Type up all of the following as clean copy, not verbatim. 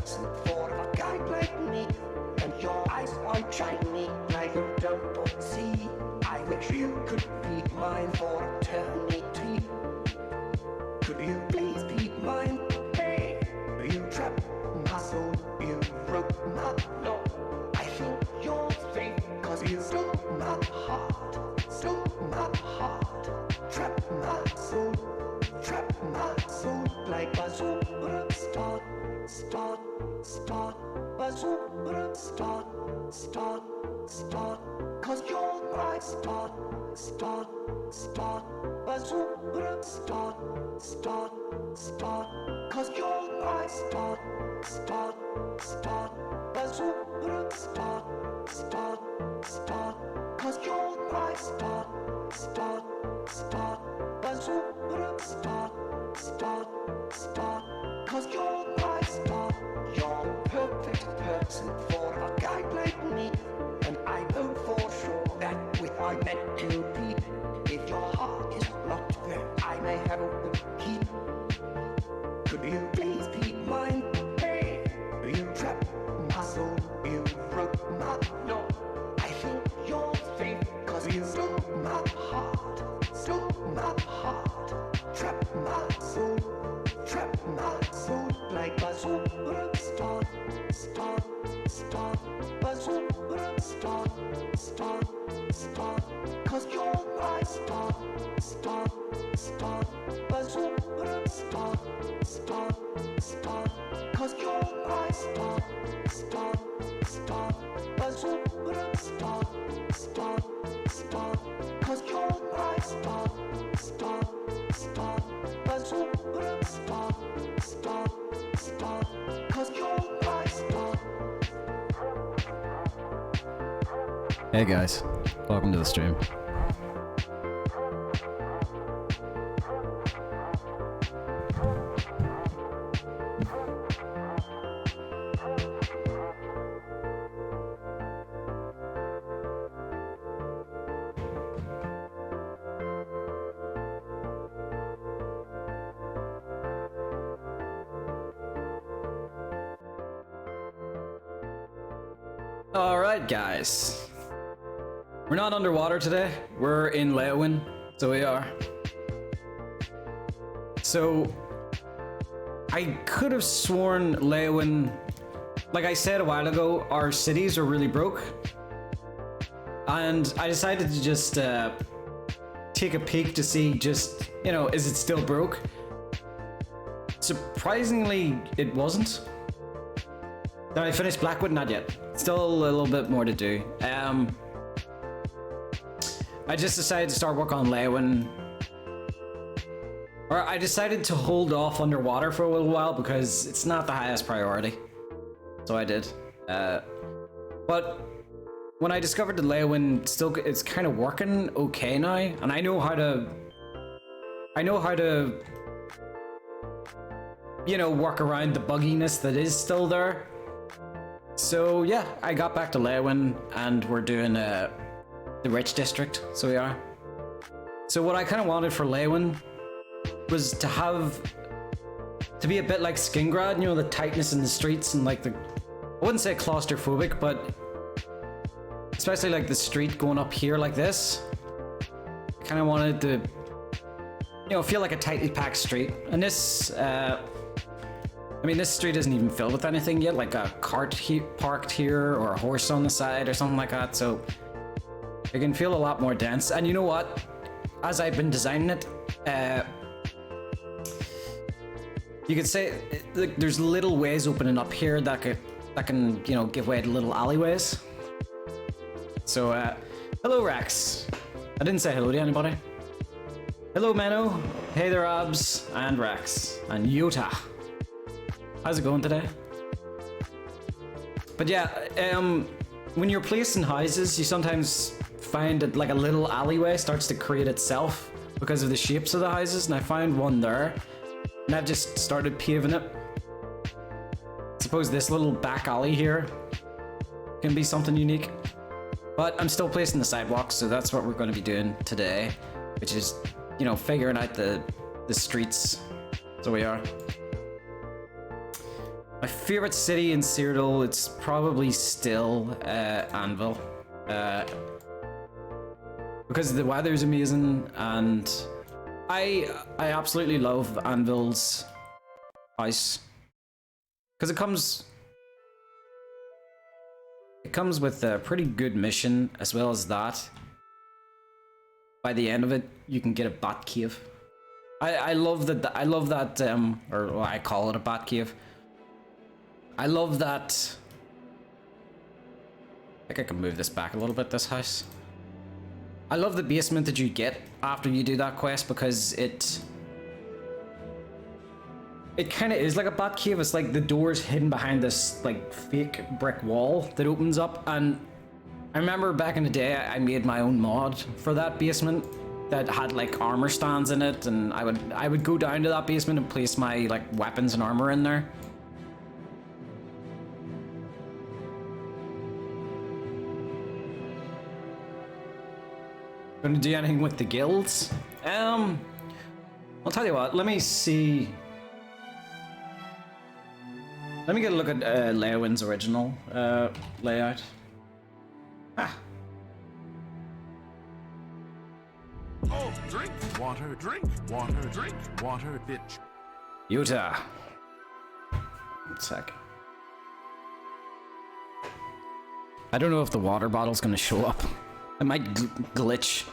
person for a guy like me. And your eyes are shiny like you don't see. I wish you could be mine for eternity. Could you please be mine? Hey, you trapped my soul, you broke my law. I think you're fake, cause you stole my heart. Stole my heart. Trapped my soul like a superstar. Start, a superstar. Start, cause you're my start, a superstar. Start, cause you're my start, a superstar. Start, cause you're my start, a superstar. Start, cause you're my star. You're the perfect person for a guy like me. And I know for sure that we are meant to be. If your heart is locked, then I may have a key. Could you please be mine? Hey, you trapped my soul, you broke my law. I think you're fake, cause you stole my heart. Trapped my soul like a superstar. Start, a superstar. Start, cause you're my star. Start, a superstar. Start, cause you're my star. Start, a superstar. Start, cause you're my star. Start, a superstar. Start, cause you're my star. Hey guys, welcome to the stream. Alright guys, we're not underwater today, we're in Leyawiin, so we are. So, I could have sworn Leyawiin, like I said a while ago, our cities are really broke. And I decided to just take a peek to see just, you know, is it still broke? Surprisingly, it wasn't. Did I finish Blackwood? Not yet. Still a little bit more to do. I just decided to start work on Leyawiin. Or I decided to hold off underwater for a little while because it's not the highest priority. So I did. But when I discovered that Leyawiin still it's kind of working okay now, and I know how to you know, work around the bugginess that is still there. So yeah, I got back to Leyawiin and we're doing the rich district, so we are. So what I kind of wanted for Leyawiin was to be a bit like Skingrad, you know, the tightness in the streets and like I wouldn't say claustrophobic, but especially like the street going up here like this. I kind of wanted to, you know, feel like a tightly packed street. And this, I mean, this street isn't even filled with anything yet, like a cart parked here or a horse on the side or something like that, so it can feel a lot more dense. And you know what? As I've been designing it, you could say there's little ways opening up here that can, you know, give way to little alleyways. So, hello Rex. I didn't say hello to anybody. Hello Menno. Hey there Abs and Rex and Yota. How's it going today? But yeah, when you're placing houses, you sometimes find that like a little alleyway starts to create itself because of the shapes of the houses, and I found one there, and I've just started paving it. I suppose this little back alley here can be something unique, but I'm still placing the sidewalks, so that's what we're going to be doing today, which is, you know, figuring out the streets. So we are. My favorite city in Cyrodiil, it's probably still Anvil. Because the weather's amazing, and I absolutely love Anvil's house. Because it comes with a pretty good mission, as well as that. By the end of it, you can get a bat cave. I love that. I love that. Or well, I call it a bat cave. I love that. I think I can move this back a little bit. This house. I love the basement that you get after you do that quest because it kind of is like a bat cave. It's like the door's hidden behind this like fake brick wall that opens up. And I remember back in the day, I made my own mod for that basement that had like armor stands in it, and I would go down to that basement and place my like weapons and armor in there. Gonna do anything with the guilds? I'll tell you what. Let me see. Let me get a look at Leyawiin's original layout. Ah. Oh, drink water, bitch. Utah. One sec. I don't know if the water bottle's gonna show up. It might glitch.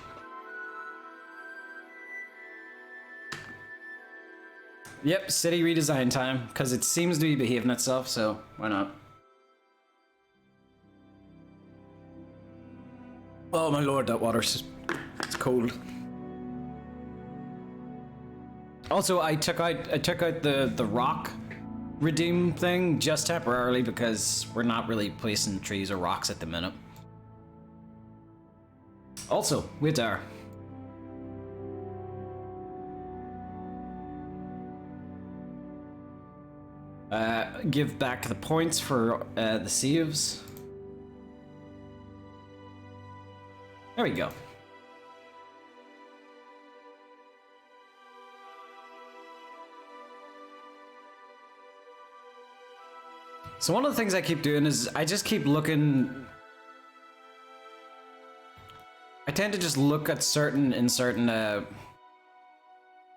Yep, city redesign time, because it seems to be behaving itself, so why not? Oh my lord, that water's it's cold. Also, I took out the rock redeem thing just temporarily because we're not really placing trees or rocks at the minute. Also, wait there. Give back the points for the saves. There we go. So one of the things I keep doing is I just keep looking. I tend to just look at certain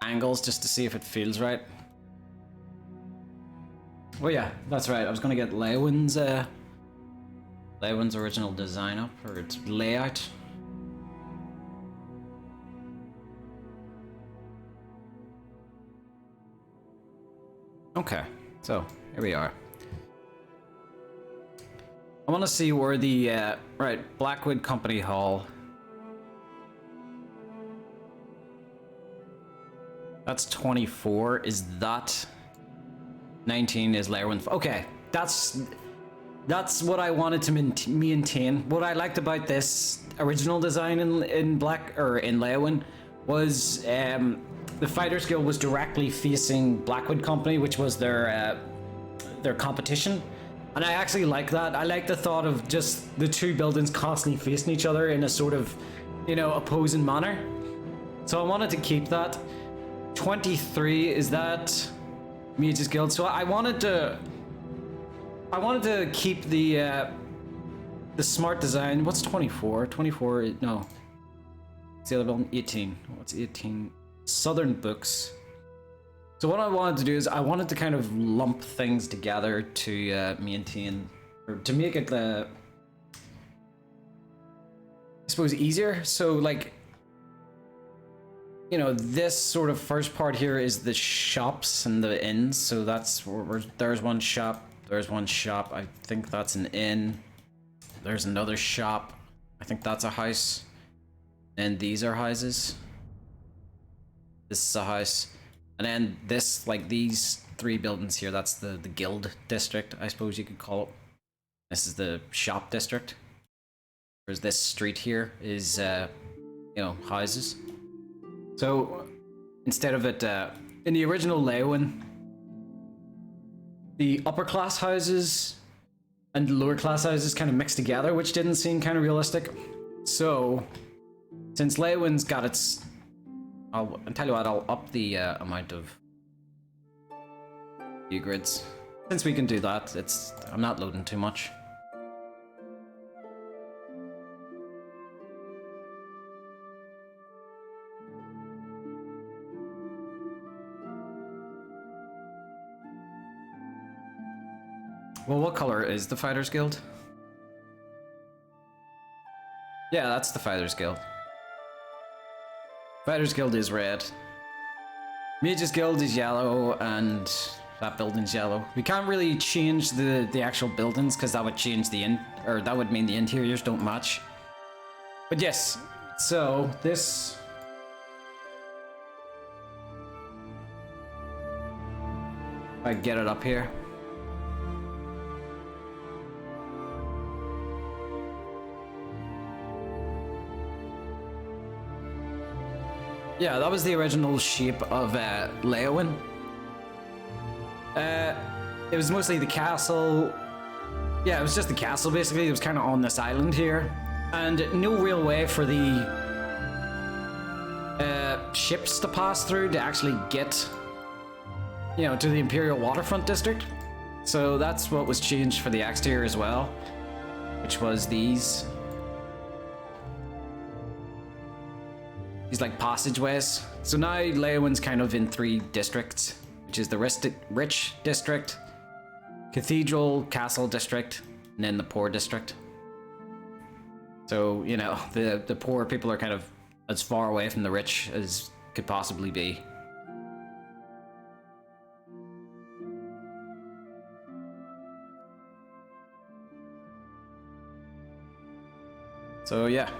angles just to see if it feels right. Oh yeah, that's right. I was gonna get Leyawiin's original design up, or its layout. Okay, so here we are. I want to see where the right Blackwood Company Hall. That's 24. Is that 19? Is Leyawiin? Okay, that's what I wanted to maintain. What I liked about this original design in Leyawiin was the Fighters Guild was directly facing Blackwood Company, which was their competition. And I actually like that. I like the thought of just the two buildings constantly facing each other in a sort of, opposing manner. So I wanted to keep that. 23, is that Mage's Guild? So I wanted to keep the smart design. What's 24? 24, no. It's the other building, 18. What's 18? Southern Books. So what I wanted to do is I wanted to kind of lump things together to maintain, or to make it, I suppose, easier. So like, this sort of first part here is the shops and the inns. So that's where there's one shop, there's one shop. I think that's an inn. There's another shop. I think that's a house. And these are houses. This is a house. And then this, like these three buildings here, that's the guild district, I suppose you could call it. This is the shop district. Whereas this street here is, houses. So instead of it, in the original Leyawiin, the upper class houses and lower class houses kind of mixed together, which didn't seem kind of realistic. So since Leyawiin's got its, I'll tell you what, I'll up the amount of view grids. since we can do that, I'm not loading too much. Well, what color is the Fighters Guild? Yeah, that's the Fighters Guild. Fighters Guild is red. Mages Guild is yellow, and that building's yellow. We can't really change the actual buildings because that would change that would mean the interiors don't match. But yes, so this. If I get it up here. Yeah, that was the original shape of Leyawiin. It was mostly the castle. Yeah, it was just the castle basically. It was kind of on this island here, and no real way for the ships to pass through to actually get, to the Imperial Waterfront District. So that's what was changed for the exterior as well, which was these like passageways. So now Leyawiin's kind of in 3 districts, which is the rich district, cathedral, castle district, and then the poor district. So, the poor people are kind of as far away from the rich as could possibly be. So yeah.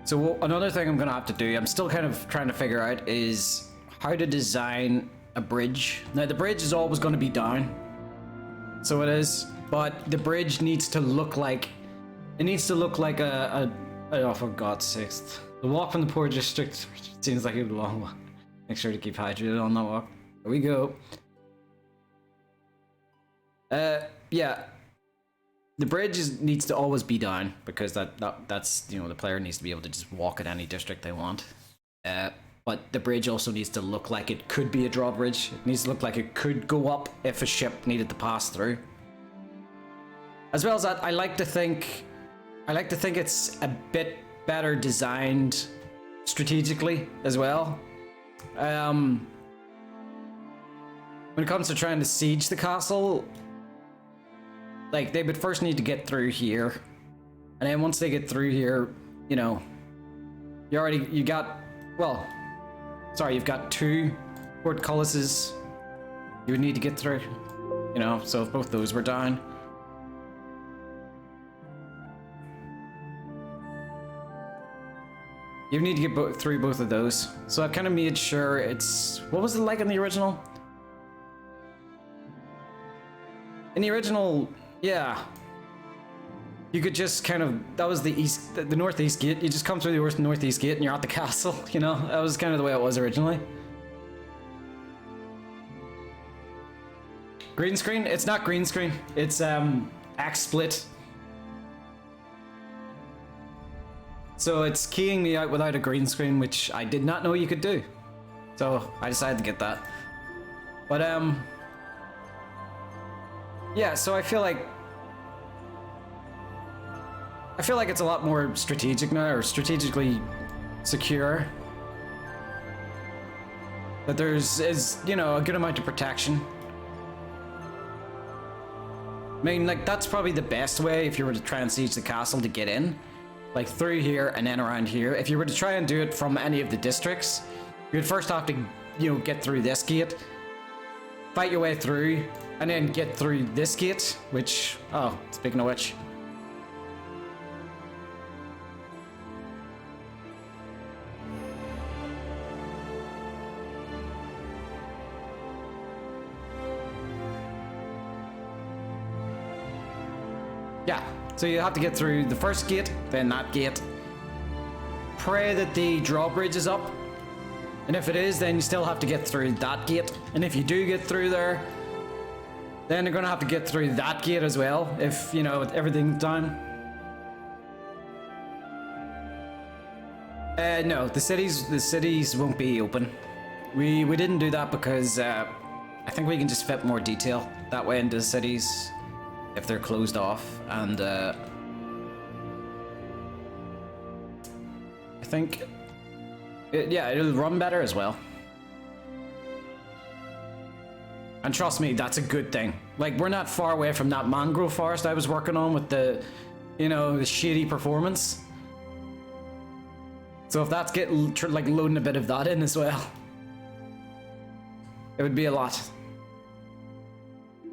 So another thing I'm gonna have to do, I'm still kind of trying to figure out, is how to design a bridge. Now the bridge is always gonna be down, so it is, but the bridge needs to look like, oh for God's sakes. The walk from the poor district seems like a long one. Make sure to keep hydrated on that walk. There we go. Yeah. The bridge needs to always be down, because that's the player needs to be able to just walk at any district they want. But the bridge also needs to look like it could be a drawbridge. It needs to look like it could go up if a ship needed to pass through. As well as that, I like to think it's a bit better designed strategically as well. When it comes to trying to siege the castle, like, they would first need to get through here, and then once they get through here, you've got 2 portcullises you would need to get through, so if both those were down. You need to get through both of those. So I've kind of made sure it's, what was it like in the original? In the original, yeah, you could just kind of, that was the northeast gate. You just come through the northeast gate and you're at the castle, that was kind of the way it was originally. Green screen? It's not green screen, it's XSplit. So it's keying me out without a green screen, which I did not know you could do. So I decided to get that. But yeah, so I feel like it's a lot more strategic now, or strategically secure. That there's a good amount of protection. I mean, like, that's probably the best way if you were to try and siege the castle to get in. Like, through here and then around here. If you were to try and do it from any of the districts, you would first have to, get through this gate, fight your way through, and then get through this gate, which, oh, speaking of which. Yeah, so you have to get through the first gate, then that gate. Pray that the drawbridge is up. And if it is, then you still have to get through that gate. And if you do get through there, then you're gonna have to get through that gate as well, if, everything's down. No, the cities won't be open. We didn't do that because I think we can just fit more detail that way into the cities if they're closed off, and I think yeah, it'll run better as well. And trust me, that's a good thing. Like, we're not far away from that mangrove forest I was working on with the, you know, the shady performance. So if that's getting like loading a bit of that in as well, it would be a lot.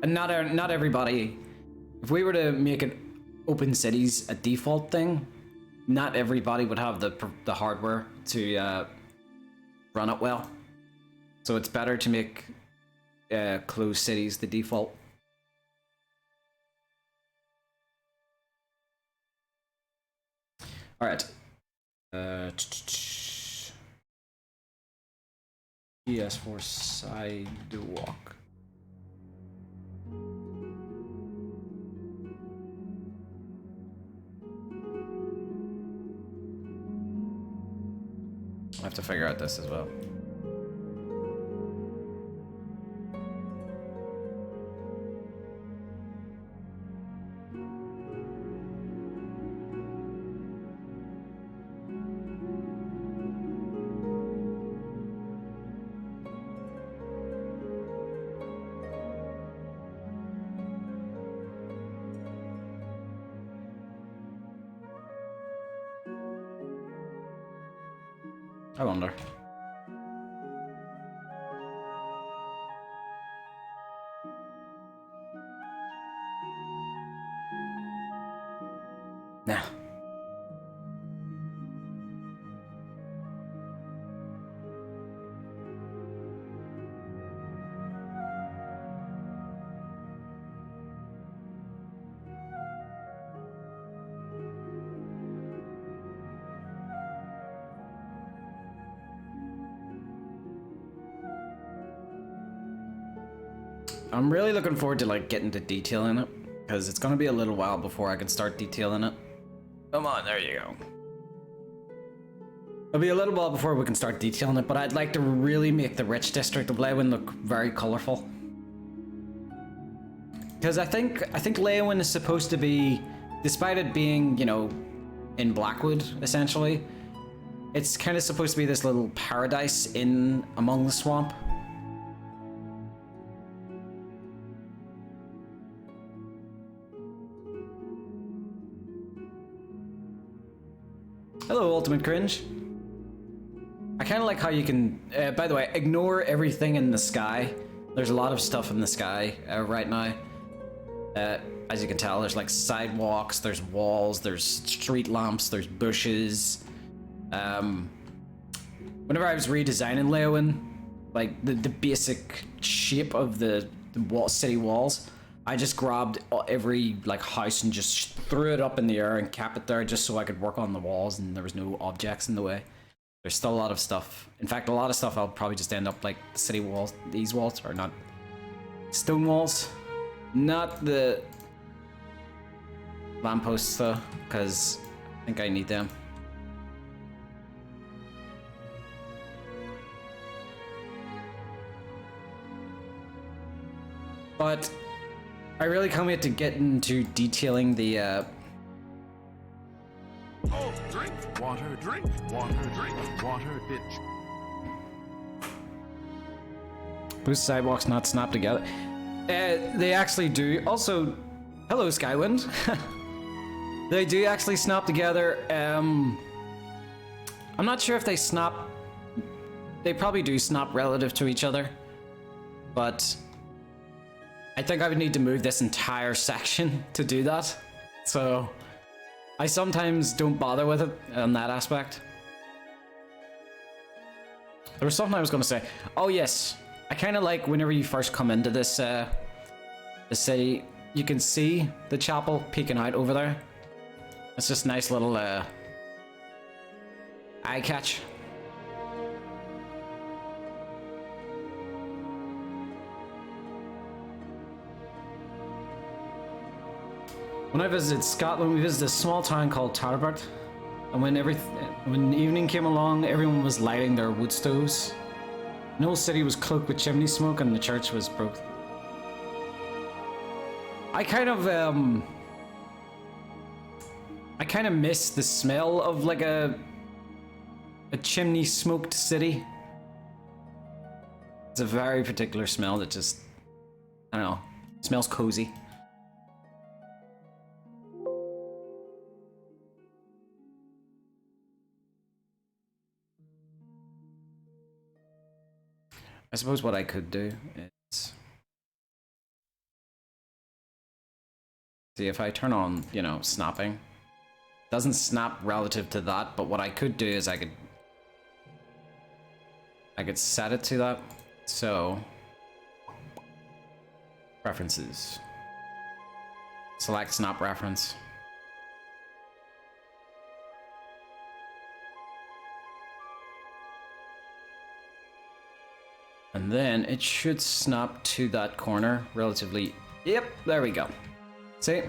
And not everybody. If we were to make it open cities a default thing, not everybody would have the hardware to run it well. So it's better to make closed cities the default. All right. PS4 sidewalk. I have to figure out this as well. I wonder. Nah. I'm really looking forward to like getting to detail in it, because it's gonna be a little while before I can start detailing it. Come on, there you go. It'll be a little while before we can start detailing it, but I'd like to really make the rich district of Leyawiin look very colorful. Because I think Leyawiin is supposed to be, despite it being, you know, in Blackwood essentially, it's kind of supposed to be this little paradise in among the swamp. Hello, Ultimate Cringe. I kind of like how you can, by the way, ignore everything in the sky. There's a lot of stuff in the sky right now. As you can tell, there's like sidewalks, there's walls, there's street lamps, there's bushes. Whenever I was redesigning Leyawiin, like the basic shape of the city walls, I just grabbed every like house and just threw it up in the air and kept it there just so I could work on the walls and there was no objects in the way. There's still a lot of stuff. In fact, a lot of stuff I'll probably just end up like the city walls. These walls are not stone walls, not the lampposts though, because I think I need them. But I really can't wait to get into detailing the Oh, drink water, drink water, bitch. Whose sidewalks not snap together? They actually do. Also, hello Skywind. They do actually snap together. I'm not sure if they snap. They probably do snap relative to each other, but I think I would need to move this entire section to do that. So I sometimes don't bother with it on that aspect. There was something I was going to say. Oh yes, I kind of like whenever you first come into this the city, you can see the chapel peeking out over there. It's just a nice little eye catch. When I visited Scotland, we visited a small town called Tarbert, and when evening came along, everyone was lighting their wood stoves. The whole city was cloaked with chimney smoke and the church was broke. I kind of miss the smell of like a chimney smoked city. It's a very particular smell that just, I don't know, smells cozy. I suppose what I could do is see if I turn on, you know, snapping. It doesn't snap relative to that, but what I could do is I could set it to that. So preferences. Select snap reference. And then it should snap to that corner relatively. Yep, there we go. See?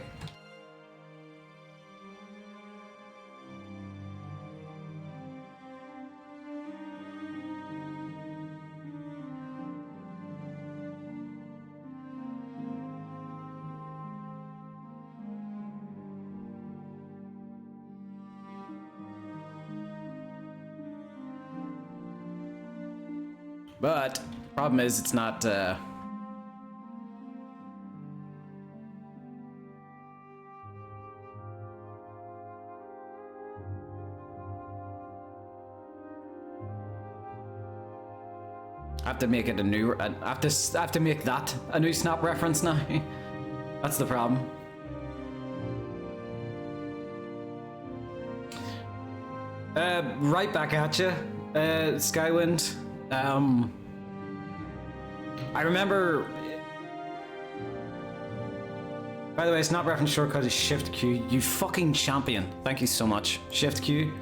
But problem is it's not I have to make it a new. I have to make that a new snap reference now. That's the problem. Right back at you, Skywind. I remember. By the way, snap reference shortcut is Shift Q. You fucking champion. Thank you so much. Shift Q.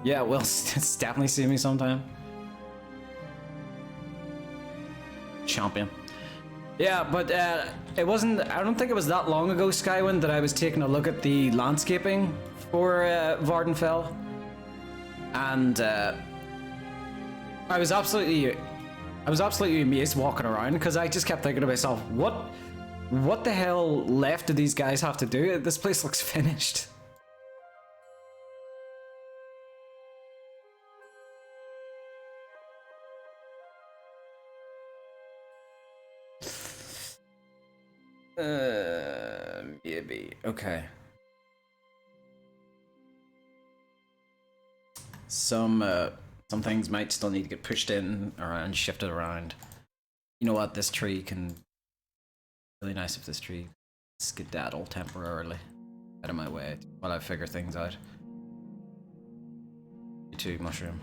Yeah, well, definitely see me sometime. Champion. Yeah, but it wasn't. I don't think it was that long ago, Skywind, that I was taking a look at the landscaping for Vardenfell, and I was absolutely amazed walking around because I just kept thinking to myself, what the hell left do these guys have to do? This place looks finished. Maybe. Okay. Some things might still need to get pushed in around, shifted around. You know what? This tree can. Really nice if this tree skedaddle temporarily out of my way while I figure things out. You too, mushroom.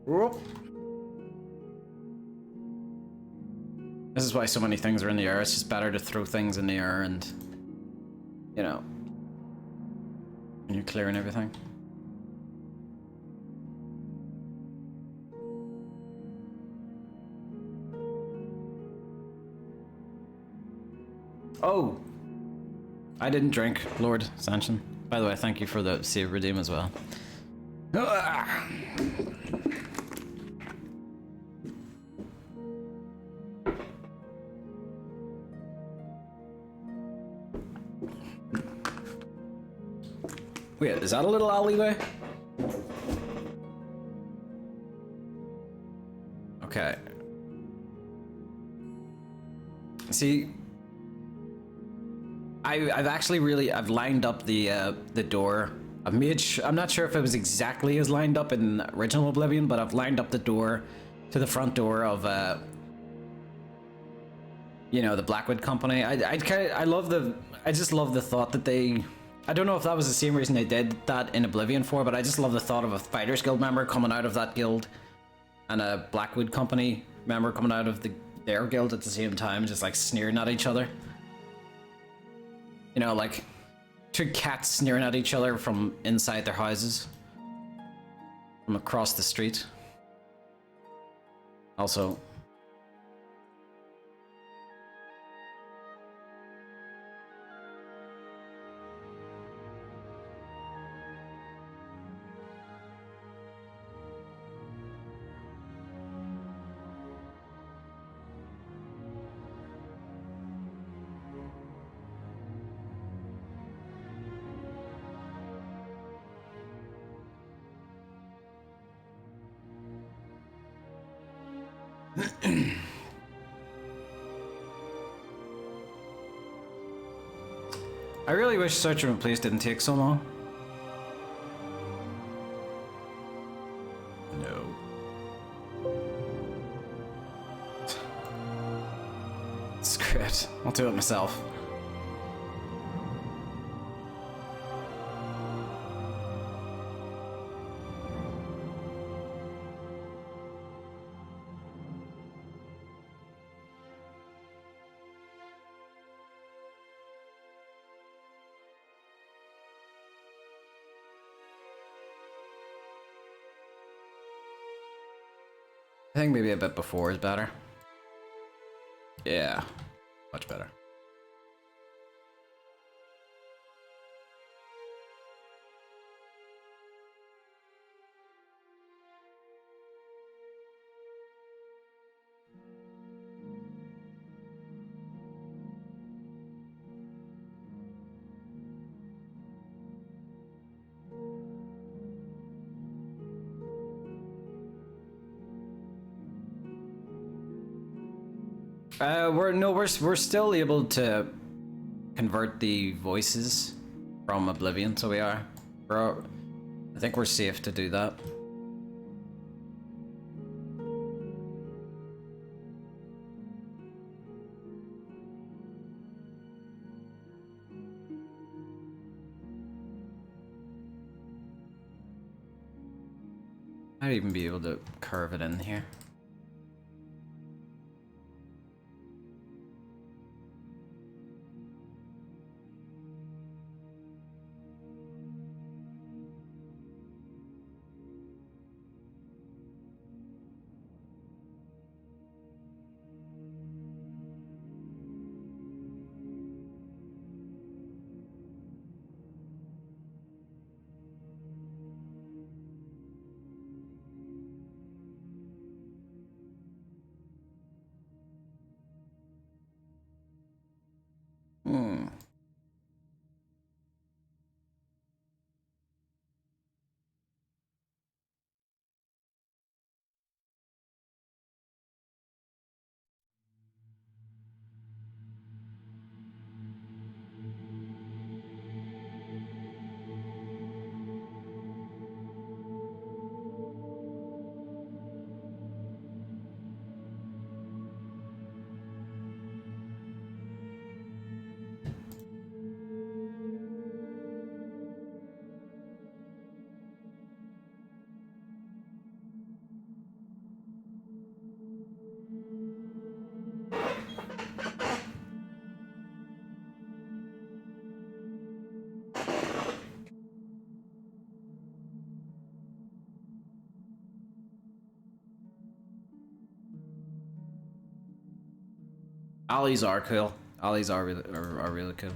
Whoop. This is why so many things are in the air. It's just better to throw things in the air and, you know, when you're clearing everything. Oh! I didn't drink, Lord Sanchin. By the way, thank you for the save redeem as well. Wait, is that a little alleyway? Okay. See, I've lined up the door. I'm not sure if it was exactly as lined up in original Oblivion, but I've lined up the door to the front door of you know, the Blackwood Company. I just love the thought that they. I don't know if that was the same reason they did that in Oblivion 4, but I just love the thought of a Fighters Guild member coming out of that guild and a Blackwood Company member coming out of their guild at the same time, just like sneering at each other. You know, like two cats sneering at each other from inside their houses, from across the street. Also, I really wish Search and Replace didn't take so long. No. Screw it. I'll do it myself. I think maybe a bit before is better. Yeah, much better. We're still able to convert the voices from Oblivion, so we are. I think we're safe to do that. I'd even be able to curve it in here. Alleys are cool. Alleys are really cool.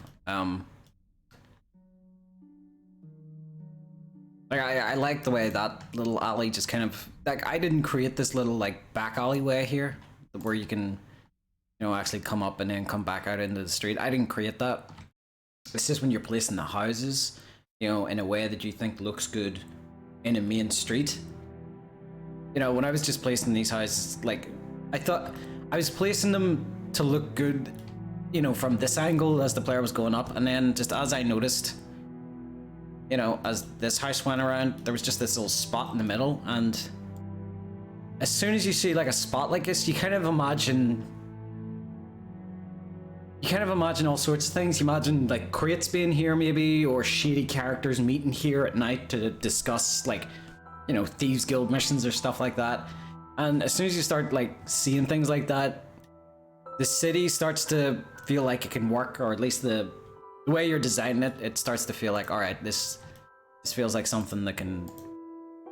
Like I like the way that little alley just kind of like I didn't create this little like back alleyway here where you can, you know, actually come up and then come back out into the street. I didn't create that. It's just when you're placing the houses, you know, in a way that you think looks good in a main street. You know, when I was just placing these houses, like I thought I was placing them to look good, you know, from this angle as the player was going up, and then just as I noticed, you know, as this house went around, there was just this little spot in the middle, and as soon as you see like a spot like this, you kind of imagine all sorts of things. You imagine like crates being here maybe, or shady characters meeting here at night to discuss like, you know, Thieves Guild missions or stuff like that. And as soon as you start like seeing things like that, the city starts to feel like it can work, or at least the way you're designing it, it starts to feel like, all right, this feels like something that can,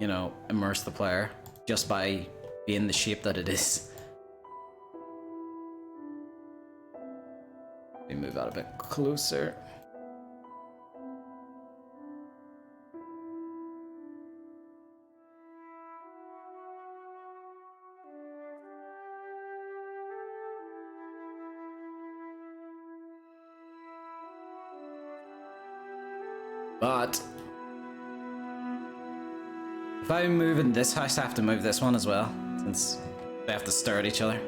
you know, immerse the player just by being the shape that it is. Let me move out a bit closer. But if I move in this house, I have to move this one as well, since They have to stare at each other.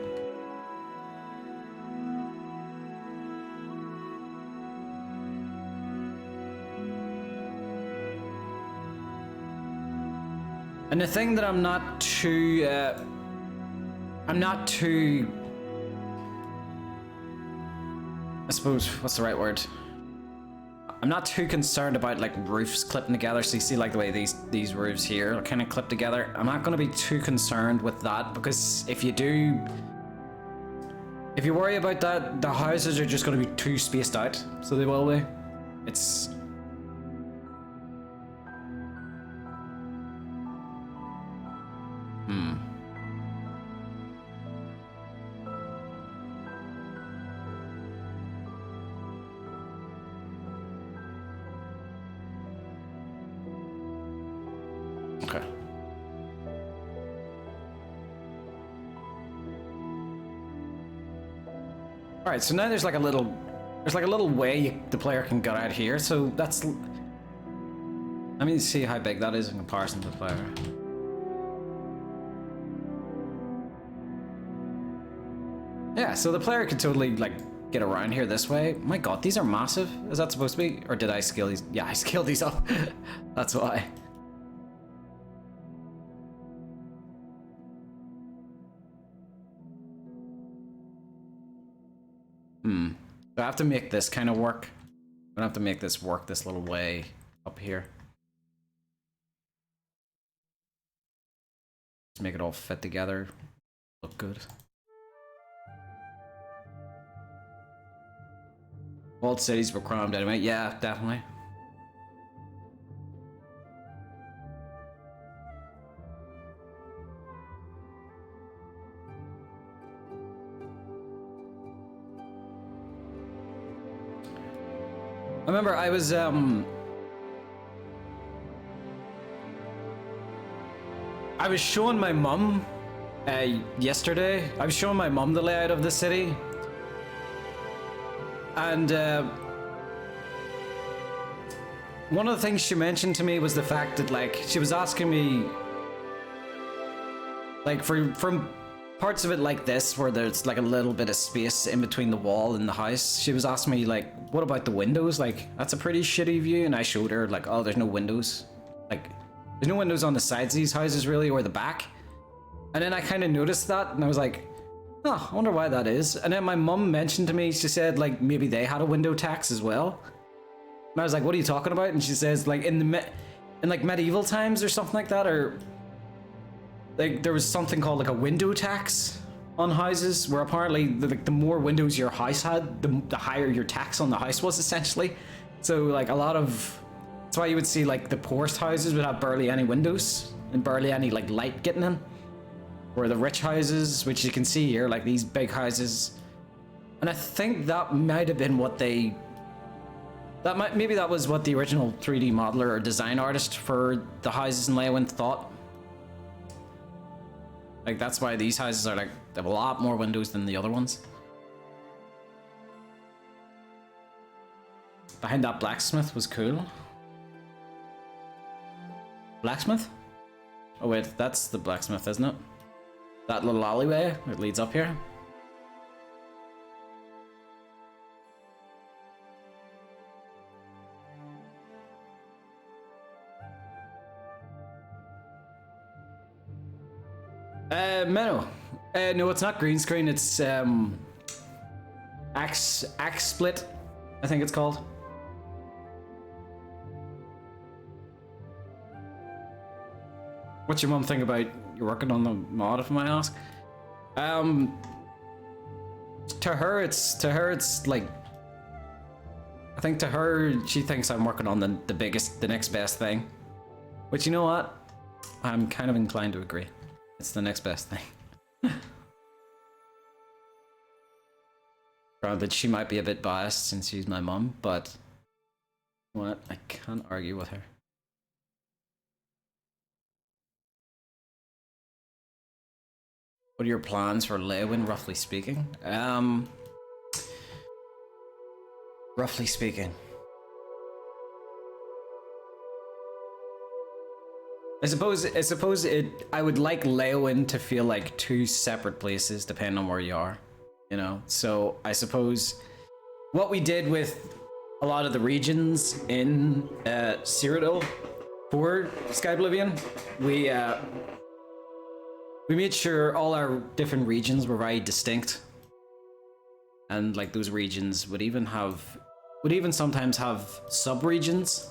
And the thing that I'm not too, I suppose, what's the right word? I'm not too concerned about like roofs clipping together. So you see like the way these roofs here are kind of clipped together. I'm not going to be too concerned with that, because if you worry about that, the houses are just going to be too spaced out. So they will be. It's... Okay. All right, so now there's like a little way the player can get out here. So that's... Let me see how big that is in comparison to the player. Yeah, so the player could totally like get around here this way. My god, these are massive. Is that supposed to be? Or did I scale these? Yeah, I scaled these up. That's why. So I have to make this kind of work. I'm gonna have to make this work this little way up here. Just make it all fit together. Look good. Walled cities were crammed anyway. Yeah, definitely. I remember I was showing my mum yesterday. I was showing my mum the layout of the city, and one of the things she mentioned to me was the fact that like she was asking me like from parts of it like this where there's like a little bit of space in between the wall and the house. She was asking me like, what about the windows? Like, that's a pretty shitty view. And I showed her like, oh, there's no windows. Like, there's no windows on the sides of these houses really, or the back. And then I kind of noticed that and I was like, oh, I wonder why that is. And then my mum mentioned to me, she said like maybe they had a window tax as well. And I was like, what are you talking about? And she says like in like medieval times or something like that, or like there was something called like a window tax on houses, where apparently the more windows your house had, the higher your tax on the house was essentially. So like a lot of, that's why you would see like the poorest houses would have barely any windows and barely any like light getting in. Where the rich houses, which you can see here, like these big houses, and I think that might have been what maybe that was what the original 3D modeler or design artist for the houses in Leyawiin thought. Like that's why these houses are like, they have a lot more windows than the other ones. Behind that blacksmith was cool. Blacksmith? Oh wait, that's the blacksmith, isn't it? That little alleyway that leads up here. Menno. No, it's not green screen, it's axe split, I think it's called. What's your mum think about you working on the mod, if I might ask? To her it's like, I think to her she thinks I'm working on the next best thing. Which, you know what? I'm kind of inclined to agree. It's the next best thing. Granted, she might be a bit biased since she's my mum, but what? I can't argue with her. What are your plans for Leyawiin, roughly speaking? Roughly speaking. I suppose I would like Leyawiin to feel like two separate places depending on where you are, you know. So I suppose what we did with a lot of the regions in Cyrodiil for Skyblivion, we made sure all our different regions were very distinct, and like those regions would even sometimes have sub-regions.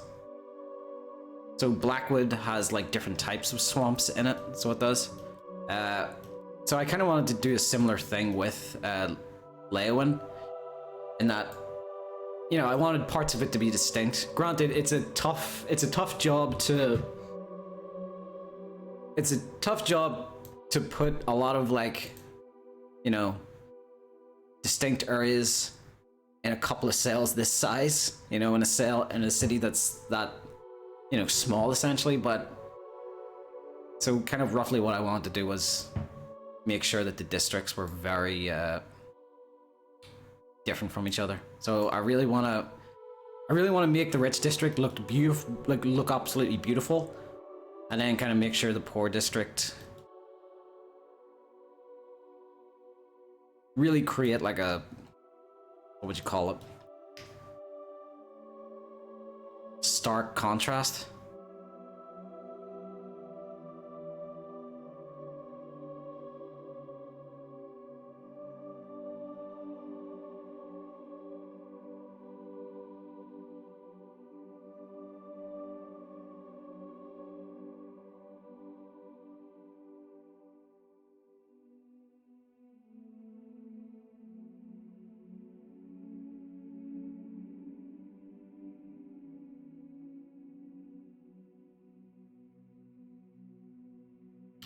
So Blackwood has like different types of swamps in it, so it does. So I kind of wanted to do a similar thing with Leyawiin, in that, you know, I wanted parts of it to be distinct. Granted, it's a tough job to put a lot of, like, you know, distinct areas in a couple of cells this size, you know, in a city that's that, you know, small essentially. But so kind of roughly what I wanted to do was make sure that the districts were very different from each other. So I really want to make the rich district look beautiful, like look absolutely beautiful, and then kind of make sure the poor district really create like a, what would you call it? Stark contrast.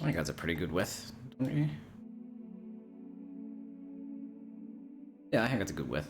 I think that's a pretty good width, don't you? Yeah, I think that's a good width.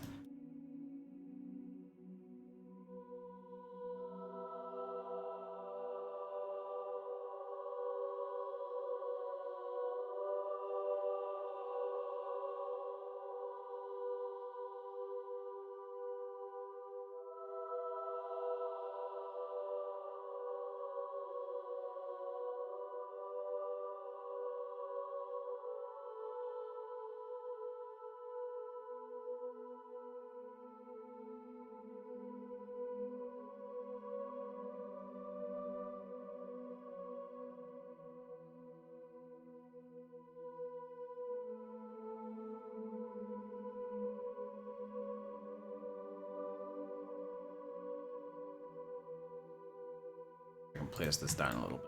I can place this down a little bit.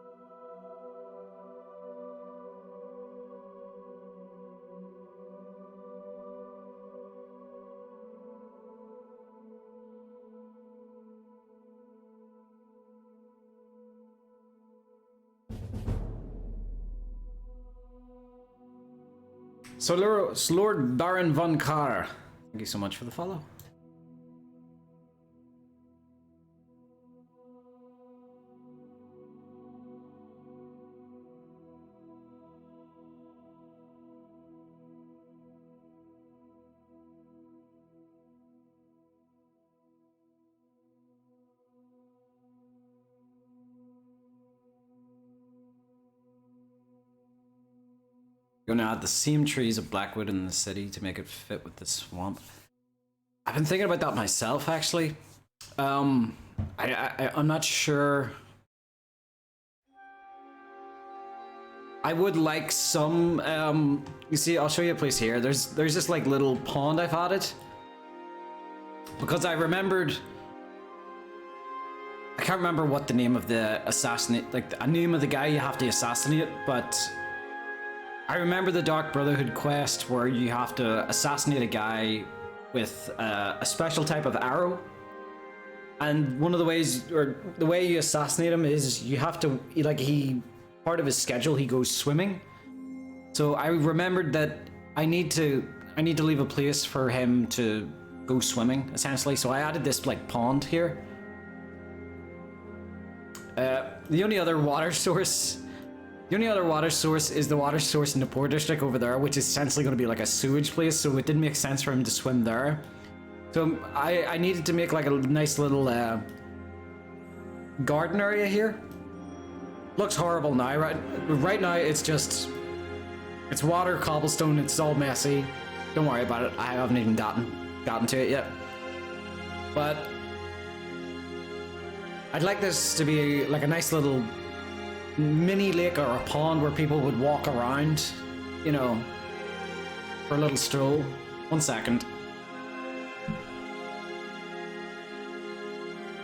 So Lord Baron von Carr, thank you so much for the follow. Gonna add the same trees of Blackwood in the city to make it fit with the swamp. I've been thinking about that myself, actually. I'm not sure. I would like some. You see, I'll show you a place here. There's this like little pond I've added because I remembered. I can't remember what the name of the assassinate, like the name of the guy you have to assassinate, but I remember the Dark Brotherhood quest where you have to assassinate a guy with a special type of arrow. And one of the ways, or the way you assassinate him is you have to, like, part of his schedule, he goes swimming. So I remembered that I need to leave a place for him to go swimming, essentially. So I added this, like, pond here. The only other water source is the water source in the Poor District over there, which is essentially going to be like a sewage place, so it didn't make sense for him to swim there. So I needed to make like a nice little garden area here. Looks horrible now. Right now, it's just... It's water, cobblestone, it's all messy. Don't worry about it. I haven't even gotten to it yet. But... I'd like this to be like a nice little mini lake or a pond where people would walk around, you know, for a little stroll. 1 second.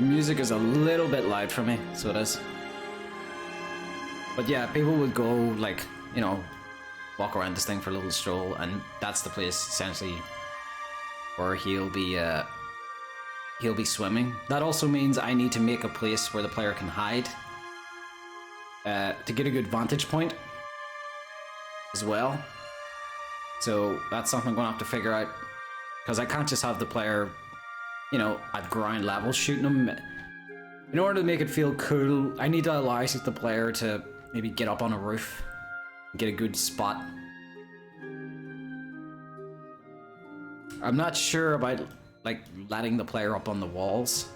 Music is a little bit loud for me, so it is. But yeah, people would go, like, you know, walk around this thing for a little stroll, and that's the place essentially where he'll be swimming. That also means I need to make a place where the player can hide to get a good vantage point as well. So that's something I'm going to have to figure out, because I can't just have the player, you know, at ground level shooting them. In order to make it feel cool, I need to allow the player to maybe get up on a roof and get a good spot. I'm not sure about like letting the player up on the walls.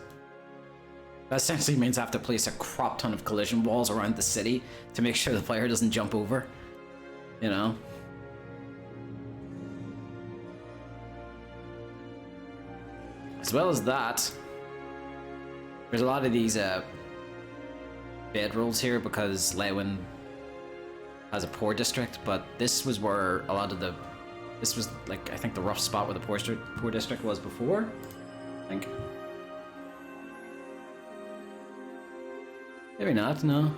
That essentially means I have to place a crop ton of collision walls around the city to make sure the player doesn't jump over, you know? As well as that, there's a lot of these bedrolls here because Leyawiin has a poor district, but this was where a lot of the... This was, like, I think the rough spot where the poor district was before, I think. Maybe not, no.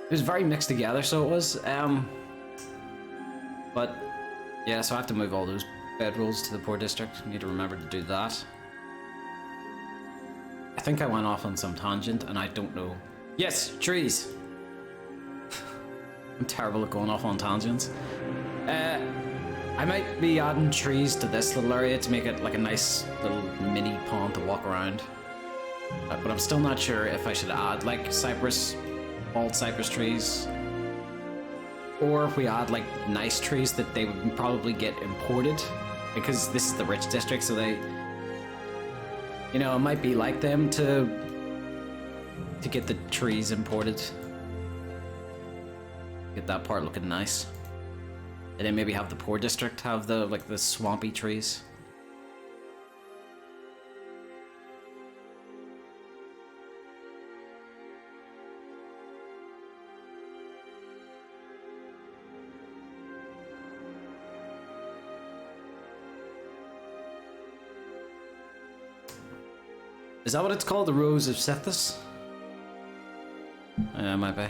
It was very mixed together, so it was. But, yeah, so I have to move all those bedrolls to the poor district. I need to remember to do that. I think I went off on some tangent, and I don't know. Yes, trees! I'm terrible at going off on tangents. I might be adding trees to this little area to make it like a nice little mini pond to walk around. But I'm still not sure if I should add like bald cypress trees, or if we add like nice trees that they would probably get imported, because this is the rich district, so they, you know, it might be like them to get the trees imported. Get that part looking nice. And then maybe have the poor district have the, like, the swampy trees. Is that what it's called? The Rose of Sethis? Yeah, it might be.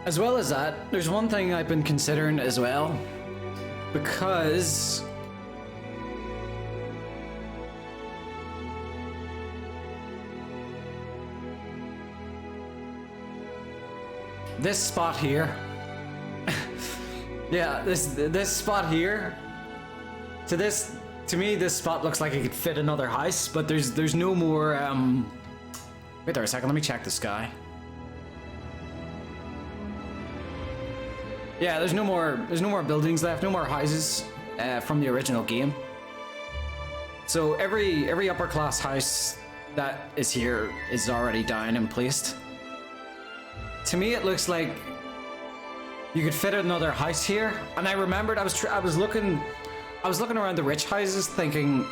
As well as that, there's one thing I've been considering as well, because this spot here, yeah, this spot here, to me this spot looks like it could fit another house, but there's no more Wait there a second, let me check the sky. Yeah, there's no more buildings left, no more houses from the original game. So every upper class house that is here is already down and placed. To me, it looks like you could fit another house here. And I remembered I was looking around the rich houses, thinking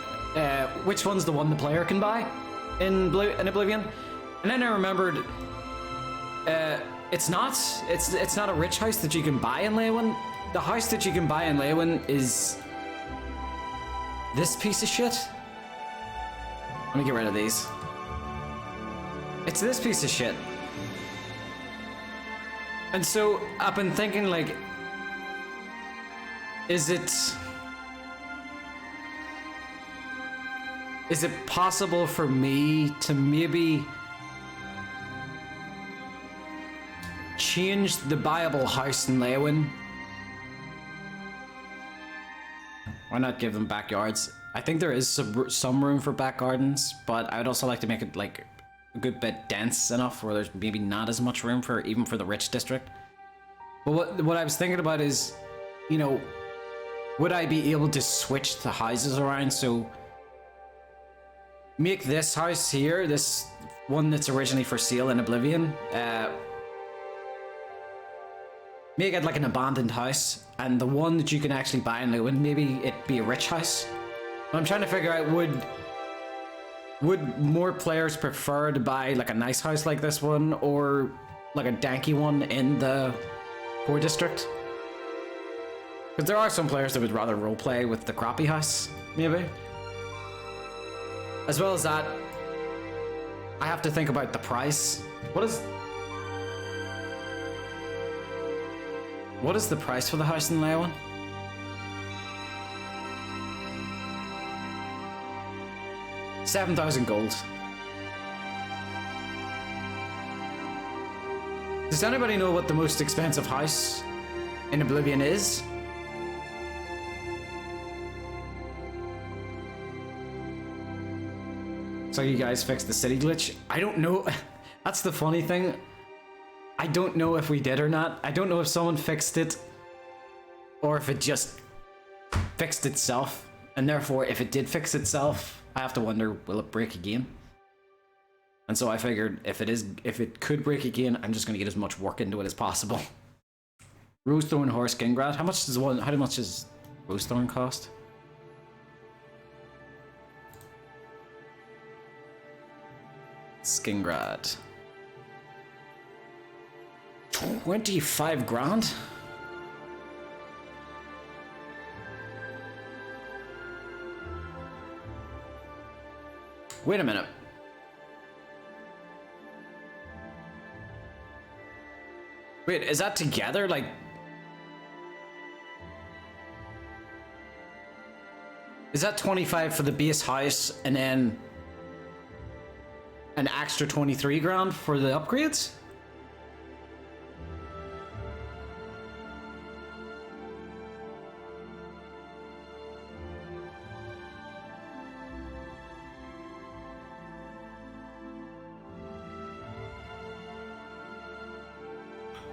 which one's the one the player can buy in Oblivion, and then I remembered it's not a rich house that you can buy in Leyawiin. The house that you can buy in Leyawiin is this piece of shit. Let me get rid of these. It's this piece of shit. And so I've been thinking, like, is it possible for me to maybe change the buyable house in Leyawiin? Why not give them backyards? I think there is some room for back gardens, but I would also like to make it like a good bit dense enough where there's maybe not as much room for even for the rich district. But what I was thinking about is, you know, would I be able to switch the houses around? So make this house here, this one that's originally for sale in Oblivion, make it like an abandoned house, and the one that you can actually buy in Leyawiin, maybe it be a rich house. I'm trying to figure out, would more players prefer to buy like a nice house like this one, or like a danky one in the core district? Because there are some players that would rather roleplay with the crappy house, maybe. As well as that, I have to think about the price. What is the price for the house in Leyawiin? $7,000 gold. Does anybody know what the most expensive house in Oblivion is? So you guys fixed the city glitch? I don't know. That's the funny thing. I don't know if we did or not. I don't know if someone fixed it or if it just fixed itself. And therefore, if it did fix itself, I have to wonder, will it break again? And so I figured if it could break again, I'm just going to get as much work into it as possible. Rosethorn Horse Kingrad. How much does Rosethorn cost? Skingrad. 25 grand? Wait a minute. Wait, is that together? Like, is that 25 for the base house and then an extra 23 grand for the upgrades?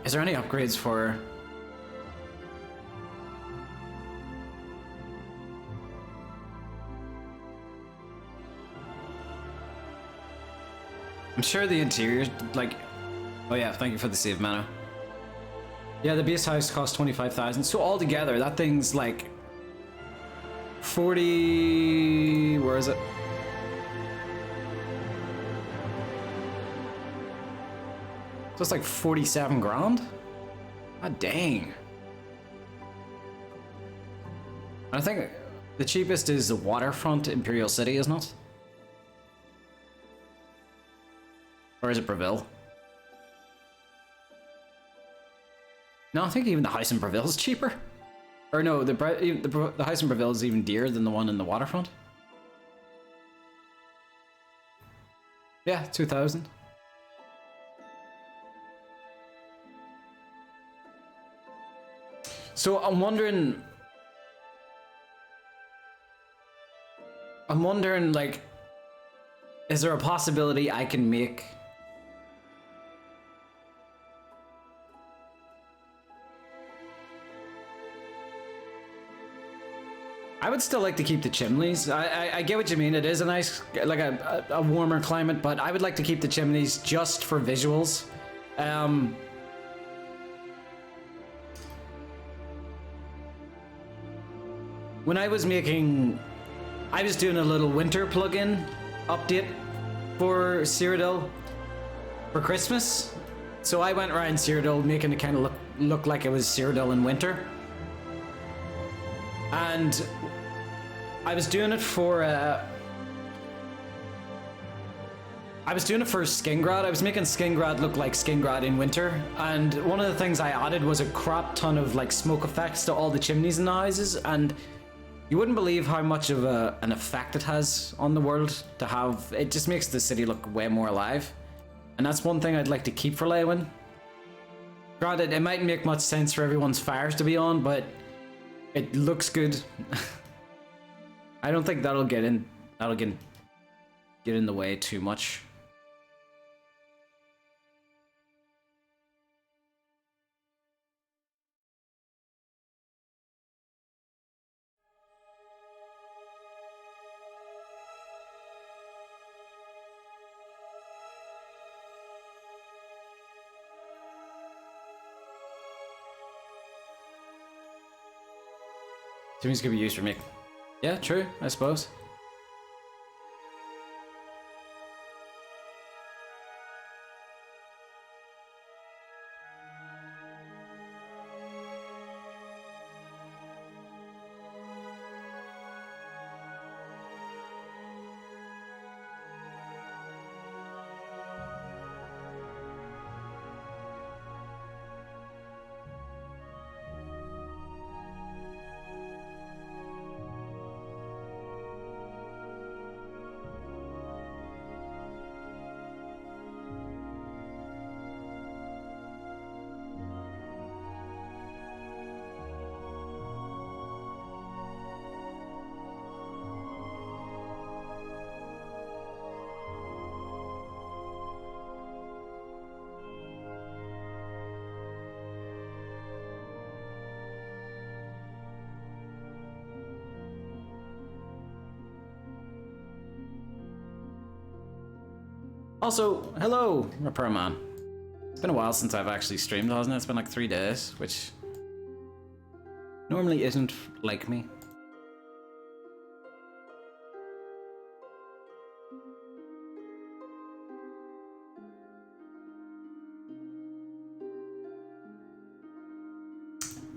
Is there any upgrades for... I'm sure the interior, like... Oh yeah, thank you for the save mana. Yeah, the base house costs 25,000. So altogether, that thing's like... 40... Where is it? So it's like 47 grand? God dang. I think the cheapest is the waterfront Imperial City, isn't it? Or is it Breville? No, I think even the house in Breville is cheaper. Or no, the house in Breville is even dearer than the one in the waterfront. Yeah, 2,000. So I'm wondering, like, is there a possibility I can make I would still like to keep the chimneys. I get what you mean. It is a nice, like a warmer climate, but I would like to keep the chimneys just for visuals. When I was doing a little winter plugin update for Cyrodiil for Christmas. So I went around Cyrodiil making it kind of look like it was Cyrodiil in winter. And I was doing it for Skingrad. I was making Skingrad look like Skingrad in winter, and one of the things I added was a crap ton of like smoke effects to all the chimneys in the houses, and you wouldn't believe how much of an effect it has on the world to have. It just makes the city look way more alive, and that's one thing I'd like to keep for Leyawiin. Granted, it mightn't make much sense for everyone's fires to be on, but it looks good. I don't think that'll get in the way too much. Chimneys could be used for making. Yeah, true, I suppose. Also, hello, Repairman. It's been a while since I've actually streamed, hasn't it? It's been like 3 days, which normally isn't like me.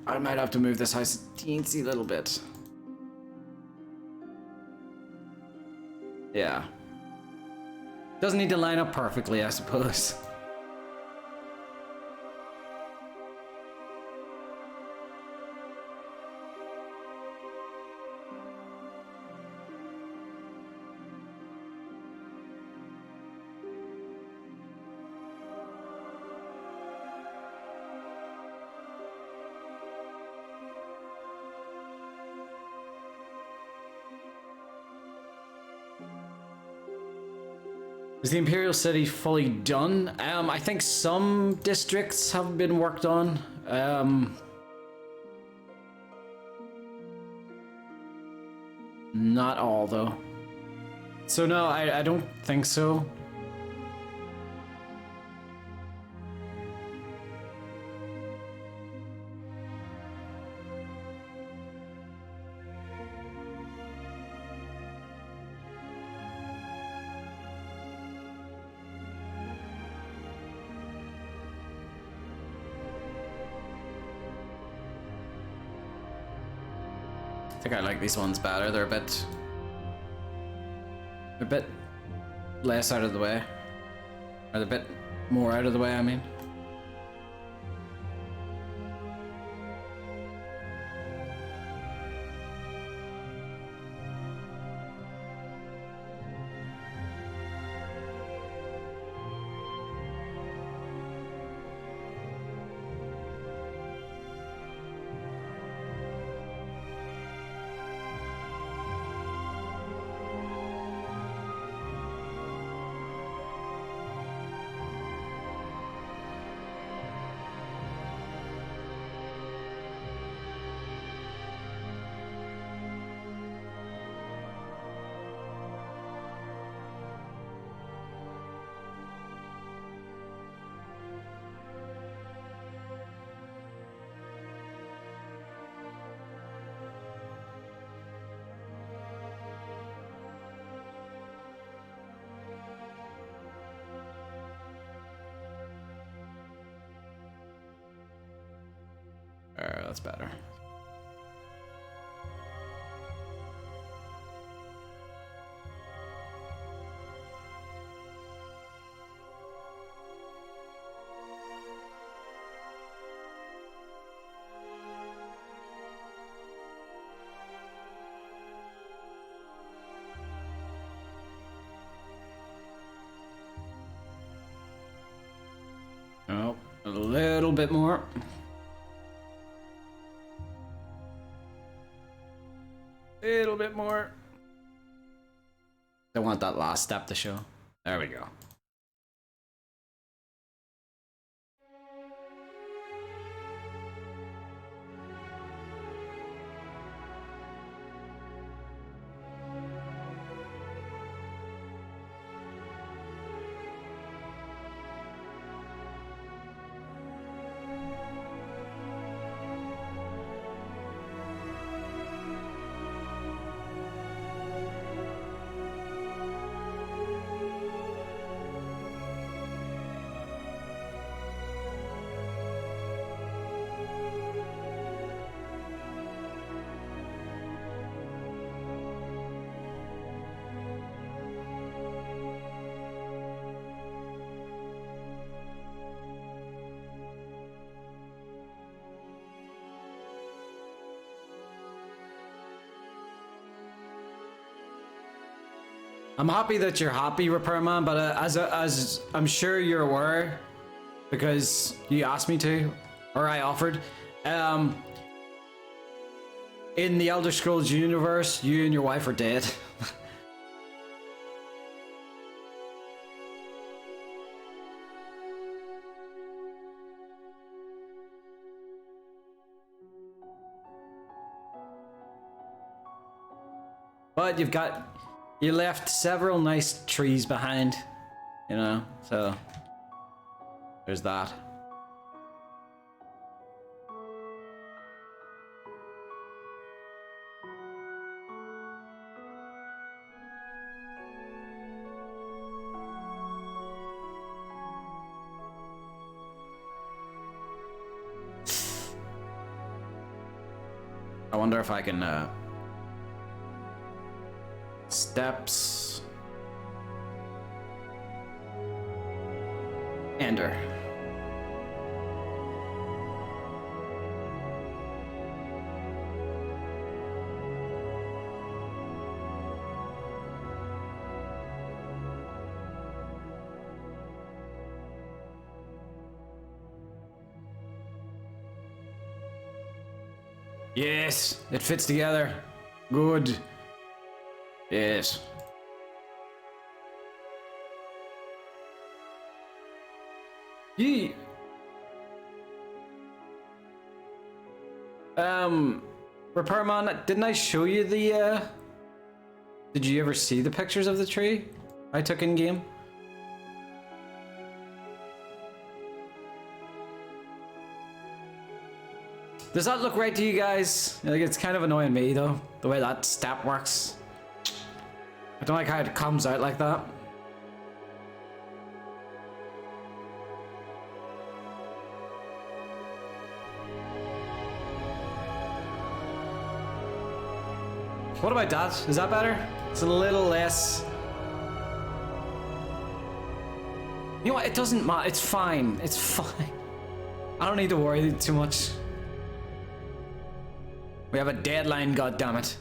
I might have to move this house a teensy little bit. Yeah. Doesn't need to line up perfectly, I suppose. Is the Imperial City fully done? I think some districts have been worked on. Not all, though. So no, I don't think so. I think I like these ones better. They're a bit less out of the way. Or they're a bit more out of the way, I mean. That's better. Oh, a little bit more. Little bit more. I want that last step to show. There we go. I'm happy that you're happy, Repairman, but as I'm sure you're aware, because you asked me to, or I offered, in the Elder Scrolls universe, you and your wife are dead. But you left several nice trees behind, you know, so there's that. I wonder if I can, steps. Ender. Yes, it fits together. Good. Yes. Yee. Repairman, didn't I show you the, did you ever see the pictures of the tree I took in game? Does that look right to you guys? Like, it's kind of annoying me though, the way that step works. I don't like how it comes out like that. What about that? Is that better? It's a little less. You know what? It doesn't matter. It's fine. It's fine. I don't need to worry too much. We have a deadline, goddammit.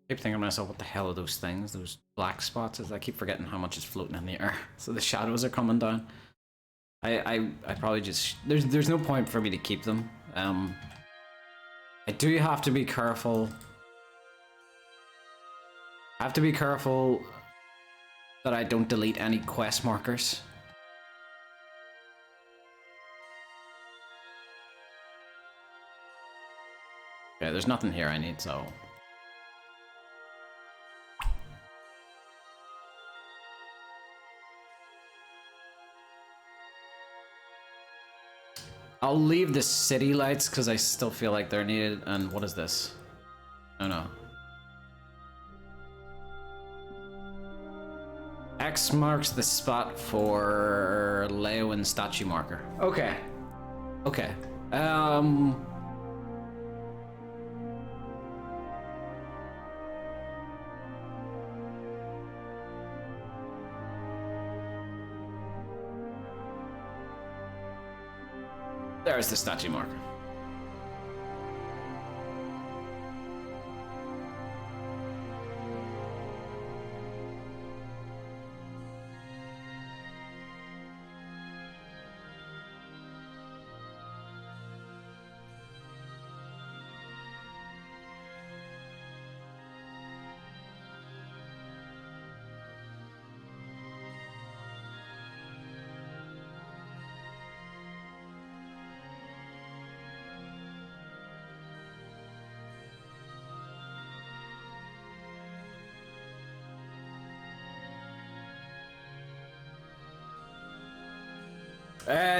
keep thinking to myself, what the hell are those things? Those black spots? I keep forgetting how much is floating in the air. So the shadows are coming down. I probably just there's no point for me to keep them. I do have to be careful. I have to be careful that I don't delete any quest markers. Okay, there's nothing here I need, so. I'll leave the city lights because I still feel like they're needed. And what is this? Oh no. X marks the spot for Leyawiin statue marker. Okay. Okay. There's the statue marker.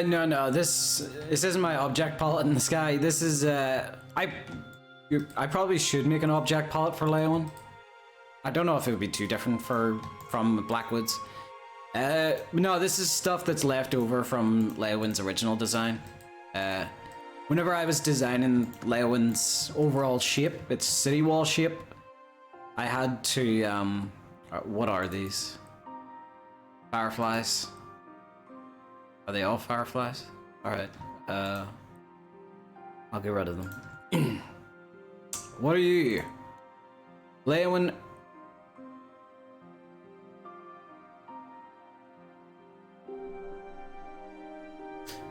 No, this isn't my object palette in the sky. This is, I probably should make an object palette for Leyawiin. I don't know if it would be too different from Blackwoods. No, this is stuff that's left over from Leyawiin's original design. Whenever I was designing Leyawiin's overall shape, its city wall shape, I had to, what are these? Fireflies. Are they all fireflies? Alright, I'll get rid of them. What are you? Leyawiin.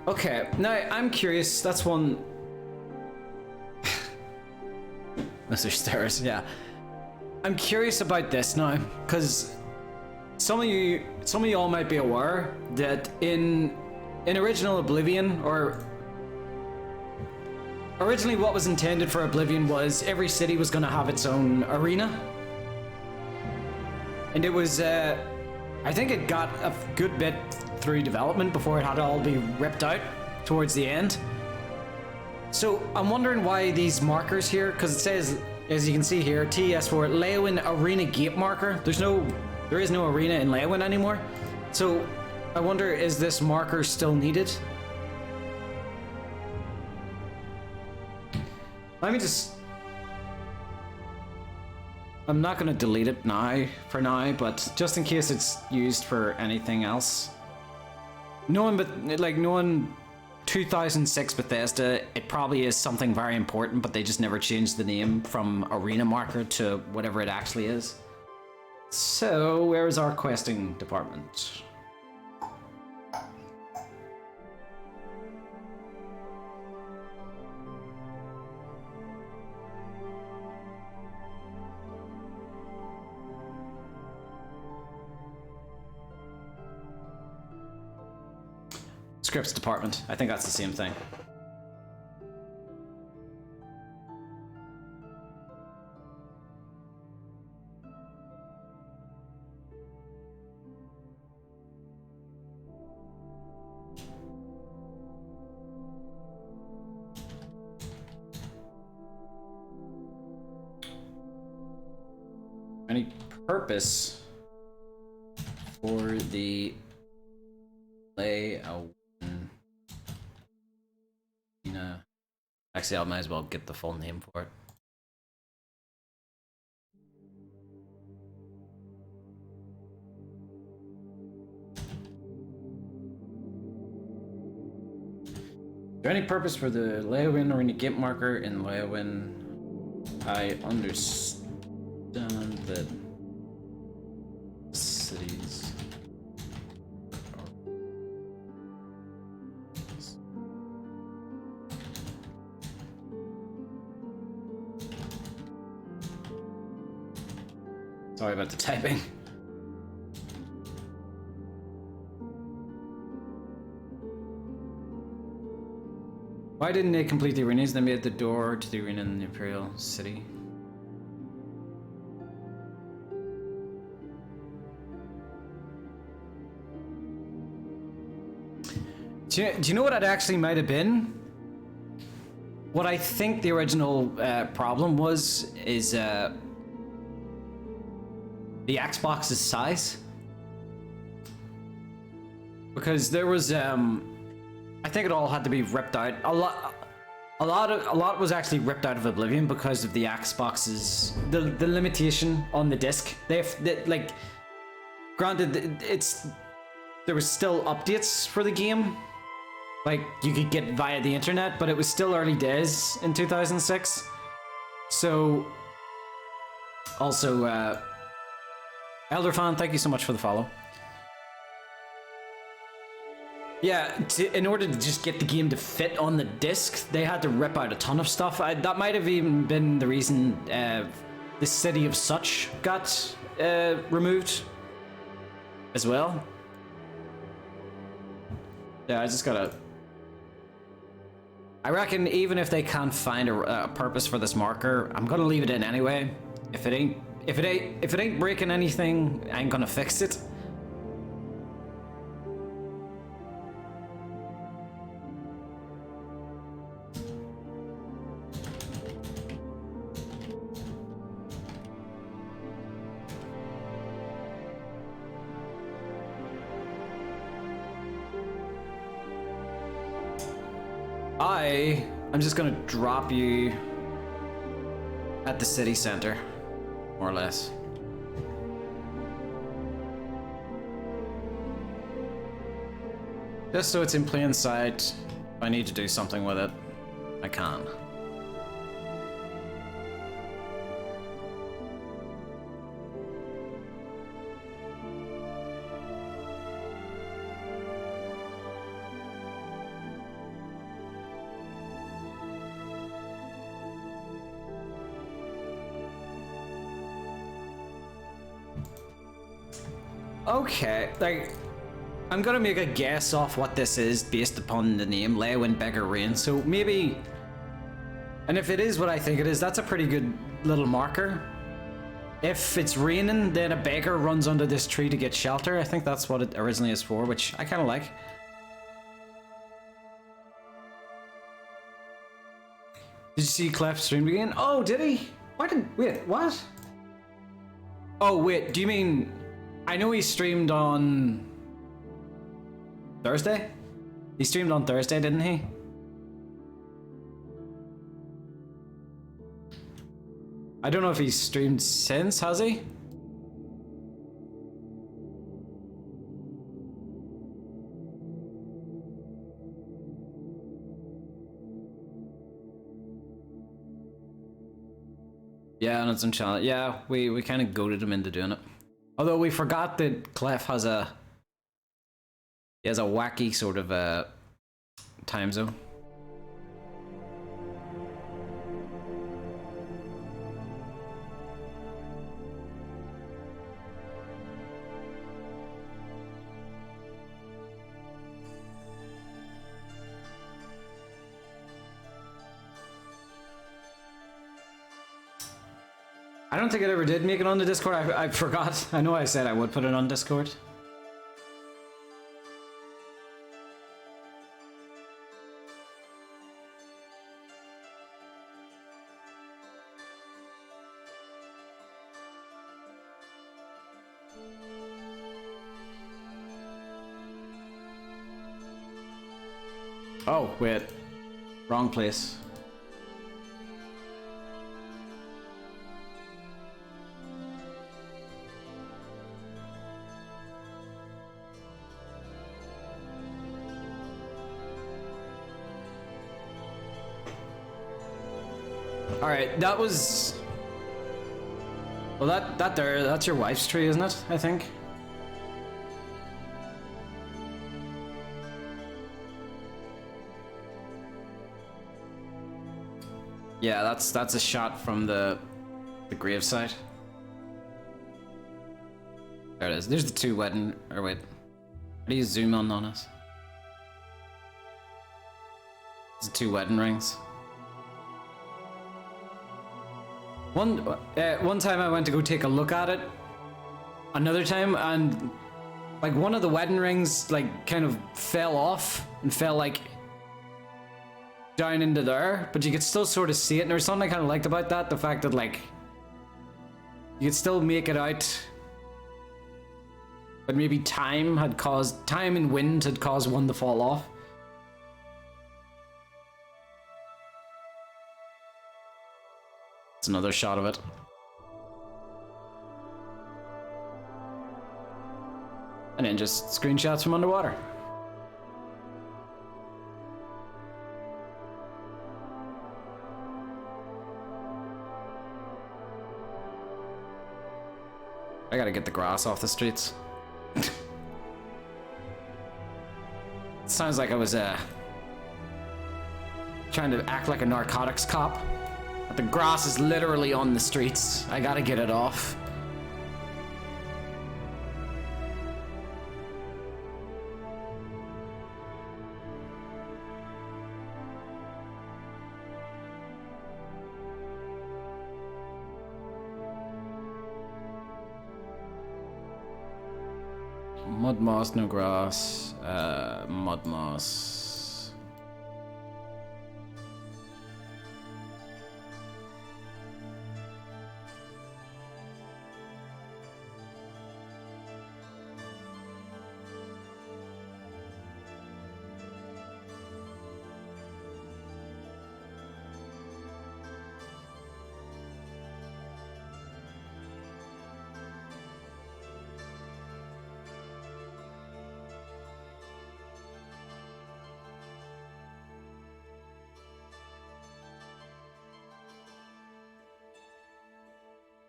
Okay, now I'm curious, that's one... Mr. Stairs, yeah. I'm curious about this now, because some of y'all might be aware that in original Oblivion, or originally what was intended for Oblivion was every city was going to have its own arena. And it was, I think it got a good bit through development before it had to all be ripped out towards the end. So I'm wondering why these markers here, because it says, as you can see here, TS for Leyawiin Arena Gate Marker. There is no arena in Leyawiin anymore. So I wonder, is this marker still needed? Let me just... I'm not going to delete it for now, but just in case it's used for anything else. Knowing 2006 Bethesda, it probably is something very important, but they just never changed the name from Arena Marker to whatever it actually is. So, where is our questing department? Scripts department. I think that's the same thing. Any purpose for the Leyawiin? Actually, I might as well get the full name for it. Is there any purpose for the Leyawiin Arena Gate Marker in Leyawiin? I understand Done the cities. Sorry about the typing. Why didn't they complete the arenas? They made the door to the arena in the Imperial City. Do you know what it actually might have been? What I think the original problem was is the Xbox's size. Because there was I think it all had to be ripped out. A lot was actually ripped out of Oblivion because of the Xbox's the limitation on the disc. They like, granted, there was still updates for the game, like you could get via the internet, but it was still early days in 2006. So, also, Elderfan, thank you so much for the follow. Yeah, in order to just get the game to fit on the disc, they had to rip out a ton of stuff. That might have even been the reason the City of Such got removed as well. Yeah, I just gotta... I reckon even if they can't find a purpose for this marker, I'm gonna leave it in anyway. If it ain't breaking anything, I ain't gonna fix it. I'm just gonna drop you at the city center, more or less. Just so it's in plain sight. If I need to do something with it, I can. Okay, like, I'm gonna make a guess off what this is based upon the name, Leyawiin Beggar Rain. So maybe, and if it is what I think it is, that's a pretty good little marker. If it's raining, then a beggar runs under this tree to get shelter. I think that's what it originally is for, which I kind of like. Did you see Clef stream again? Oh, did he? Wait, what? Oh, wait, do you mean... I know he streamed on Thursday? He streamed on Thursday, didn't he? I don't know if he's streamed since, has he? Yeah, and it's on channel. Yeah, we kind of goaded him into doing it. Although we forgot that Clef has a wacky sort of time zone. I don't think it ever did make it on the Discord. I forgot. I know I said I would put it on Discord. Oh, wait. Wrong place. Alright, that was... Well, that's your wife's tree, isn't it? I think. Yeah, that's a shot from the gravesite. There it is. There's the two wedding. Or wait, how do you zoom on us? There's the two wedding rings. One time I went to go take a look at it. Another time, and like one of the wedding rings like kind of fell off and fell like down into there, but you could still sort of see it. And there was something I kind of liked about that, the fact that like you could still make it out, but maybe time and wind had caused one to fall off. It's another shot of it. And then just screenshots from underwater. I gotta get the grass off the streets. Sounds like I was trying to act like a narcotics cop. But the grass is literally on the streets. I gotta get it off. Mud moss, no grass. Mud moss.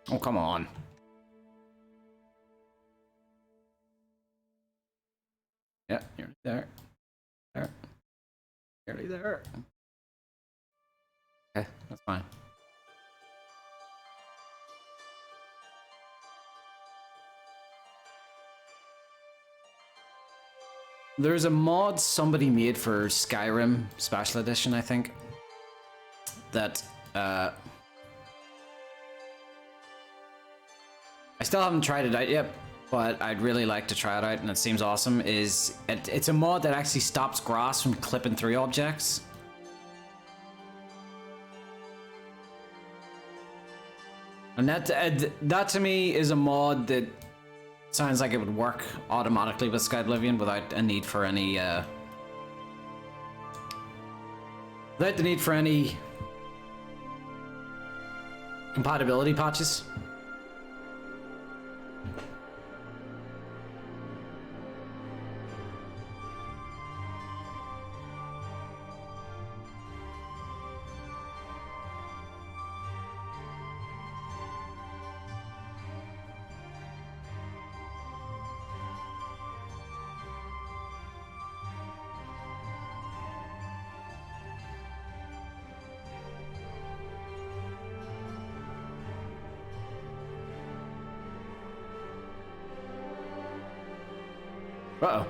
Oh, come on. Yeah, you're there. There. Nearly there. Okay, that's fine. There's a mod somebody made for Skyrim Special Edition, I think, that I still haven't tried it out yet, but I'd really like to try it out, and it seems awesome. It's a mod that actually stops grass from clipping through objects. And that to me is a mod that sounds like it would work automatically with Skyblivion without a need for any without the need for any compatibility patches. Uh-oh.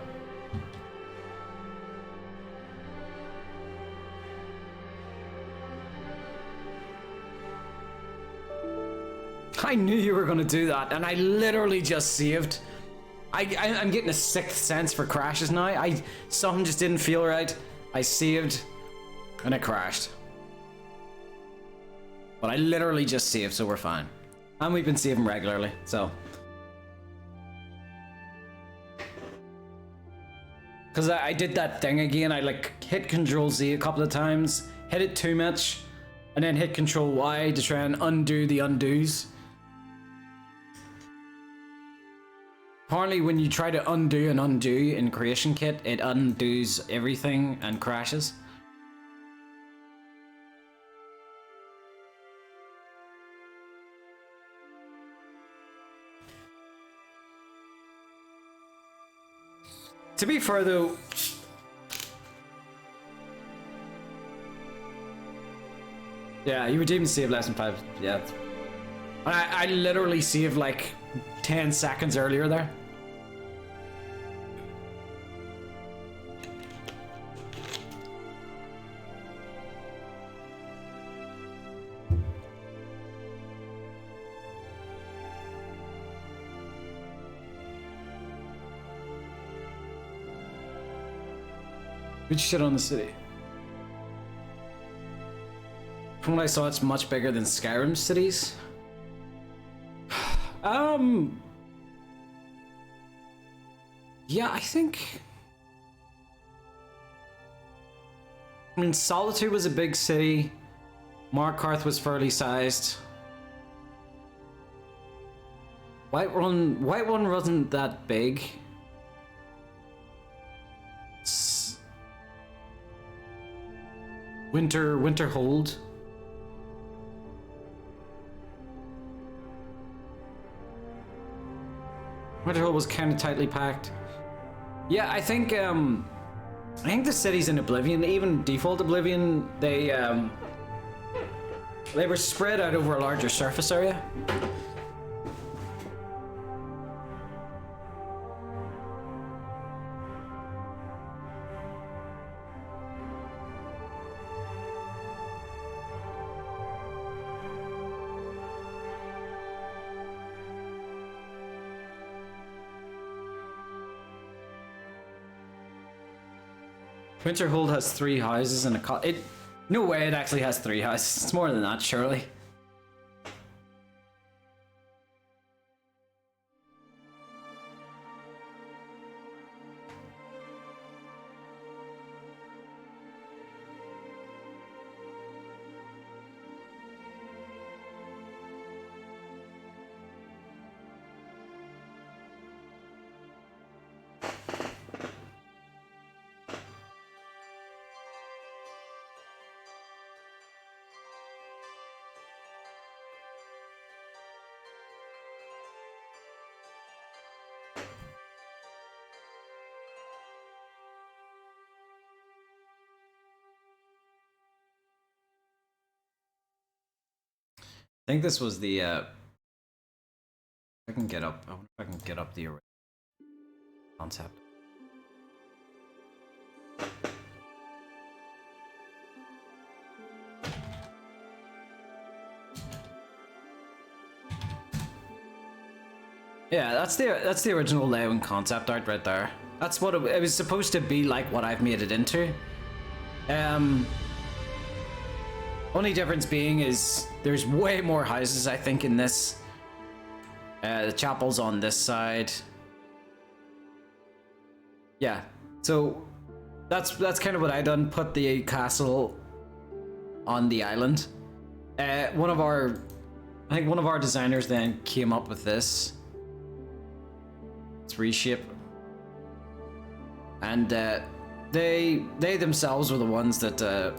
I knew you were going to do that, and I literally just saved. I'm getting a sixth sense for crashes now. Something just didn't feel right. I saved, and it crashed. But I literally just saved, so we're fine. And we've been saving regularly, so. Because I did that thing again. I like hit Control Z a couple of times, hit it too much, and then hit Control Y to try and undo the undos. Apparently when you try to undo an undo in Creation Kit, it undoes everything and crashes. To be fair though, yeah, you redeemed save less than 5. Yeah, I literally saved like 10 seconds earlier there. Good shit on the city. From what I saw, it's much bigger than Skyrim cities. Yeah, I think. I mean, Solitude was a big city. Markarth was fairly sized. Whiterun wasn't that big. Winterhold. Winterhold was kind of tightly packed. Yeah, I think the cities in Oblivion, even default Oblivion, they were spread out over a larger surface area. Winterhold has 3 houses and a no way it actually has 3 houses. It's more than that, surely. I think this was the I can get up. I wonder if I can get up the concept. Yeah, that's the original Leyawiin concept art right there. That's what it was supposed to be like. What I've made it into. Only difference being is there's way more houses, I think, in this. The chapel's on this side. Yeah, so that's kind of what I done. Put the castle on the island. I think one of our designers then came up with this. It's reshape, and they themselves were the ones that.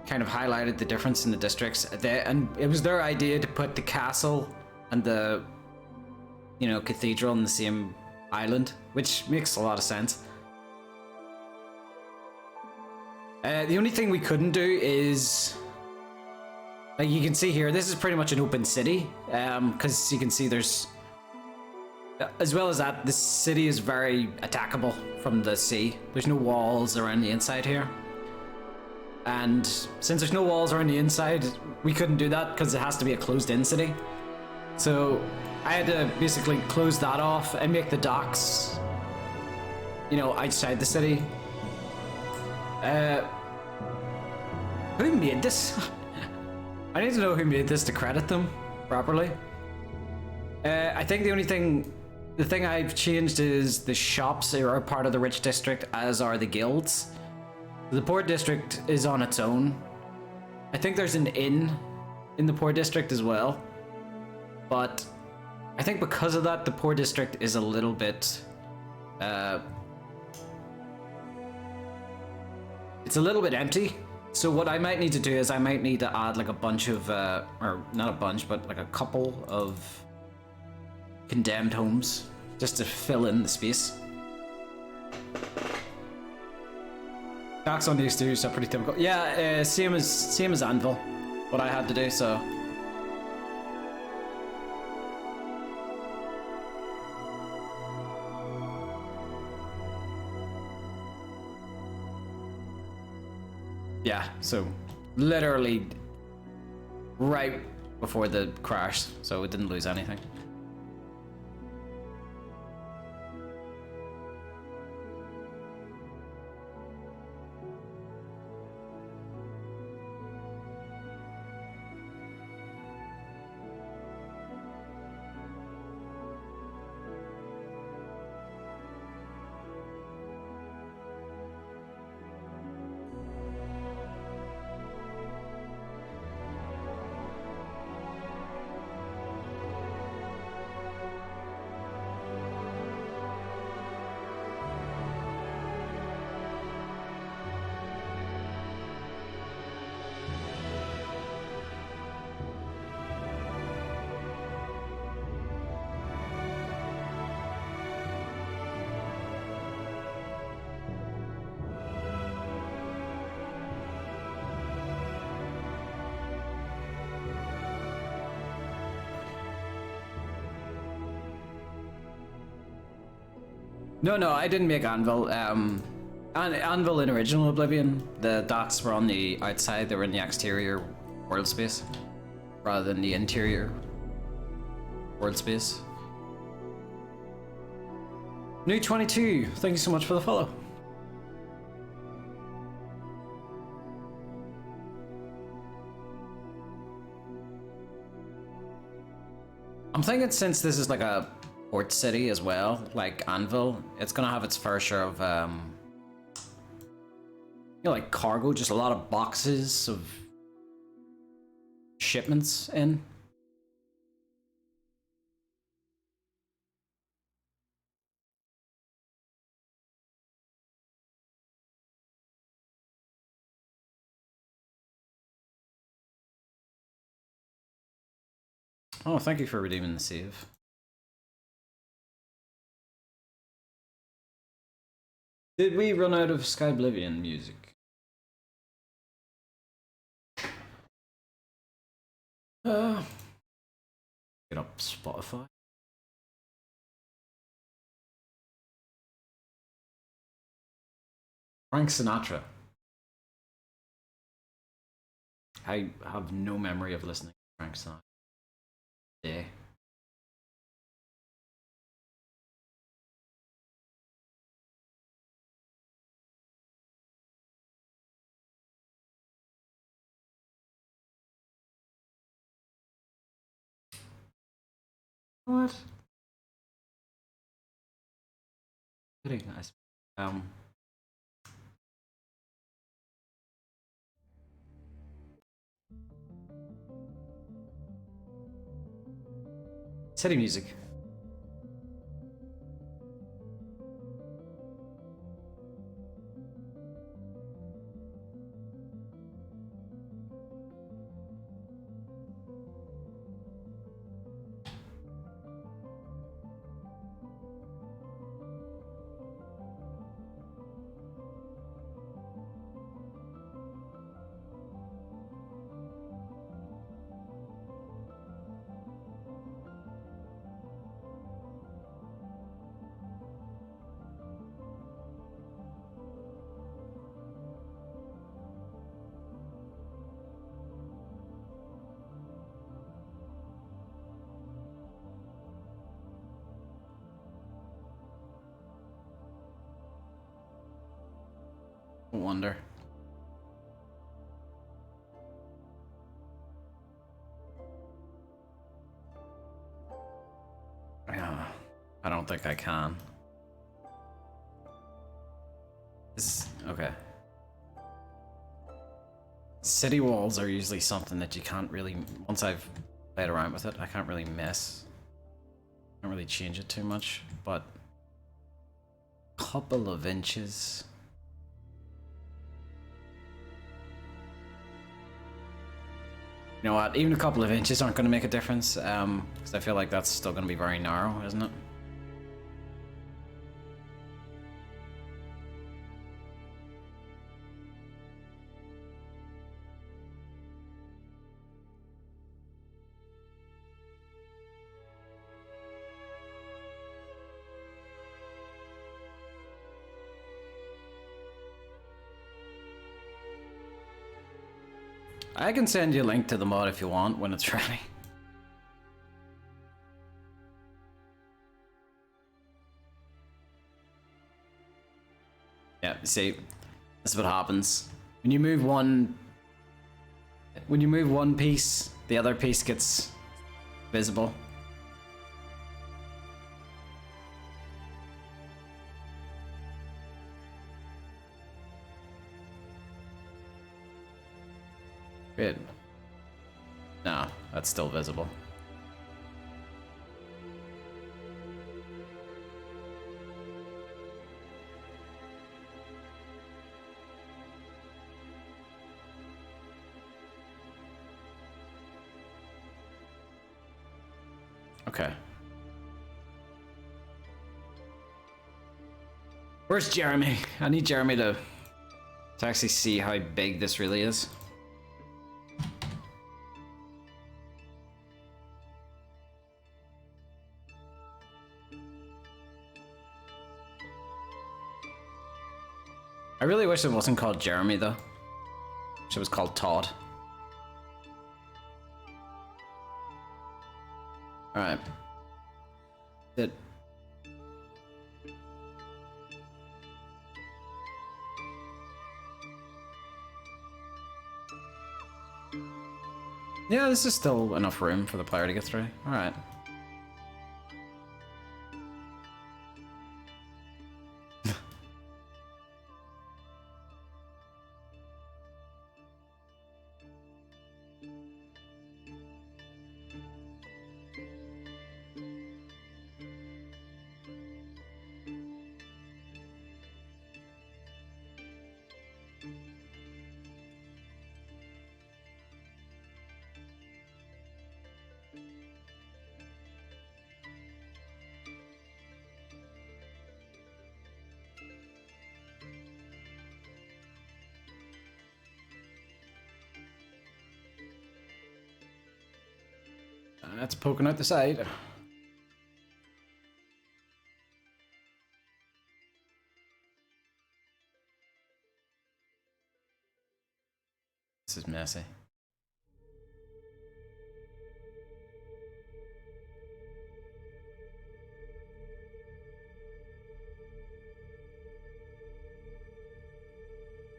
Kind of highlighted the difference in the districts, and it was their idea to put the castle and the, cathedral on the same island, which makes a lot of sense. The only thing we couldn't do is, like you can see here, this is pretty much an open city, because you can see there's, as well as that, the city is very attackable from the sea. There's no walls around the inside here. And since there's no walls around the inside, we couldn't do that because it has to be a closed-in city. So I had to basically close that off and make the docks, outside the city. Who made this? I need to know who made this to credit them properly. I think the thing I've changed is the shops are part of the rich district, as are the guilds. The poor district is on its own. I think there's an inn in the poor district as well. But I think because of that, the poor district is a little bit... it's a little bit empty. So what I might need to do is I might need to add like a bunch of... or not a bunch, but like a couple of condemned homes just to fill in the space. Attacks on the exteriors are pretty typical. Yeah, same as Anvil. What I had to do, so. Yeah, so literally right before the crash, so we didn't lose anything. No, I didn't make Anvil. Anvil in original Oblivion, the dots were on the outside, they were in the exterior world space, rather than the interior world space. New 22, thank you so much for the follow. I'm thinking since this is like a port city as well, like Anvil, it's gonna have its fair share of you know, like cargo, just a lot of boxes of shipments in. Oh, thank you for redeeming the save. Did we run out of Skyblivion music? Get up Spotify. Frank Sinatra. I have no memory of listening to Frank Sinatra. Yeah. What? Pretty nice. City music. Wonder. Yeah, I don't think I can. Okay. City walls are usually something that you can't really, once I've played around with it, I can't really mess. Can't really change it too much, but a couple of inches. You know what, even a couple of inches aren't going to make a difference, because I feel like that's still going to be very narrow, isn't it? I can send you a link to the mod if you want when it's ready. Yeah, see, this is what happens. When you move one piece, the other piece gets visible. Good. No, that's still visible. Okay. Where's Jeremy? I need Jeremy to actually see how big this really is. I really wish it wasn't called Jeremy though. Wish it was called Todd. Alright. It. Yeah, this is still enough room for the player to get through. Alright. That's poking out the side. This is messy.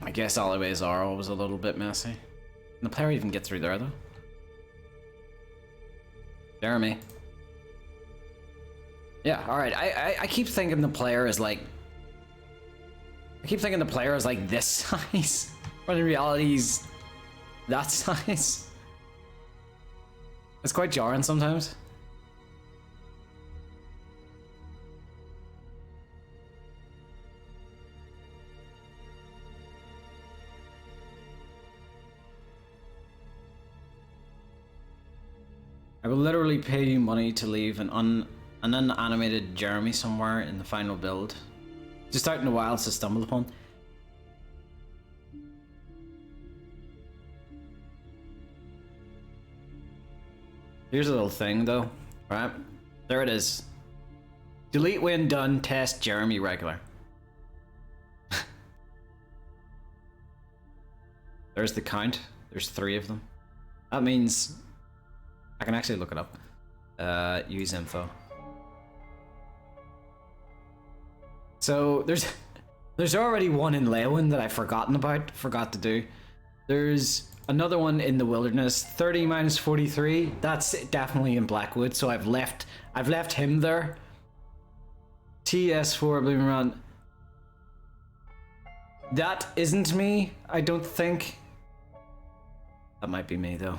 I guess alleyways are always a little bit messy. Can the player even get through there though? Jeremy. Yeah, alright. I keep thinking the player is like... I keep thinking the player is like this size. When in reality he's that size. It's quite jarring sometimes. I will literally pay you money to leave an unanimated Jeremy somewhere in the final build. Just out in the wilds to stumble upon. Here's a little thing though, right? There it is. Delete when done, test Jeremy regular. There's the count. There's 3 of them. That means I can actually look it up. Use info. So there's already one in Leyawiin that I've forgot to do. There's another one in the wilderness, 30 minus 43. That's definitely in Blackwood, so I've left him there. TS4 Oblivion Run. That isn't me, I don't think. That might be me though.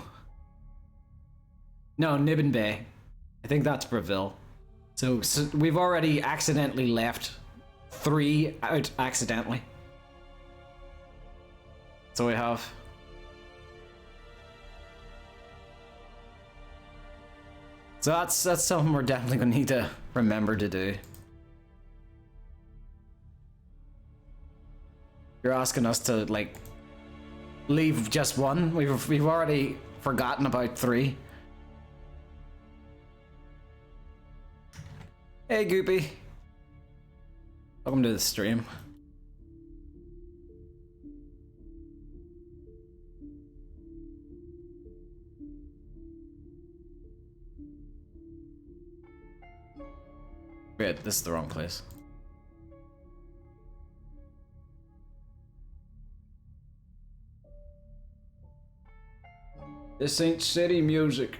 No, Nibbin Bay. I think that's Breville. So we've already accidentally left 3 out accidentally. So we have. So that's something we're definitely gonna need to remember to do. You're asking us to like leave just 1. We've already forgotten about 3. Hey Goopy. Welcome to the stream. Wait, this is the wrong place. This ain't city music.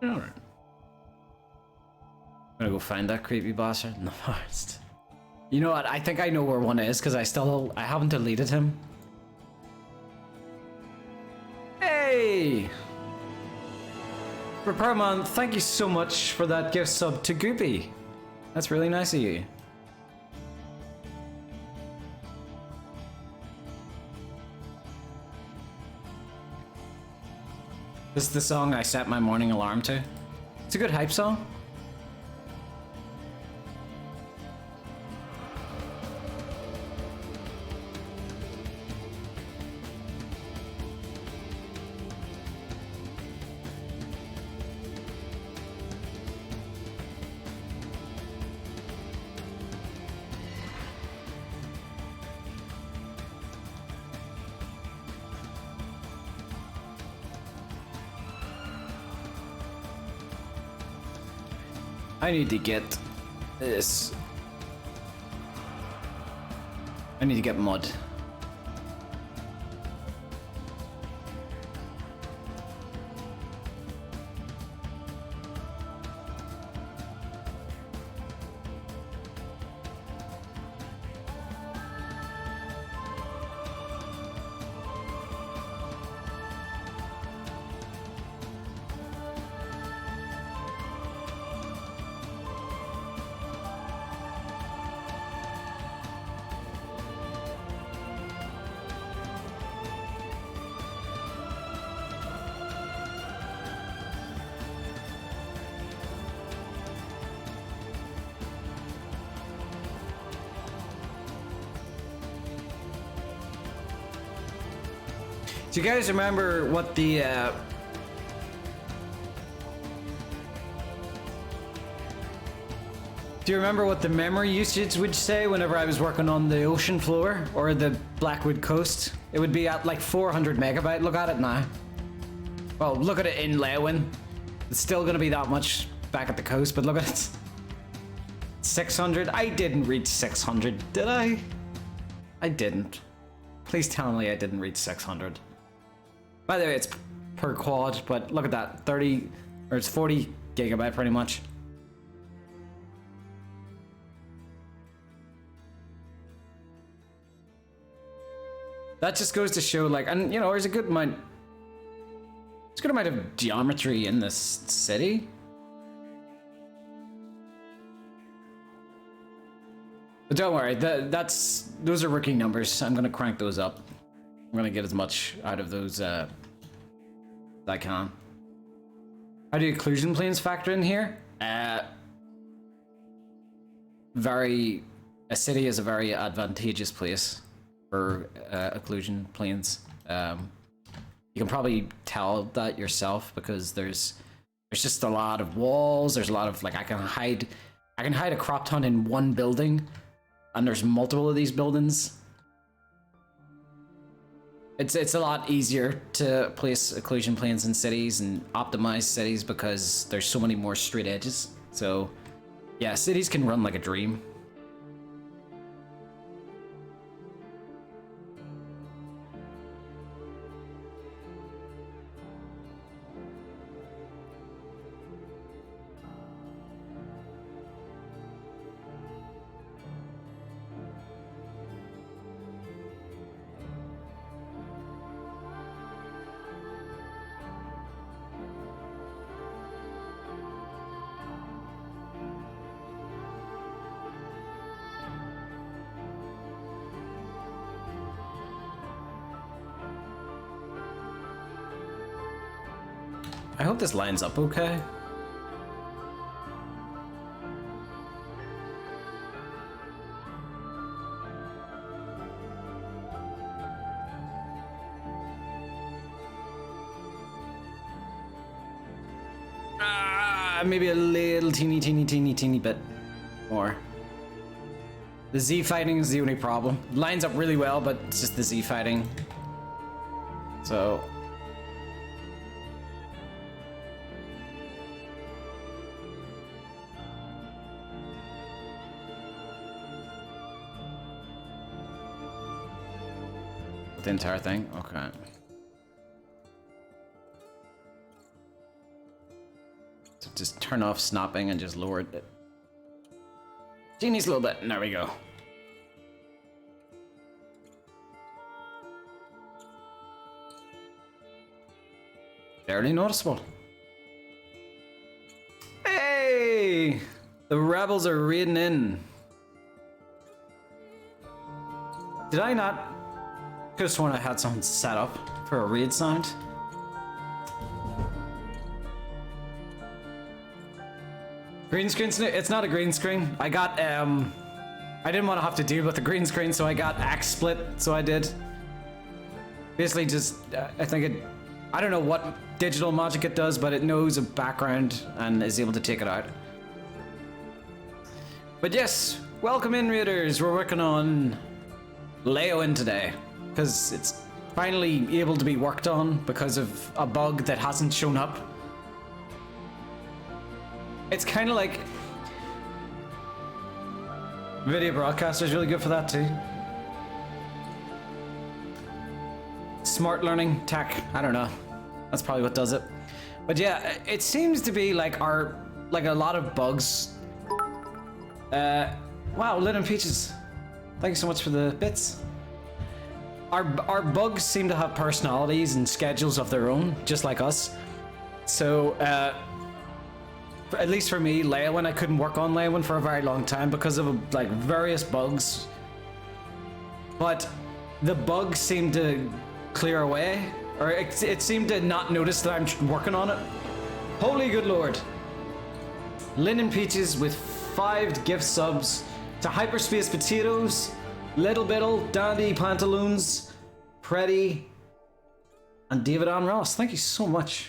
Alright. I'm gonna go find that creepy bastard in the forest. You know what? I think I know where one is because I haven't deleted him. Hey! Repairman, thank you so much for that gift sub to Goopy. That's really nice of you. This is the song I set my morning alarm to. It's a good hype song. I need to get this. I need to get mud. Do you guys remember what the Do you remember what the memory usage would say whenever I was working on the ocean floor or the Blackwood coast? It would be at like 400 megabyte. Look at it now. Well, look at it in Leyawiin. It's still gonna be that much back at the coast, but look at it. 600. I didn't reach 600, did I? I didn't. Please tell me I didn't reach 600. By the way, it's per quad, but look at that. 30, or it's 40 gigabyte pretty much. That just goes to show, like, and you know, there's a good amount of geometry in this city. But don't worry, those are rookie numbers. I'm gonna crank those up. I'm gonna get as much out of those as I can. How do occlusion planes factor in here? A city is a very advantageous place for occlusion planes. You can probably tell that yourself because there's just a lot of walls. There's a lot of, like, I can hide a crop ton in one building, and there's multiple of these buildings. It's a lot easier to place occlusion planes in cities and optimize cities because there's so many more straight edges. So yeah, cities can run like a dream. I hope this lines up okay. Maybe a little teeny bit more. The Z fighting is the only problem. Lines up really well, but it's just the Z fighting. So... the entire thing? Okay. So just turn off snapping and just lower it. Genius a little bit, and there we go. Barely noticeable. Hey! The rebels are raiding in. Did I not? Could have sworn I had something set up for a raid sound. Green screen? It's not a green screen. I got, I didn't want to have to deal with the green screen, so I got axe split, so I did. Basically just, I think it, I don't know what digital magic it does, but it knows a background and is able to take it out. But yes, welcome in, raiders. We're working on Leyawiin today, because it's finally able to be worked on because of a bug that hasn't shown up. It's kind of like video broadcaster is really good for that too. Smart learning tech, I don't know. That's probably what does it. But yeah, it seems to be like a lot of bugs. Wow, Lynn and Peaches, thank you so much for the bits. Our bugs seem to have personalities and schedules of their own, just like us. So, at least for me, Leyawiin, I couldn't work on Leyawiin for a very long time because of like various bugs. But the bugs seemed to clear away, or it seemed to not notice that I'm working on it. Holy good lord. Lynn and Peaches with 5 gift subs to Hyperspace Potatoes, Little Biddle, Dandy Pantaloons, Pretty, and David Ann Ross. Thank you so much.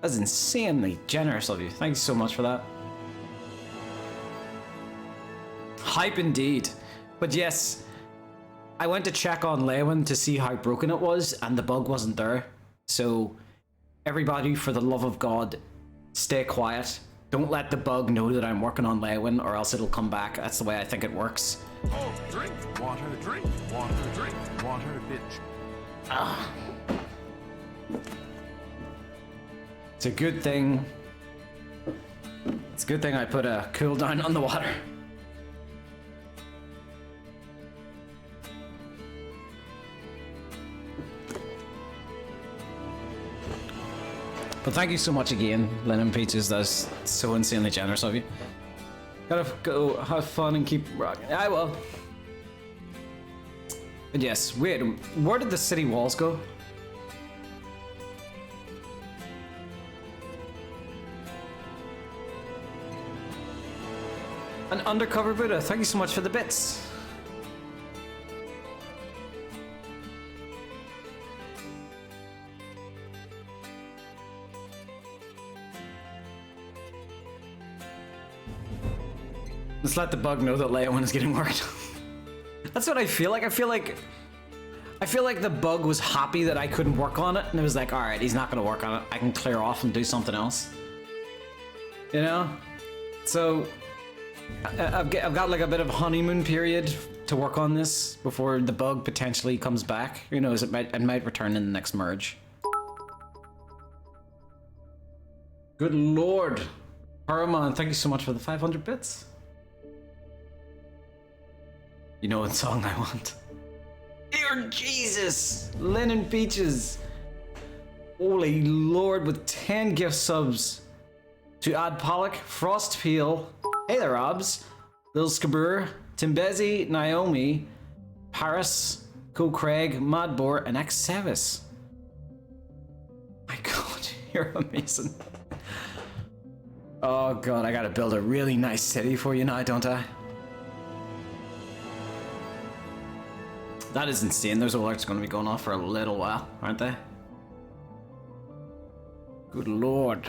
That's insanely generous of you. Thank you so much for that. Hype indeed. But yes, I went to check on Leyawiin to see how broken it was, and the bug wasn't there. So everybody, for the love of God, stay quiet. Don't let the bug know that I'm working on Leyawiin, or else it'll come back. That's the way I think it works. Oh, drink water, drink water, bitch. Ah. It's a good thing. It's a good thing I put a cooldown on the water. But thank you so much again, Lynn and Peaches. That's so insanely generous of you. Gotta go have fun and keep rocking. I will. But yes, wait, where did the city walls go? An undercover Buddha, thank you so much for the bits. Let's let the bug know that Leyawiin is getting worked. That's what I feel like. I feel like the bug was happy that I couldn't work on it, and it was like, all right, he's not gonna work on it. I can clear off and do something else. You know? So I've got like a bit of honeymoon period to work on this before the bug potentially comes back. Who knows? It might return in the next merge. Good lord, Paraman, thank you so much for the 500 bits. You know what song I want? Dear Jesus! Lynn and Peaches! Holy lord, with 10 gift subs to Ad Pollock, Frost Peel, hey there, Robs, Lil Skabur, Timbezi, Naomi, Paris, Co Craig, Madbor, and X Sevis. My god, you're amazing. Oh god, I gotta build a really nice city for you now, don't I? That is insane. Those alerts are going to be going off for a little while, aren't they? Good lord.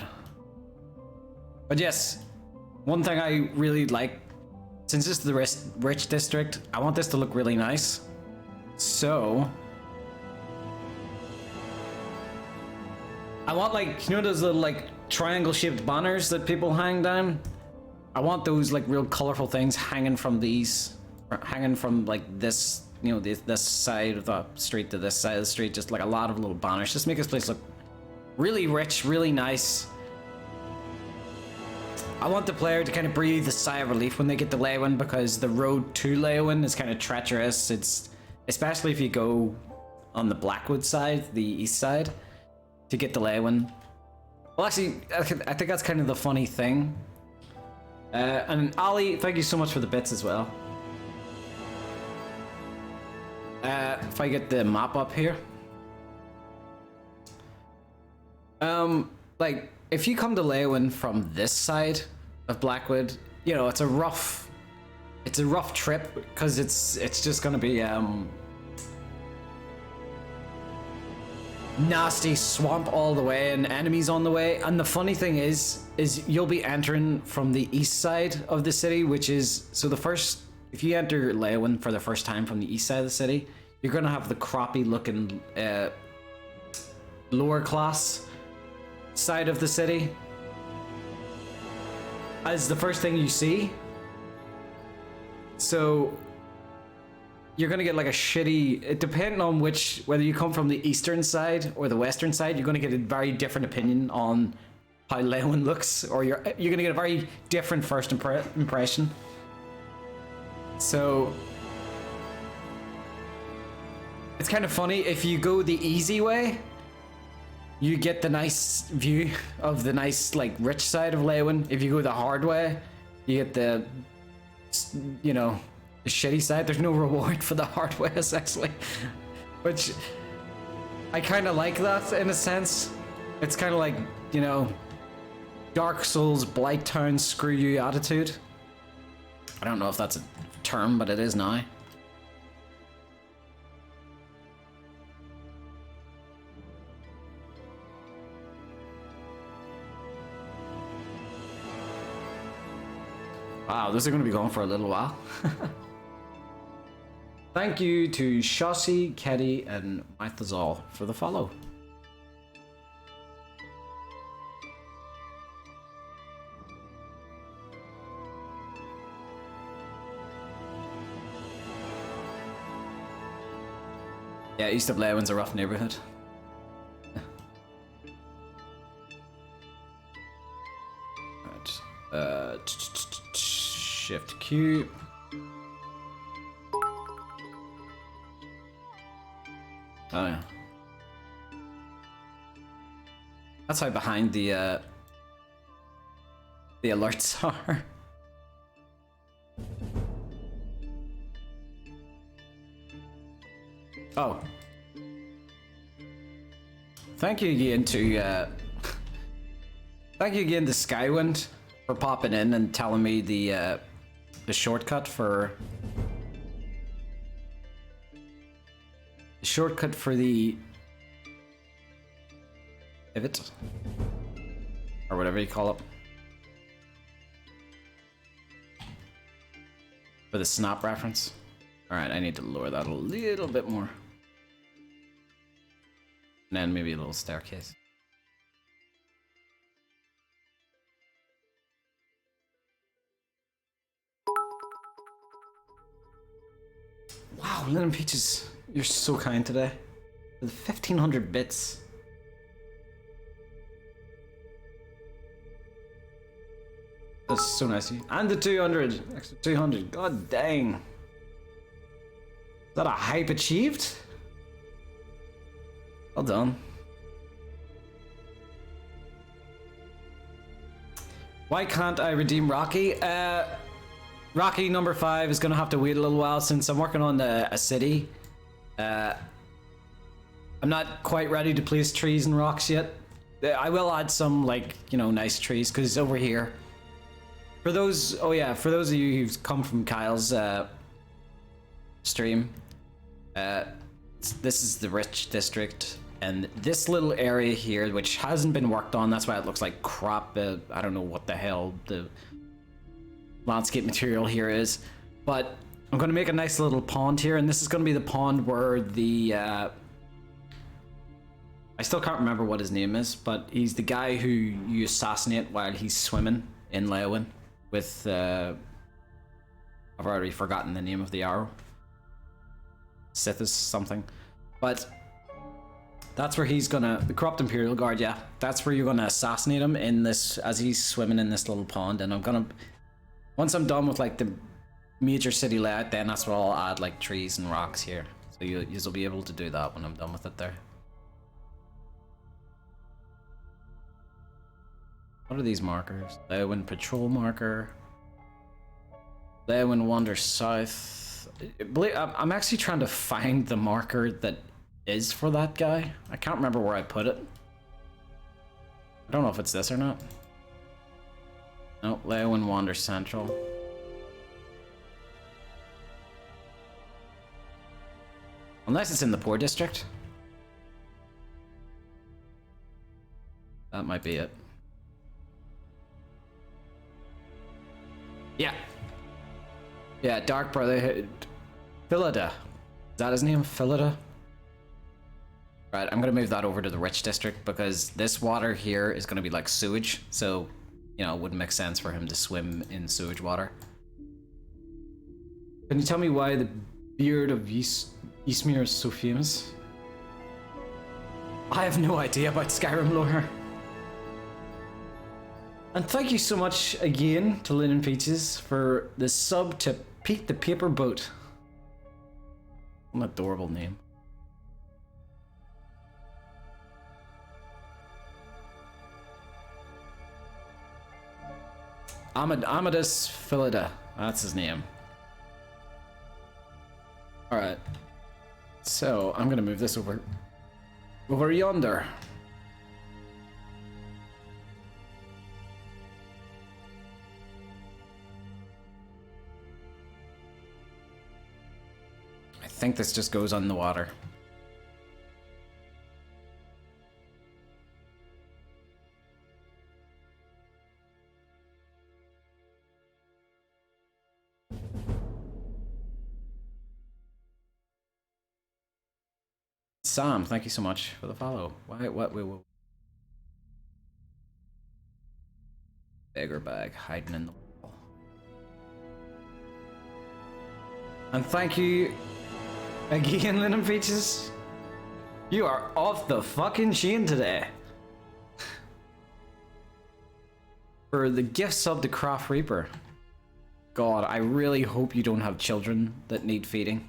But yes, one thing I really like since this is the rich district, I want this to look really nice. So I want, like, you know those little like triangle shaped banners that people hang down? I want those like real colorful things hanging from these, hanging from like this, you know, this side of the street to this side of the street, just like a lot of little banners. Just make this place look really rich, really nice. I want the player to kind of breathe a sigh of relief when they get to Leyawiin, because the road to Leyawiin is kind of treacherous. It's, especially if you go on the Blackwood side, the east side, to get to Leyawiin. Well, actually, I think that's kind of the funny thing. And Ali, thank you so much for the bits as well. If I get the map up here. Like, if you come to Leyawiin from this side of Blackwood, you know, it's a rough trip, because it's just gonna be nasty swamp all the way and enemies on the way. And the funny thing is you'll be entering from the east side of the city, which is, so the first, if you enter Leyawiin for the first time from the east side of the city, you're gonna have the crappy looking lower class side of the city as the first thing you see. So you're gonna get like a shitty, depending on whether you come from the eastern side or the western side, you're gonna get a very different opinion on how Leyawiin looks, or you're gonna get a very different first impression. So it's kind of funny, if you go the easy way, you get the nice view of the nice, like, rich side of Leyawiin. If you go the hard way, you get the, you know, the shitty side. There's no reward for the hard way, essentially. Which, I kind of like that, in a sense. It's kind of like, you know, Dark Souls, Blight Town, screw you attitude. I don't know if that's a term, but it is now. Wow, this is going to be going for a little while. Thank you to Shossi, Keddy, and Mythazol for the follow. Yeah, east of Leyawiin's a rough neighborhood. Right. Shift Q. Oh yeah. That's how behind the alerts are. Oh. Thank you again to Skywind for popping in and telling me the shortcut for the pivot, or whatever you call it, for the snap reference. All right, I need to lower that a little bit more, and then maybe a little staircase. Wow, Linen Peaches, you're so kind today. With 1,500 bits. That's so nice of you. And the 200, extra 200. God dang. Is that a hype achieved? Well done. Why can't I redeem Rocky? Rocky number 5 is gonna have to wait a little while since I'm working on a city. I'm not quite ready to place trees and rocks yet. I will add some, like, you know, nice trees, because over here, for those of you who've come from Kyle's stream, this is the rich district, and this little area here, which hasn't been worked on, that's why it looks like crap. I don't know what the hell landscape material here is. But I'm going to make a nice little pond here, and this is going to be the pond where the... I still can't remember what his name is, but he's the guy who you assassinate while he's swimming in Leyawiin with... I've already forgotten the name of the arrow. Sithis something. But that's where he's gonna... The Corrupt Imperial Guard, yeah. That's where you're gonna assassinate him in this... As he's swimming in this little pond, and I'm gonna... Once I'm done with like the major city layout, then that's where I'll add like trees and rocks here. So you'll be able to do that when I'm done with it there. What are these markers? Leyawiin Patrol Marker. Leyawiin Wander South. I'm actually trying to find the marker that is for that guy. I can't remember where I put it. I don't know if it's this or not. No, Leyawiin Wander Central. Unless it's in the poor district. That might be it. Yeah. Yeah, Dark Brotherhood. Philida. Is that his name? Philida? Right, I'm gonna move that over to the rich district because this water here is gonna be like sewage, so, you know, it wouldn't make sense for him to swim in sewage water. Can you tell me why the beard of Ysmir is so famous? I have no idea about Skyrim lore. And thank you so much again to Linen Peaches for the sub to Pete the Paper Boat. What an adorable name. Amadus Philida, that's his name. Alright. So, I'm gonna move this over yonder. I think this just goes on the water. Sam, thank you so much for the follow. What? Beggar bag hiding in the wall. And thank you again, Linen Peaches. You are off the fucking chain today. For the gift sub to Craft Reaper. God, I really hope you don't have children that need feeding.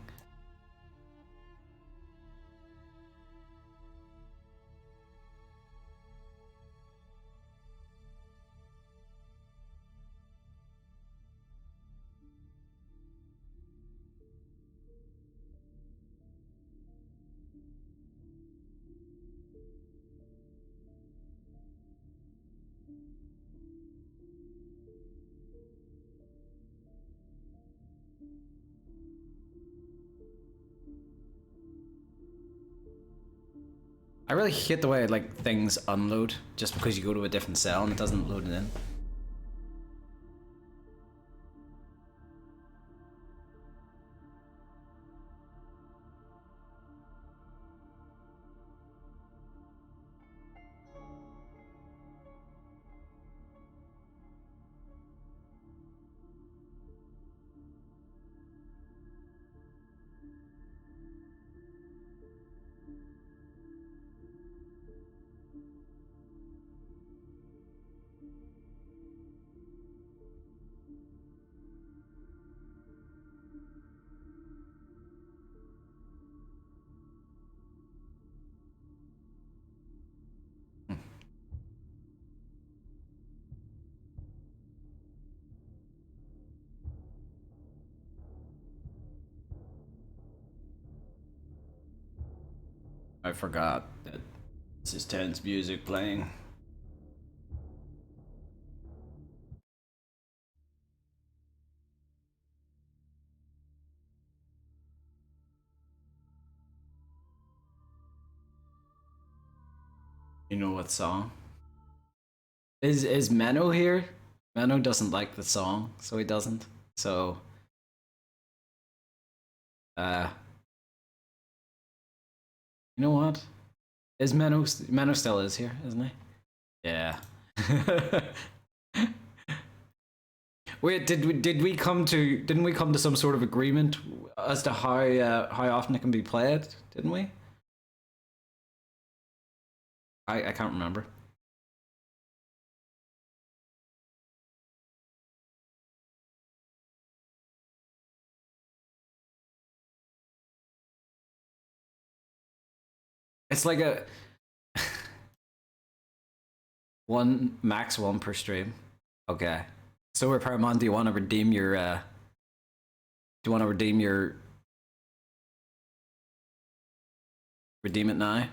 I really hate the way like things unload just because you go to a different cell and it doesn't load it in. I forgot that this is Ten's music playing. You know what song? Is Menno here? Menno doesn't like the song, so he doesn't. So, you know what? Is Menno still is here, isn't he? Yeah. Wait, didn't we come to some sort of agreement as to how often it can be played? Didn't we? I can't remember. It's like a max one per stream. Okay. So Paramount, do you want to redeem your redeem it now?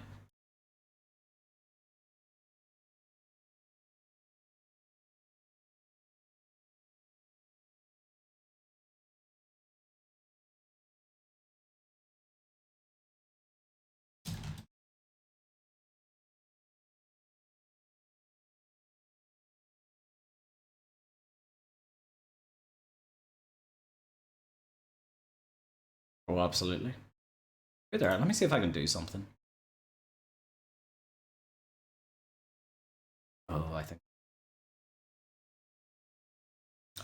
Oh, absolutely. Wait there, let me see if I can do something. Oh,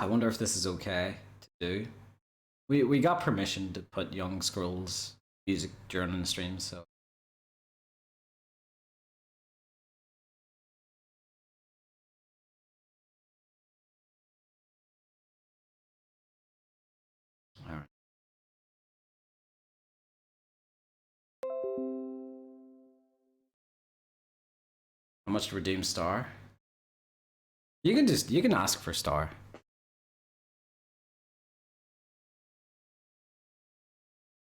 I wonder if this is okay to do. We got permission to put Young Scrolls music during the stream, so. Alright. How much to redeem star? You can ask for star.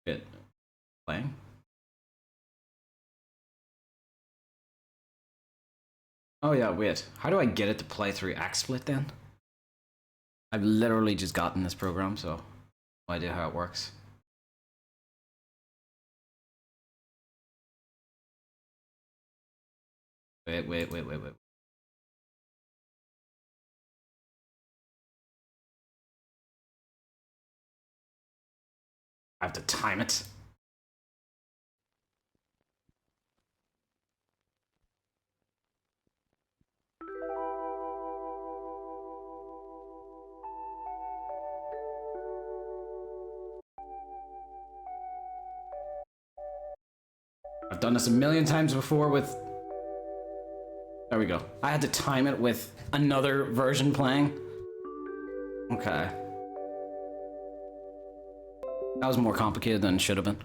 Bit playing. Oh yeah, wait. How do I get it to play through XSplit then? I've literally just gotten this program, so no idea how it works. Wait. I have to time it. I've done this a million times before with... There we go. I had to time it with another version playing. Okay. That was more complicated than it should have been.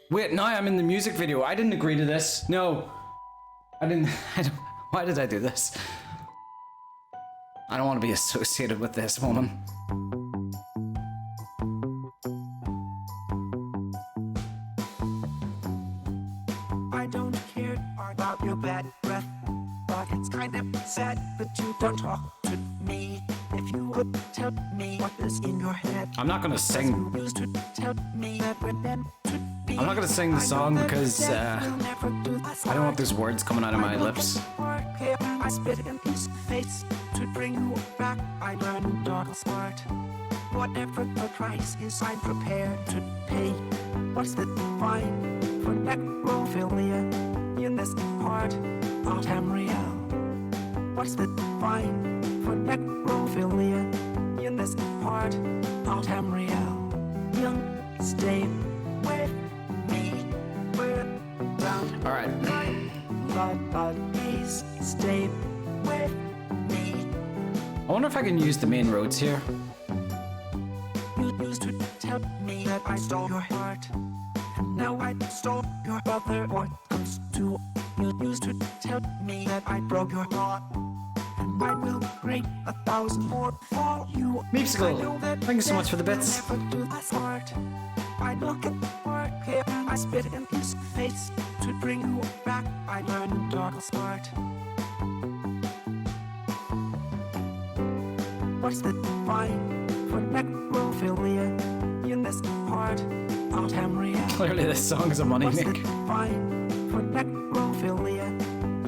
Wait, now I'm in the music video. I didn't agree to this. No. I don't, why did I do this? I don't want to be associated with this woman. I don't care about your bad breath, but it's kind of sad that you don't talk to me. If you would tell me what is in your head. I'm not gonna sing. You used to tell me that we're meant to be. I'm not gonna sing the song because I don't want those words coming out of my lips. I spit in his face to bring you back. I learned dog smart. Whatever the price is, I'm prepared to pay. What's the fine for necrophilia in this part of Tamriel? What's the fine for necrophilia in this part of Tamriel? Young, stay with me. We're down. All right. Please stay with me. I wonder if I can use the main roads here. You used to tell me that I stole your heart, and now I stole your other organs too. You used to tell me that I broke your heart, and I will break 1,000 more for you. Meepsicle, thank you so much for the bits. I look at work here, I spit in his face to bring you back. I learned dog smart. What's the fine for necrophilia in this part of Tamriel? Clearly, this song is a money What's the maker. fine for necrophilia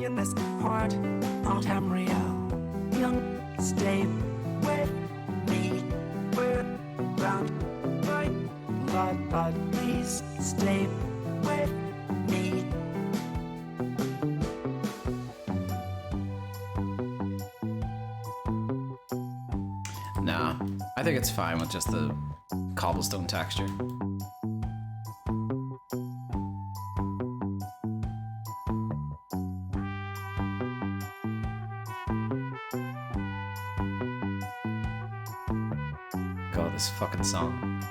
in this part of Tamriel? Young, stay with me. We're round my blood, but please stay with me. Nah, I think it's fine with just the cobblestone texture. God, this fucking song.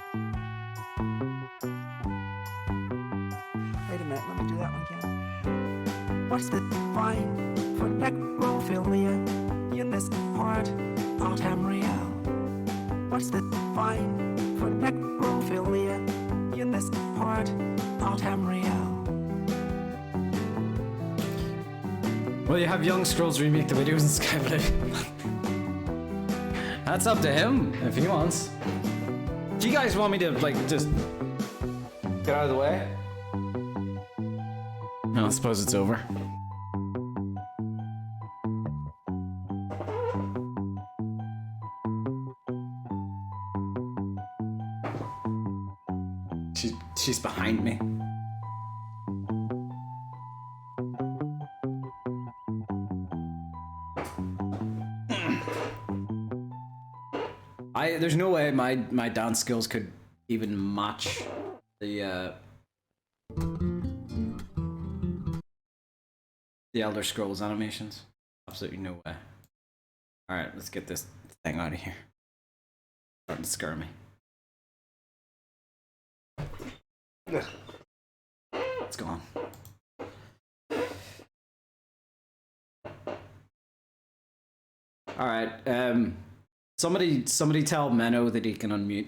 Wait a minute, let me do that one again. What's the fine for necrophilia in this part of Tamriel? What's the fine for necrophilia in this part of Tamriel? Well, you have Young Scrolls remake the videos in Skyblivion. That's up to him if he wants. Do you guys want me to like just get out of the way? No, I suppose it's over. She's behind me. There's no way my dance skills could even match the Elder Scrolls animations. Absolutely no way. All right, let's get this thing out of here. Starting to scare me. It's gone. All right. Somebody tell Menno that he can unmute.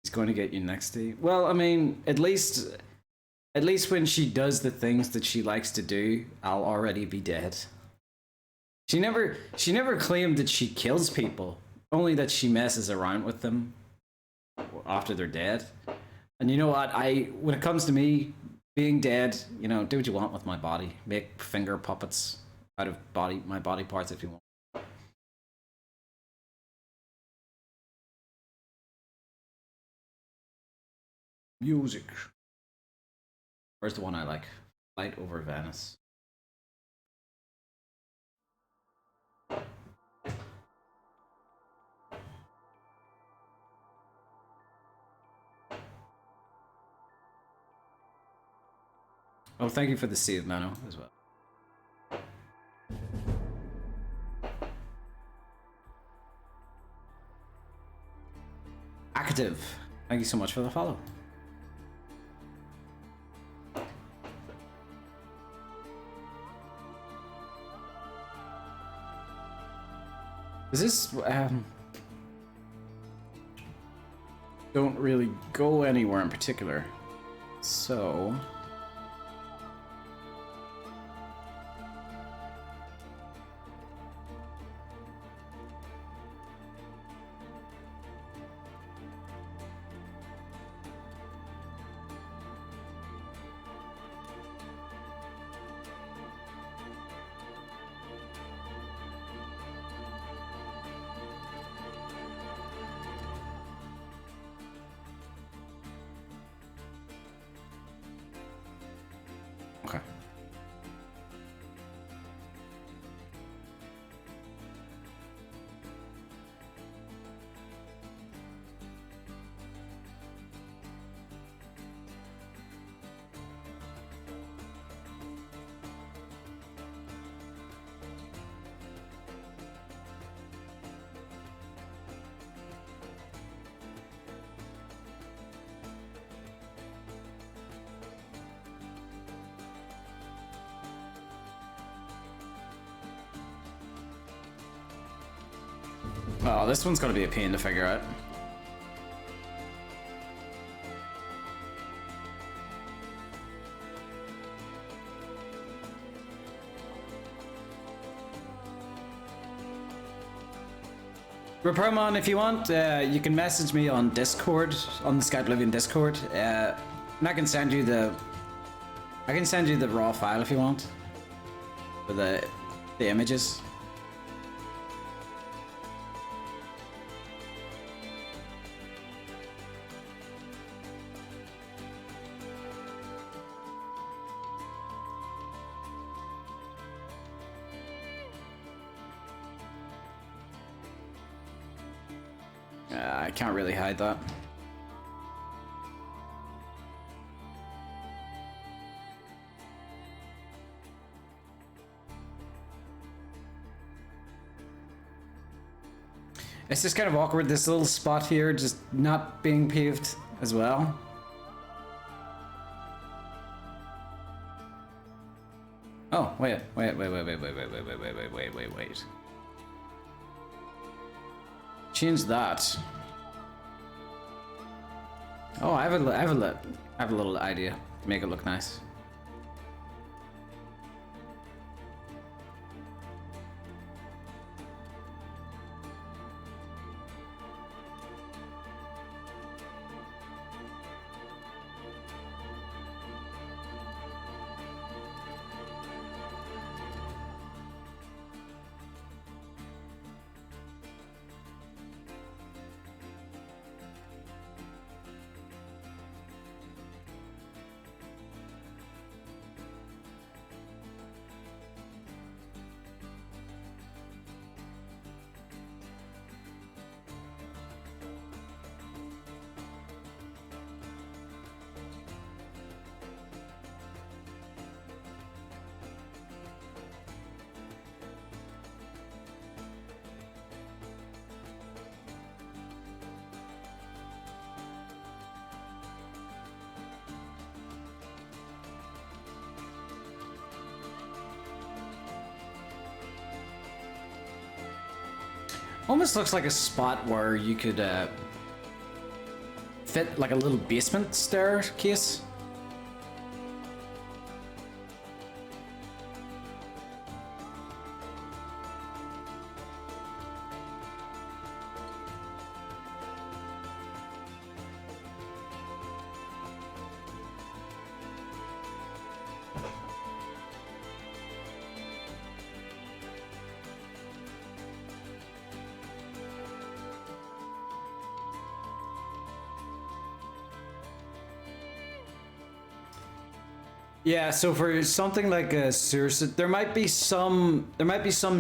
He's going to get you next to you. Well, I mean, at least when she does the things that she likes to do, I'll already be dead. She never claimed that she kills people, only that she messes around with them after they're dead. And you know what? When it comes to me being dead, you know, do what you want with my body. Make finger puppets out of my body parts if you want. Music. Where's the one I like? Light Over Venice. Oh, thank you for the seed, Mano, as well. Active. Thank you so much for the follow. Is this don't really go anywhere in particular, so okay. Oh, this one's gonna be a pain to figure out. Repromon, if you want, you can message me on Discord, on the Skyblivion Discord, and I can send you the raw file if you want, for the images. I can't really hide that. It's just kind of awkward, this little spot here just not being paved as well. Oh, wait. Change that. Oh, I have a little idea to make it look nice. Almost looks like a spot where you could fit like a little basement staircase. Yeah, so for something like a sewer, there might be some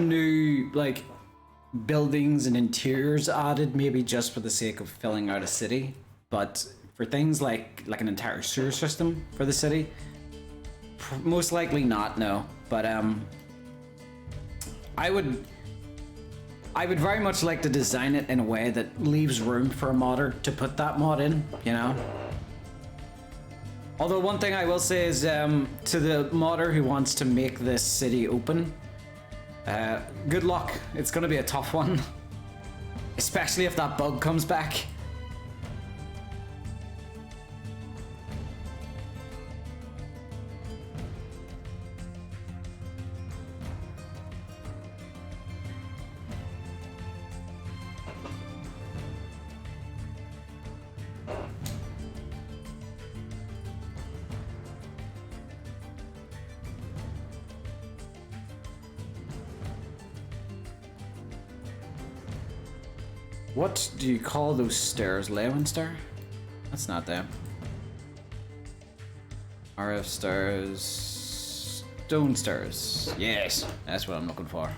new like buildings and interiors added, maybe just for the sake of filling out a city. But for things like an entire sewer system for the city, most likely not. No, but I would very much like to design it in a way that leaves room for a modder to put that mod in. You know. Although one thing I will say is, to the modder who wants to make this city open, good luck. It's gonna be a tough one. Especially if that bug comes back. What do you call those stairs? Leyawiin stair? That's not them. RF stairs. Stone stairs. Yes, that's what I'm looking for.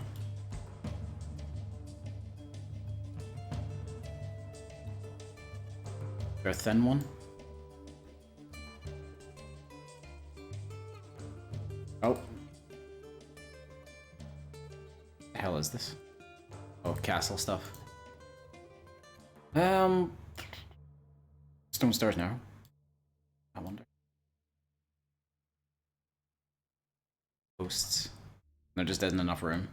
Is there a thin one? Oh. The hell is this? Oh, castle stuff. Stone stairs now. I wonder. Posts. There just isn't enough room.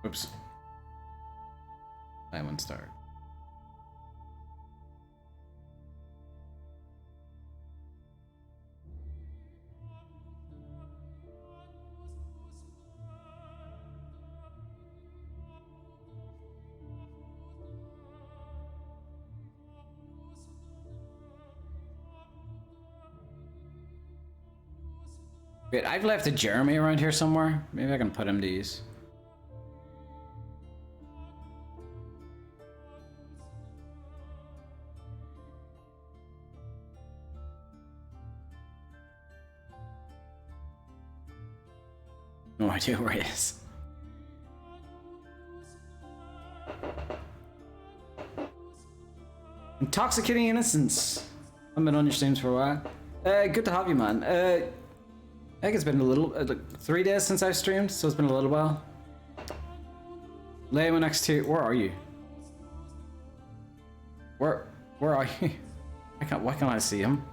Oops. Diamond star. Wait, I've left a Jeremy around here somewhere. Maybe I can put him to use. No idea where he is. Intoxicating Innocence. I've been on your streams for a while. Good to have you, man. I think it's been a little, like 3 days since I've streamed, so it's been a little while. Leyawiin next to, where are you? Where are you? Why can't I see him?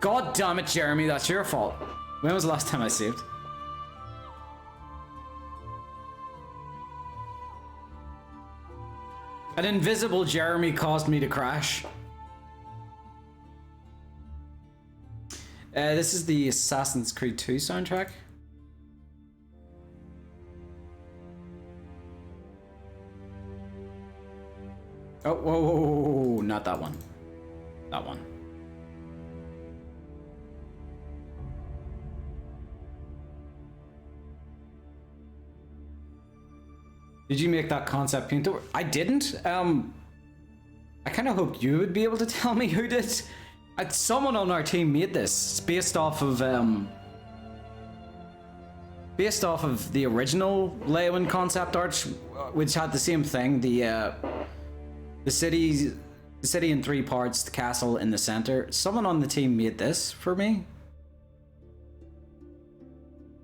God damn it, Jeremy, that's your fault. When was the last time I saved? An invisible Jeremy caused me to crash. This is the Assassin's Creed 2 soundtrack. Oh, whoa, not that one. That one. Did you make that concept painter? I didn't. I kind of hoped you would be able to tell me who did. Someone on our team made this. It's based off of the original Leyawiin concept art, which had the same thing. The city in 3 parts, the castle in the center. Someone on the team made this for me.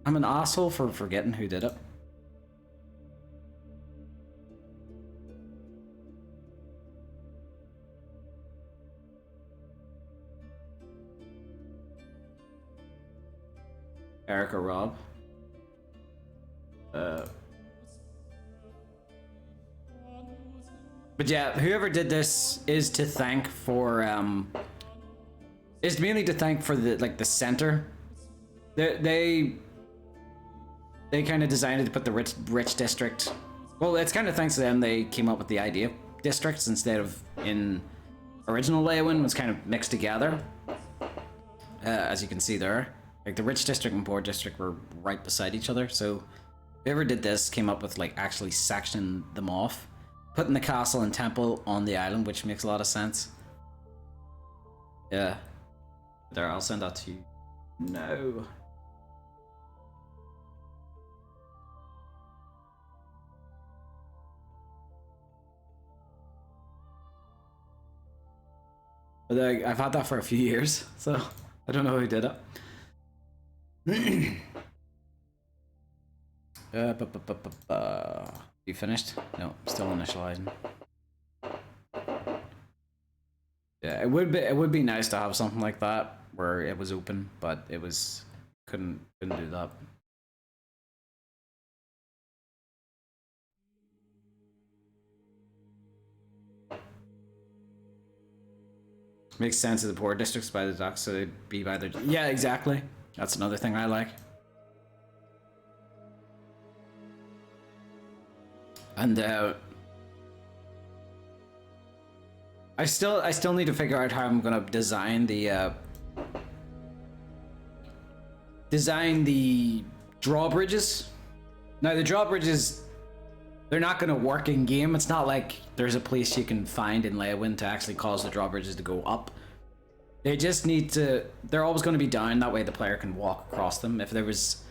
I'm an asshole for forgetting who did it. Eric or Rob. But yeah, whoever did this is to thank for is mainly to thank for the center. They kind of designed it to put the rich district. Well, it's kind of thanks to them they came up with the idea of districts instead of in original Leyawiin was kind of mixed together. As you can see there. Like the rich district and poor district were right beside each other, so whoever did this came up with like actually sectioning them off, putting the castle and temple on the island, which makes a lot of sense. Yeah. There, I'll send that to you. No. But I've had that for a few years, so I don't know who did it. You finished? No, still initializing. Yeah, it would be nice to have something like that where it was open, but it was couldn't do that. Makes sense of the poor districts by the docks, so they'd be by their. Yeah, exactly. That's another thing I like. And I still need to figure out how I'm gonna design the drawbridges. Now the drawbridges, they're not gonna work in game. It's not like there's a place you can find in Leyawiin to actually cause the drawbridges to go up. They just need to, they're always going to be down, that way the player can walk across them. If there was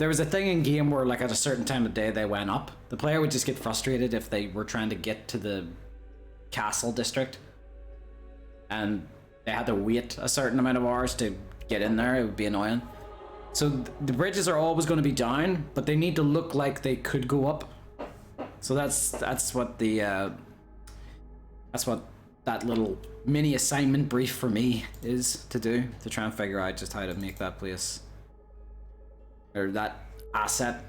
a thing in game where like at a certain time of day they went up, the player would just get frustrated if they were trying to get to the castle district and they had to wait a certain amount of hours to get in there. It would be annoying. So the bridges are always going to be down, but they need to look like they could go up. So that's what the That's what that little mini assignment brief for me is to do, to try and figure out just how to make that place, or that asset.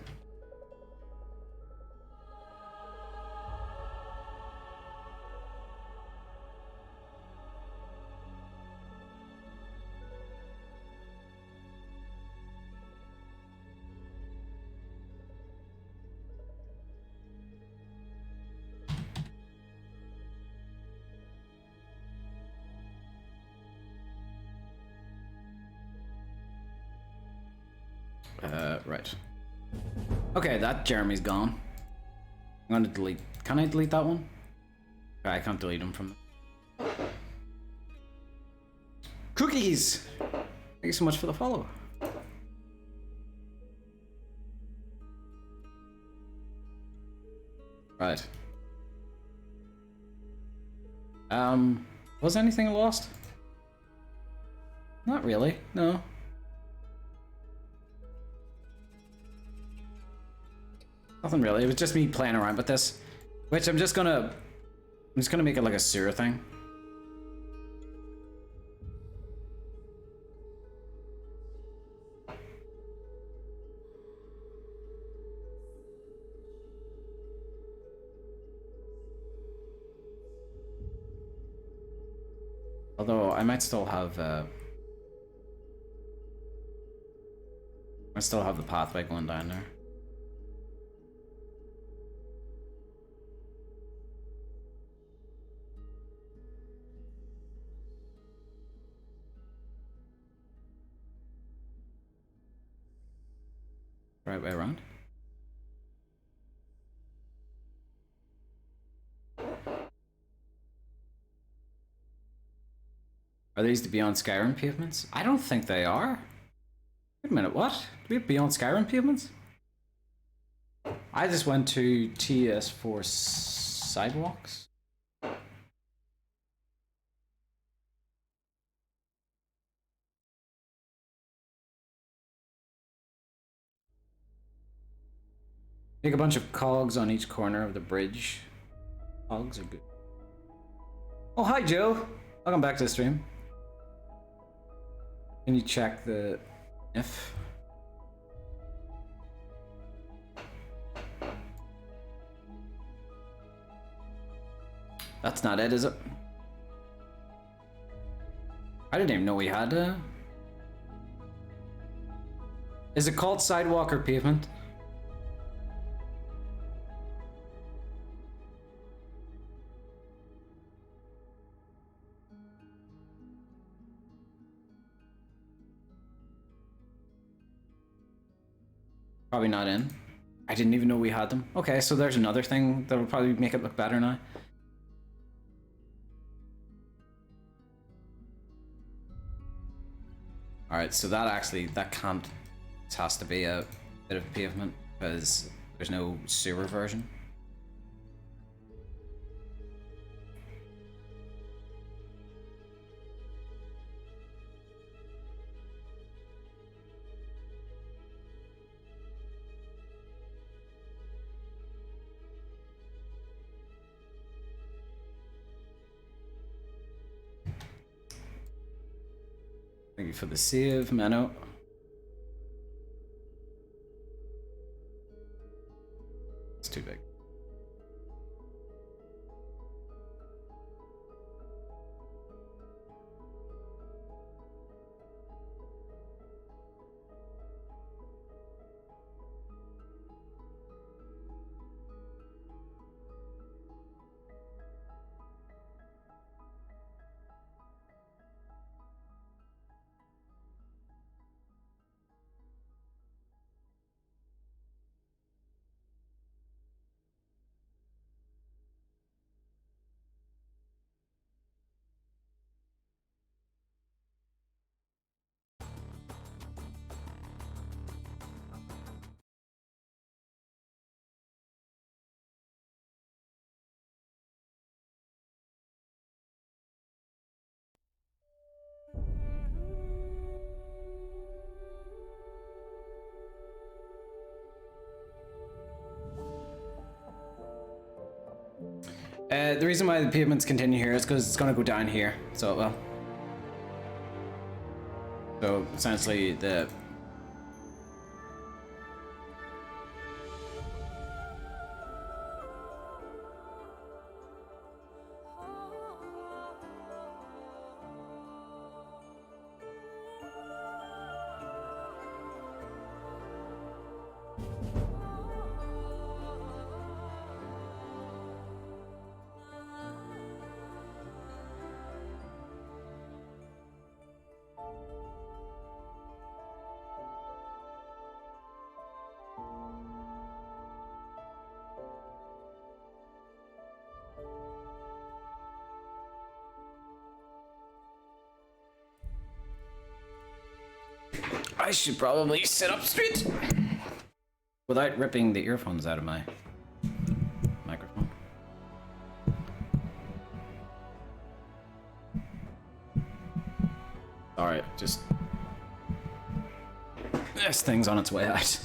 Right. Okay, that Jeremy's gone. I'm gonna delete. Can I delete that one? I can't delete him from. Cookies! Thank you so much for the follow. Right. Was anything lost? Not really, no. Nothing really, it was just me playing around with this. Which I'm just gonna make it like a sewer thing. Although I might still have the pathway going down there. Right way around. Are these the Beyond Skyrim pavements? I don't think they are. Wait a minute, what? Do we have Beyond Skyrim pavements? I just went to TS for sidewalks. Make a bunch of cogs on each corner of the bridge. Cogs are good. Oh, hi, Joe. Welcome back to the stream. Can you check the if? That's not it, is it? I didn't even know we had a... Is it called sidewalk or pavement? Probably not in. I didn't even know we had them. Okay, so there's another thing that will probably make it look better now. Alright, so that can't... This has to be a bit of pavement, because there's no sewer version. Thank you for the save, Mano. It's too big. The reason why the payments continue here is because it's gonna go down here, so it will. So essentially the I should probably sit up straight without ripping the earphones out of my microphone. Alright, just this thing's on its way out.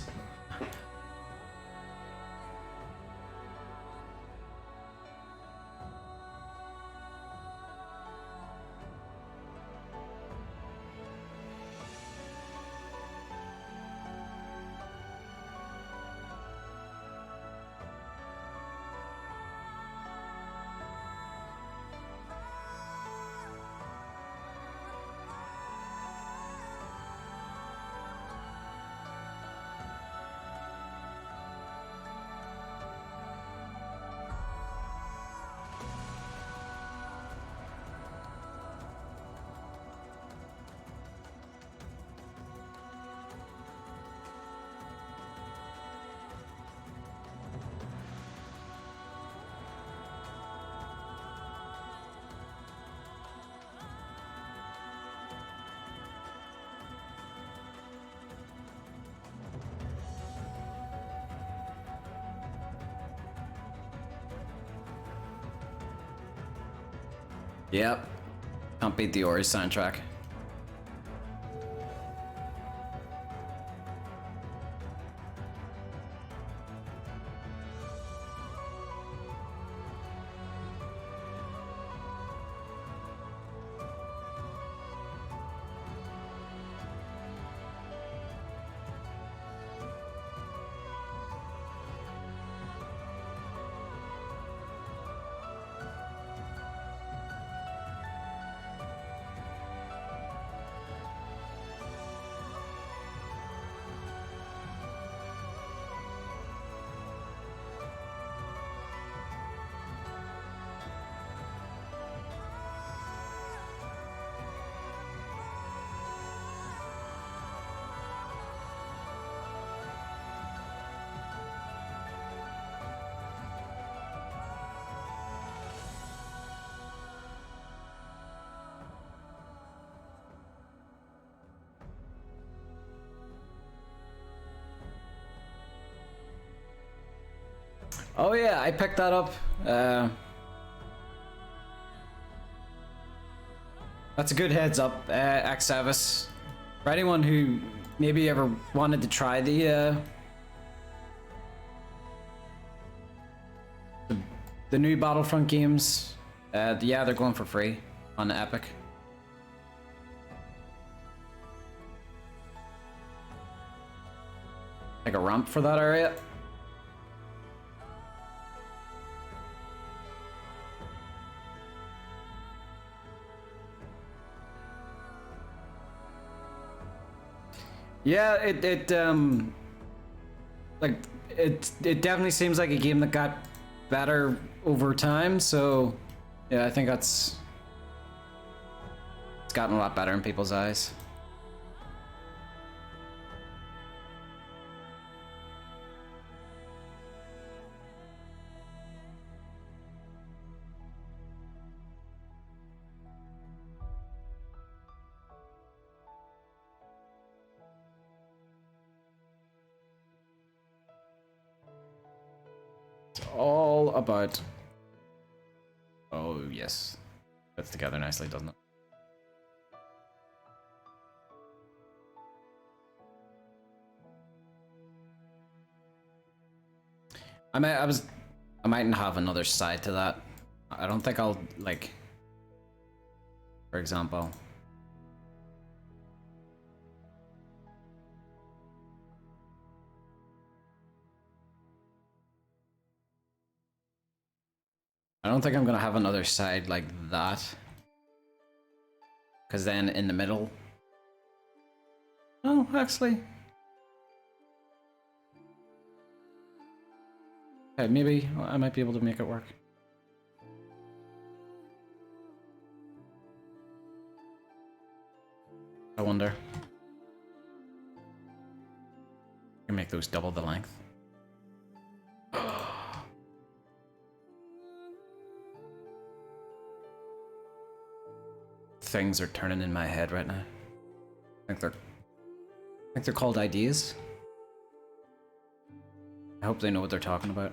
Yep. Can't beat the Ori soundtrack. Oh yeah, I picked that up. That's a good heads up, Xavis. For anyone who maybe ever wanted to try the new Battlefront games, yeah, they're going for free on Epic. Like a ramp for that area. Yeah, it definitely seems like a game that got better over time, so yeah, I think it's gotten a lot better in people's eyes. All about. Oh yes, fits together nicely, doesn't it? I mightn't have another side to that I don't think I'll, like, for example, I don't think I'm gonna have another side like that, because then in the middle, oh, actually, okay, maybe I might be able to make it work. I wonder. I can make those double the length. Things are turning in my head right now. I think they're called ideas. I hope they know what they're talking about.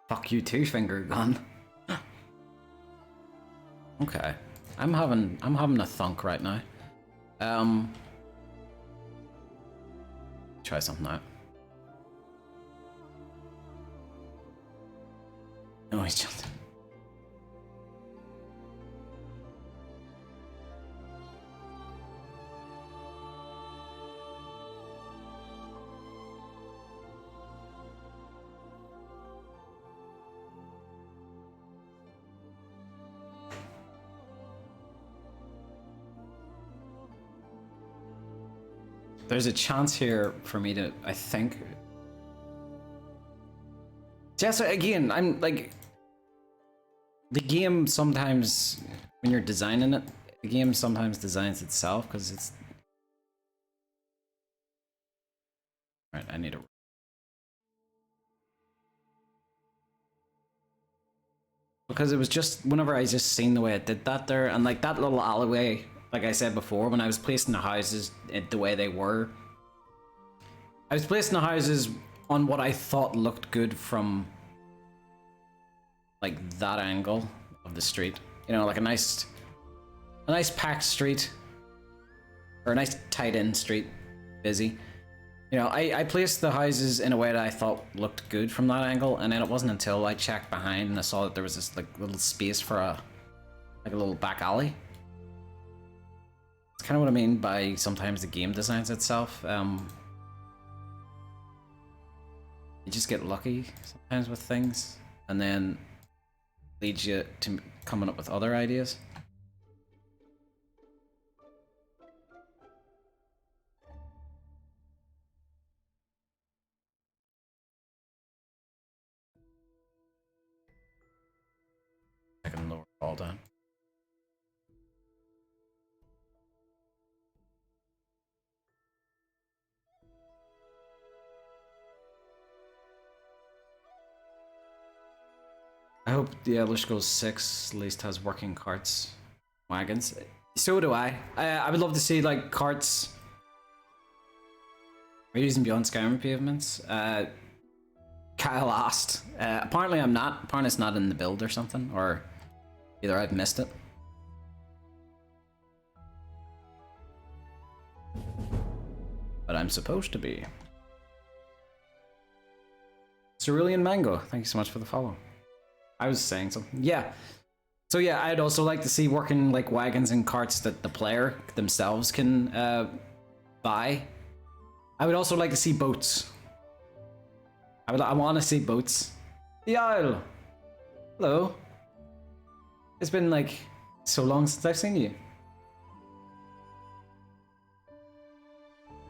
Fuck you too, finger gun. Okay. I'm having a thunk right now. Try something out. No, he's just there's a chance here for me to, I think. Just again, I'm like, the game sometimes, when you're designing it, the game sometimes designs itself because it's. Alright, I need a. Because it was just, whenever I just seen the way it did that there, and like that little alleyway. Like I said before, when I was placing the houses the way they were, I was placing the houses on what I thought looked good from like that angle of the street. You know, like a nice packed street, or a nice tight-in street, busy. You know, I placed the houses in a way that I thought looked good from that angle, and then it wasn't until I checked behind and I saw that there was this like little space for a little back alley. Kind of what I mean by sometimes the game designs itself. You just get lucky sometimes with things, and then leads you to coming up with other ideas. I can lower it all down. I hope the Elder Scrolls 6 at least has working carts, wagons. So do I. I would love to see like carts. We're using Beyond Skyrim pavements. Kyle asked. Apparently I'm not. Apparently it's not in the build or something, or either I've missed it. But I'm supposed to be. Cerulean Mango, thank you so much for the follow. I was saying something. Yeah. So yeah, I'd also like to see working like wagons and carts that the player themselves can buy. I would also like to see boats. I want to see boats. The Isle. Hello. It's been like so long since I've seen you.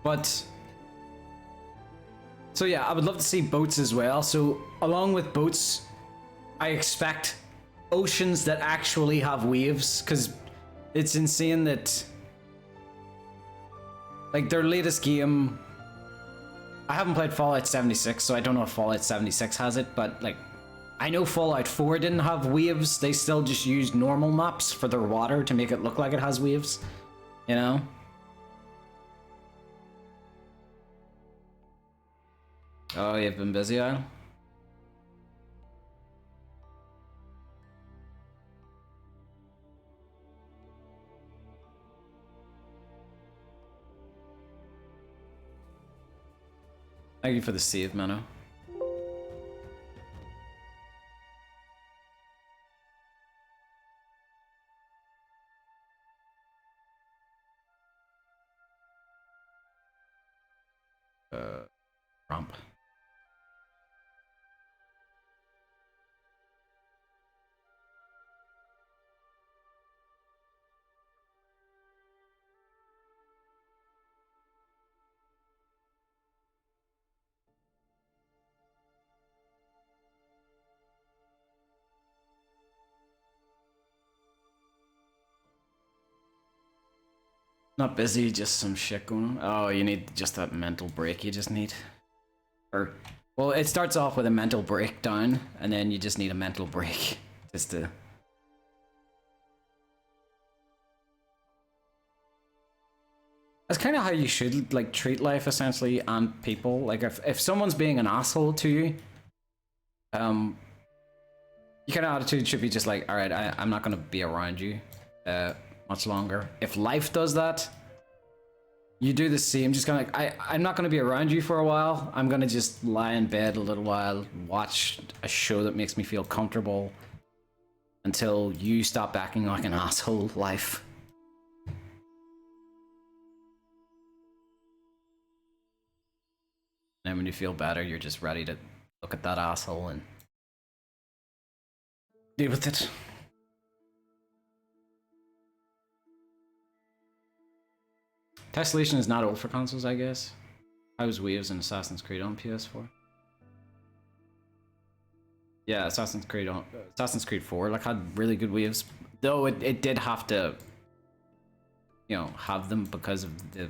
But so yeah, I would love to see boats as well. So along with boats, I expect oceans that actually have waves, because it's insane that like their latest game, I haven't played Fallout 76, so I don't know if Fallout 76 has it, but like I know Fallout 4 didn't have waves. They still just used normal maps for their water to make it look like it has waves, you know? Oh, you've been busy, Al? Thank you for the save, Mano. Romp. Not busy, just some shit going on. Oh, you need just that mental break you just need. Or, well, it starts off with a mental breakdown, and then you just need a mental break. Just to... That's kind of how you should, like, treat life, essentially, and people. Like, if someone's being an asshole to you, your kind of attitude should be just like, alright, I'm not going to be around you much longer. If life does that, you do the same. Just kind of like, I'm not going to be around you for a while. I'm going to just lie in bed a little while, watch a show that makes me feel comfortable until you stop acting like an asshole, life. And when you feel better, you're just ready to look at that asshole and deal with it. Tessellation is not old for consoles, I guess. I was Waves in Assassin's Creed on PS4. Yeah, Assassin's Creed 4 like had really good waves, though it did have to, you know, have them because of the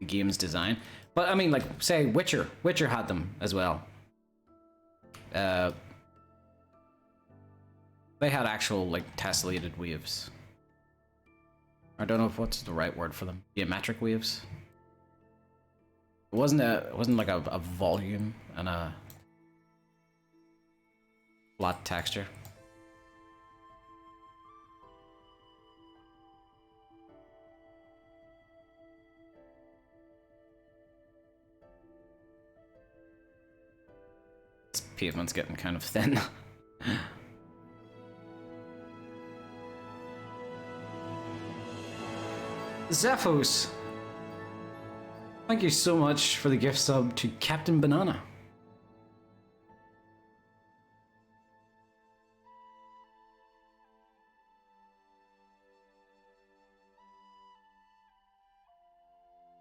game's design. But I mean, like, say Witcher had them as well. They had actual, like, tessellated waves. I don't know if what's the right word for them. Geometric waves. It wasn't like a volume and a flat texture. This pavement's getting kind of thin. Zephos, thank you so much for the gift sub to Captain Banana.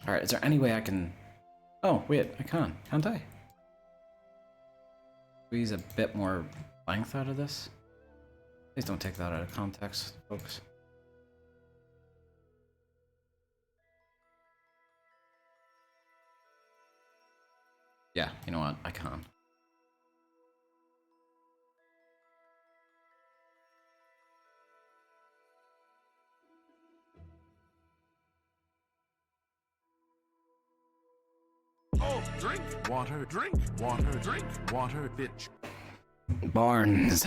Alright, is there any way I can... Oh, wait, I can, can't I? Squeeze a bit more length out of this? Please don't take that out of context, folks. Yeah, you know what? I can. Oh, drink water, drink water, drink water, bitch. Barnes.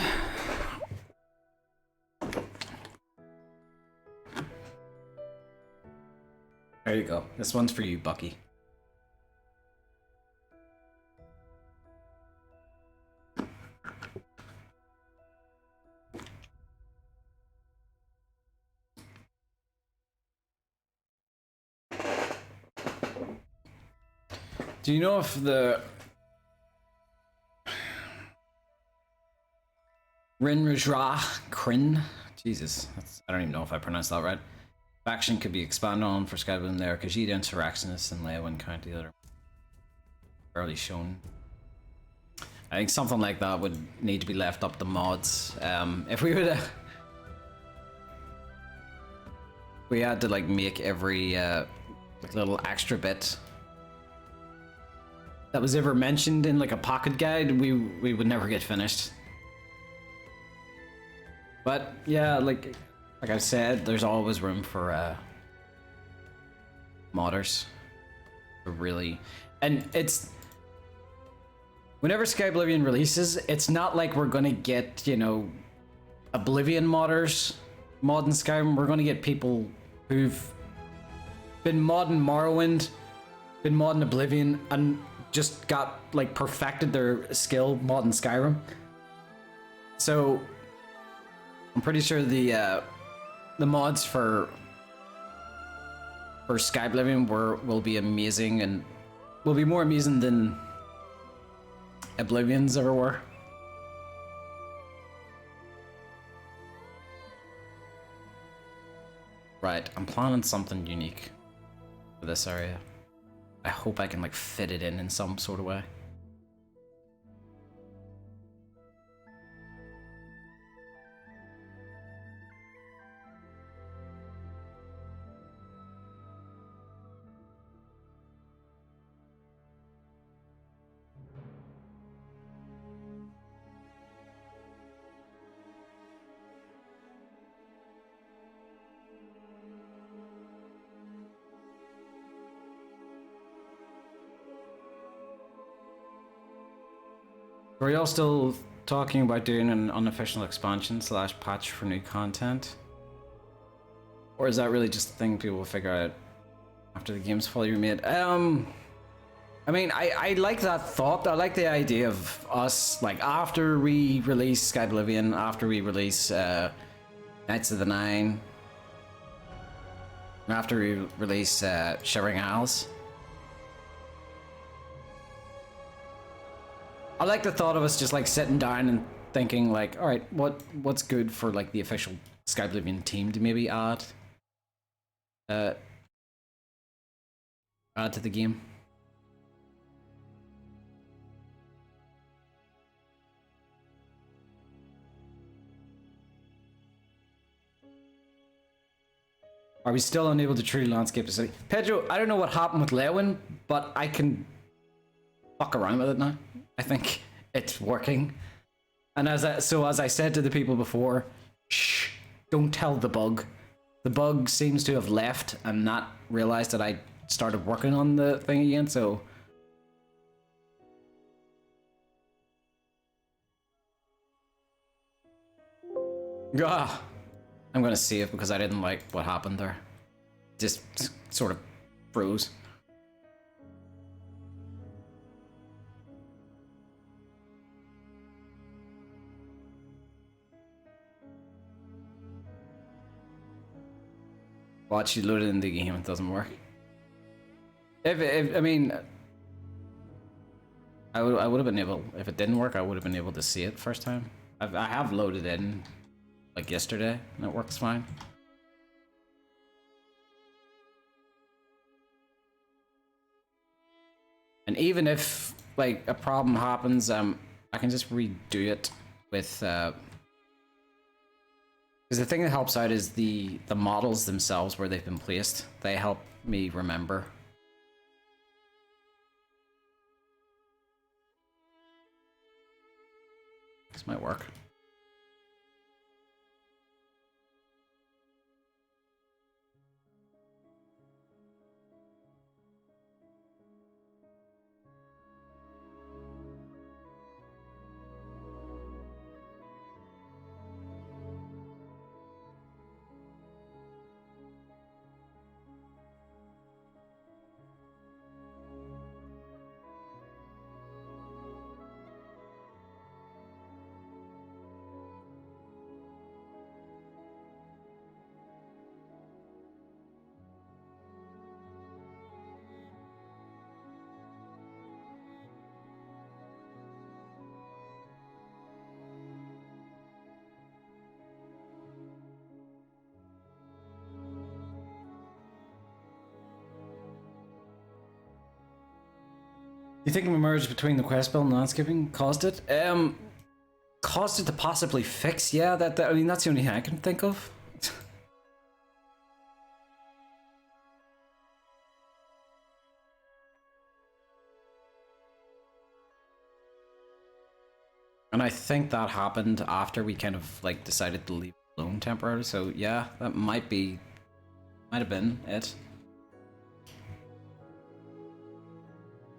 There you go. This one's for you, Bucky. Do you know if the Krin? Jesus, I don't even know if I pronounced that right. Faction could be expanded on for Skyblivion there, Khajiit insurrectionists in Leyawiin County that are barely shown. I think something like that would need to be left up to mods. If we were to... We had to like make every little extra bit that was ever mentioned in like a pocket guide, we would never get finished. But yeah, like I said, there's always room for modders. Really, and it's whenever Skyblivion releases, it's not like we're gonna get, you know, Oblivion modders modding Skyrim. We're gonna get people who've been modding Morrowind, been modding Oblivion, and just got like perfected their skill modding Skyrim. So I'm pretty sure the mods for Skyblivion will be amazing and will be more amazing than Oblivion's ever were. Right, I'm planning something unique for this area. I hope I can like fit it in some sort of way. Are y'all still talking about doing an unofficial expansion / patch for new content? Or is that really just a thing people will figure out after the game's fully remade? I mean, I like that thought. I like the idea of us, like, after we release Skyblivion, after we release Knights of the Nine, after we release Shivering Isles. I like the thought of us just like sitting down and thinking like, all right, what's good for like the official Skyblivion team to maybe add to the game. Are we still unable to truly landscape the city? Pedro, I don't know what happened with Leyawiin, but I can fuck around with it now. I think it's working. And as I said to the people before, shh, don't tell the bug. The bug seems to have left and not realized that I started working on the thing again, so... Ah, I'm gonna save because I didn't like what happened there. Just sort of froze. Watch you load it in the game, it doesn't work. If I mean, I would have been able, if it didn't work, I would have been able to see it first time. I have loaded in like yesterday, and it works fine. And even if like a problem happens, I can just redo it with. Because the thing that helps out is the models themselves, where they've been placed. They help me remember. This might work. You think the merge between the quest build and landscaping caused it? Caused it to possibly fix? Yeah, I mean, that's the only thing I can think of. And I think that happened after we kind of like decided to leave it alone temporarily. So yeah, that might have been it.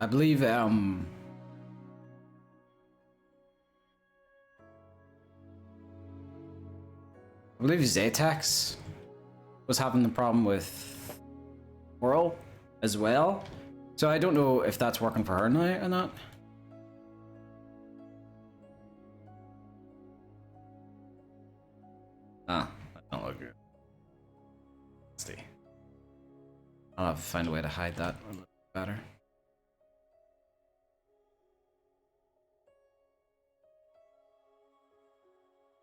I believe Zatex was having the problem with Whirl as well. So I don't know if that's working for her now or not. Ah, that don't look good. Let's see. I'll have to find a way to hide that a little better.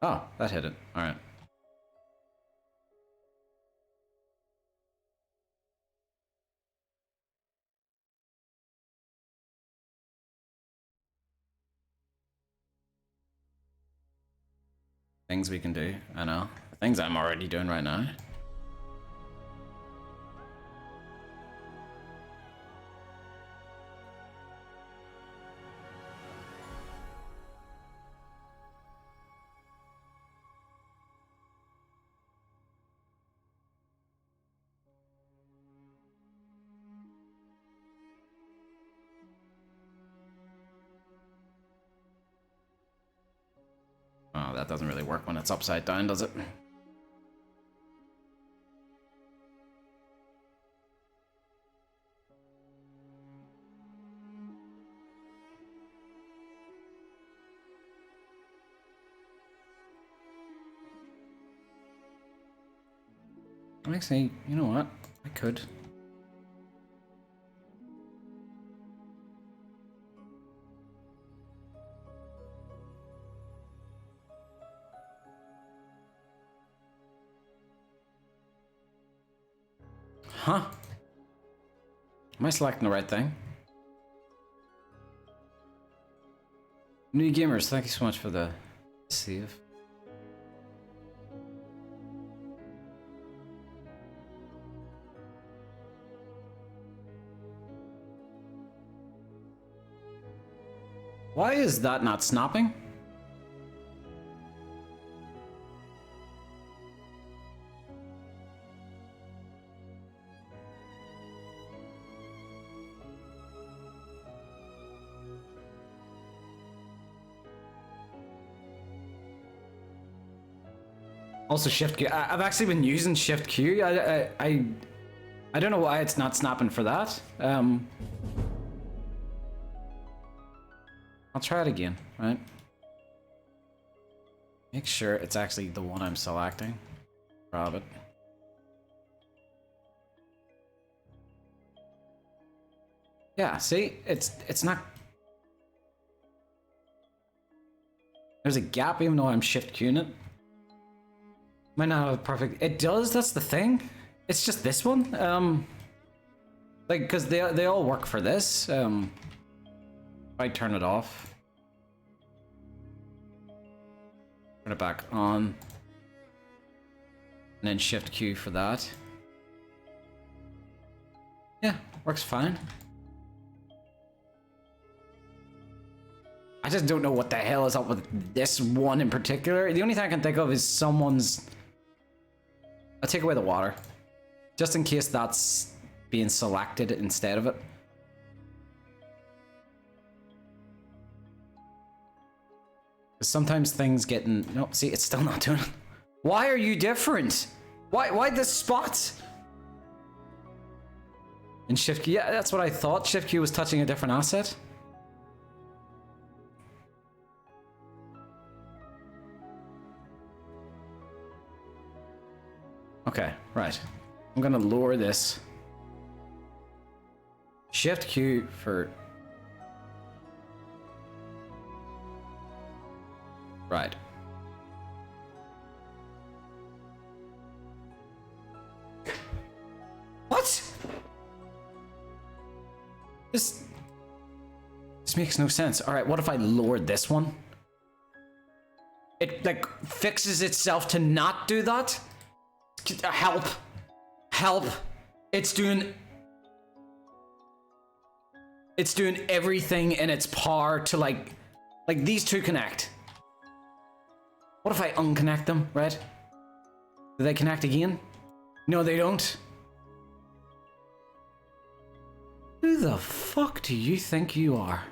Oh, that hit it. Alright. Things we can do, I know. The things I'm already doing right now. Oh, that doesn't really work when it's upside down, does it? Actually, you know what? I could. Huh? Am I selecting the right thing? New gamers, thank you so much for the save. Why is that not snapping? Also Shift Q. I've actually been using Shift Q. I don't know why it's not snapping for that. I'll try it again, right? Make sure it's actually the one I'm selecting. Grab it. Yeah, see? It's not... There's a gap even though I'm Shift Q'ing it. Might not have a perfect... It does, that's the thing. It's just this one. Like, because they all work for this. If I turn it off. Turn it back on. And then Shift Q for that. Yeah, works fine. I just don't know what the hell is up with this one in particular. The only thing I can think of is someone's... I'll take away the water. Just in case that's being selected instead of it. Sometimes things get in... No, see, it's still not doing it. Why are you different? Why this spot? In Shift Q, yeah, that's what I thought. Shift Q was touching a different asset. Okay, right. I'm gonna lower this. Shift Q for... Right. What? This makes no sense. All right, what if I lowered this one? It like fixes itself to not do that? Help. Help. It's doing everything in its power to like these two connect. What if I unconnect them, right? Do they connect again? No, they don't. Who the fuck do you think you are?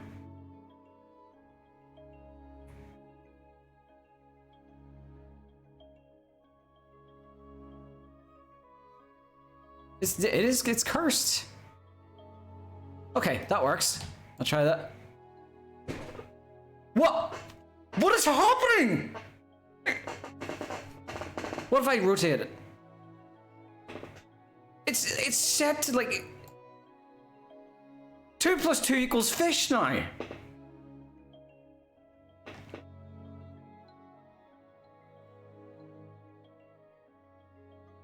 It's cursed. Okay, that works. I'll try that. What? What is happening? What if I rotate it? It's set to like 2 + 2 = fish now.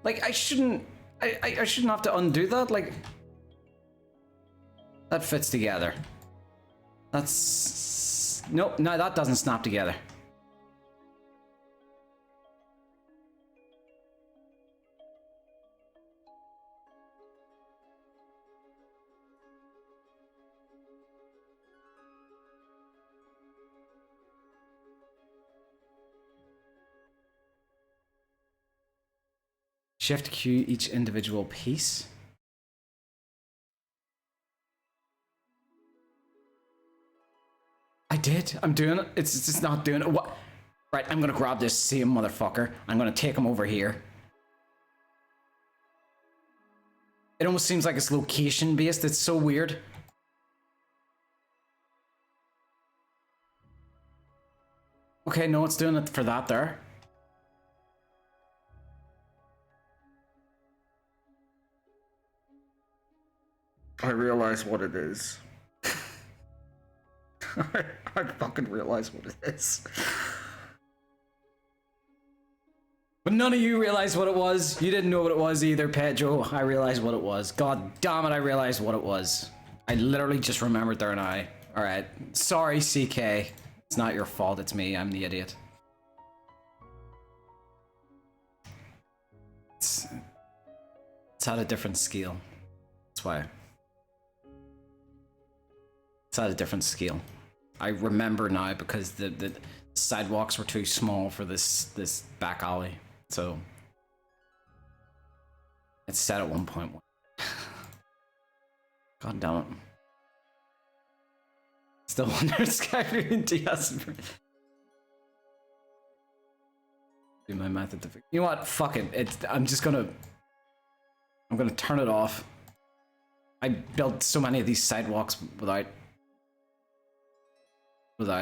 Like I shouldn't have to undo that. Like that fits together. That's nope. No, that doesn't snap together. Shift Q each individual piece. I did. I'm doing it. It's just not doing it. What? Right, I'm gonna grab this same motherfucker. I'm gonna take him over here. It almost seems like it's location based. It's so weird. Okay, no, it's doing it for that there. I realize what it is. I fucking realize what it is. But none of you realized what it was. You didn't know what it was either, Pedro. I realized what it was. God damn it, I realized what it was. I literally just remembered there now. Alright. Sorry, CK. It's not your fault, it's me. I'm the idiot. It's at a different scale. That's why. It's at a different scale. I remember now because the sidewalks were too small for this back alley. So it's set at 1.1. God damn it. Still wonder Skyrim DS. Do my method to fix. You know what? Fuck it. I'm gonna turn it off. I built so many of these sidewalks without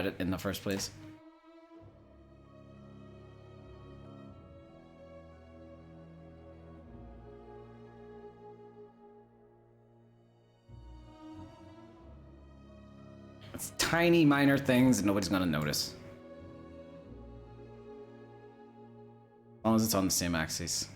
it in the first place. It's tiny minor things that nobody's gonna notice. As long as it's on the same axis.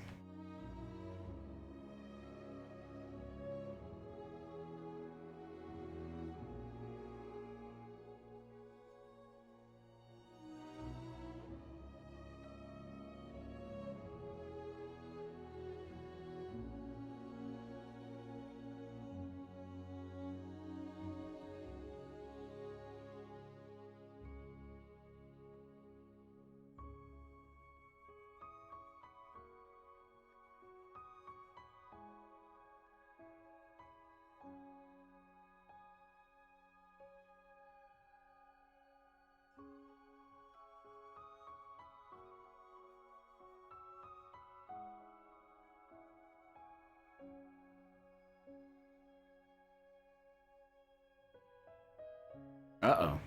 Uh-oh.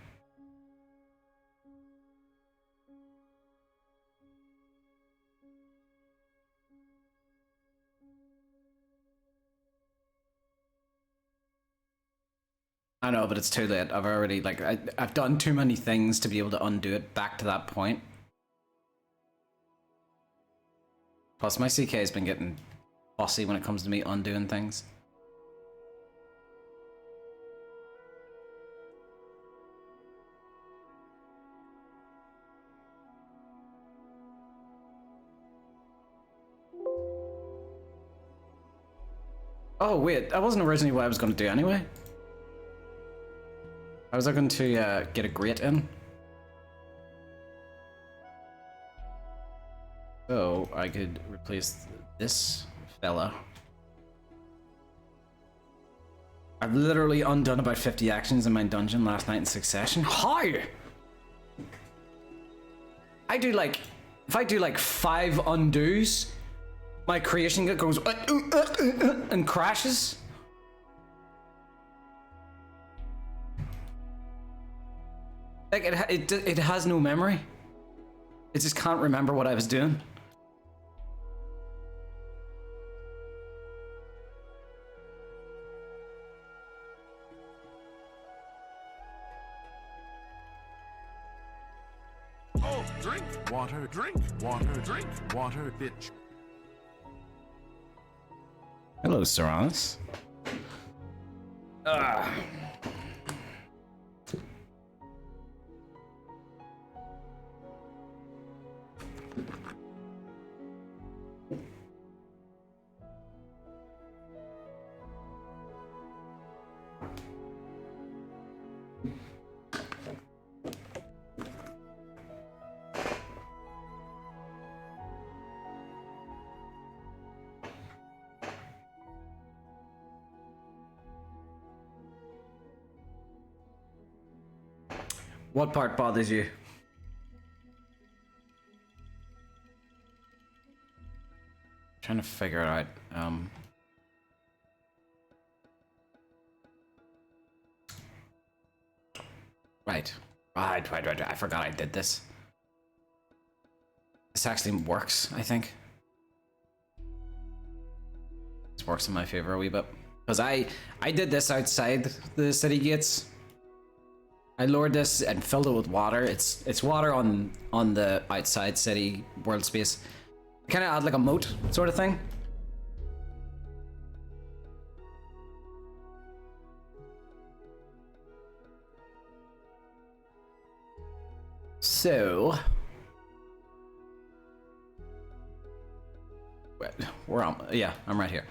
I know, but it's too late. I've already, like, I've done too many things to be able to undo it back to that point. Plus, my CK has been getting bossy when it comes to me undoing things. Oh, wait, that wasn't originally what I was going to do anyway. I was looking to get a grate in. So I could replace this fella. I've literally undone about 50 actions in my dungeon last night in succession. How? I do like, if I do like 5 undos, my creation goes and crashes. Like, it has no memory. It just can't remember what I was doing. Oh, drink water, drink water, bitch. Hello, Serranus. What part bothers you? Trying to figure it out. Right. I forgot I did this. This actually works, I think. This works in my favor a wee bit. Because I did this outside the city gates. I lowered this and filled it with water. It's water on the outside city world space. Kind of add like a moat sort of thing. So, where am I? Yeah, I'm right here.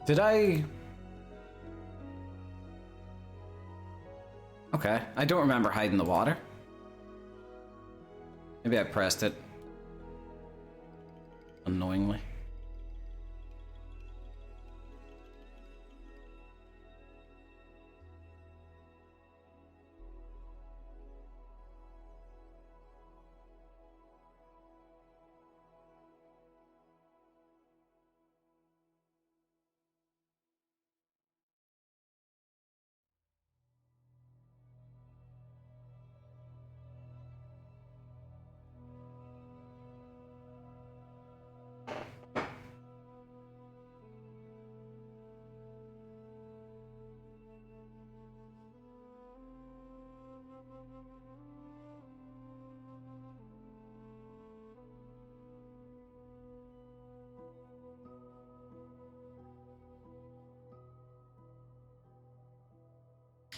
Did I? Okay, I don't remember hiding the water. Maybe I pressed it unknowingly.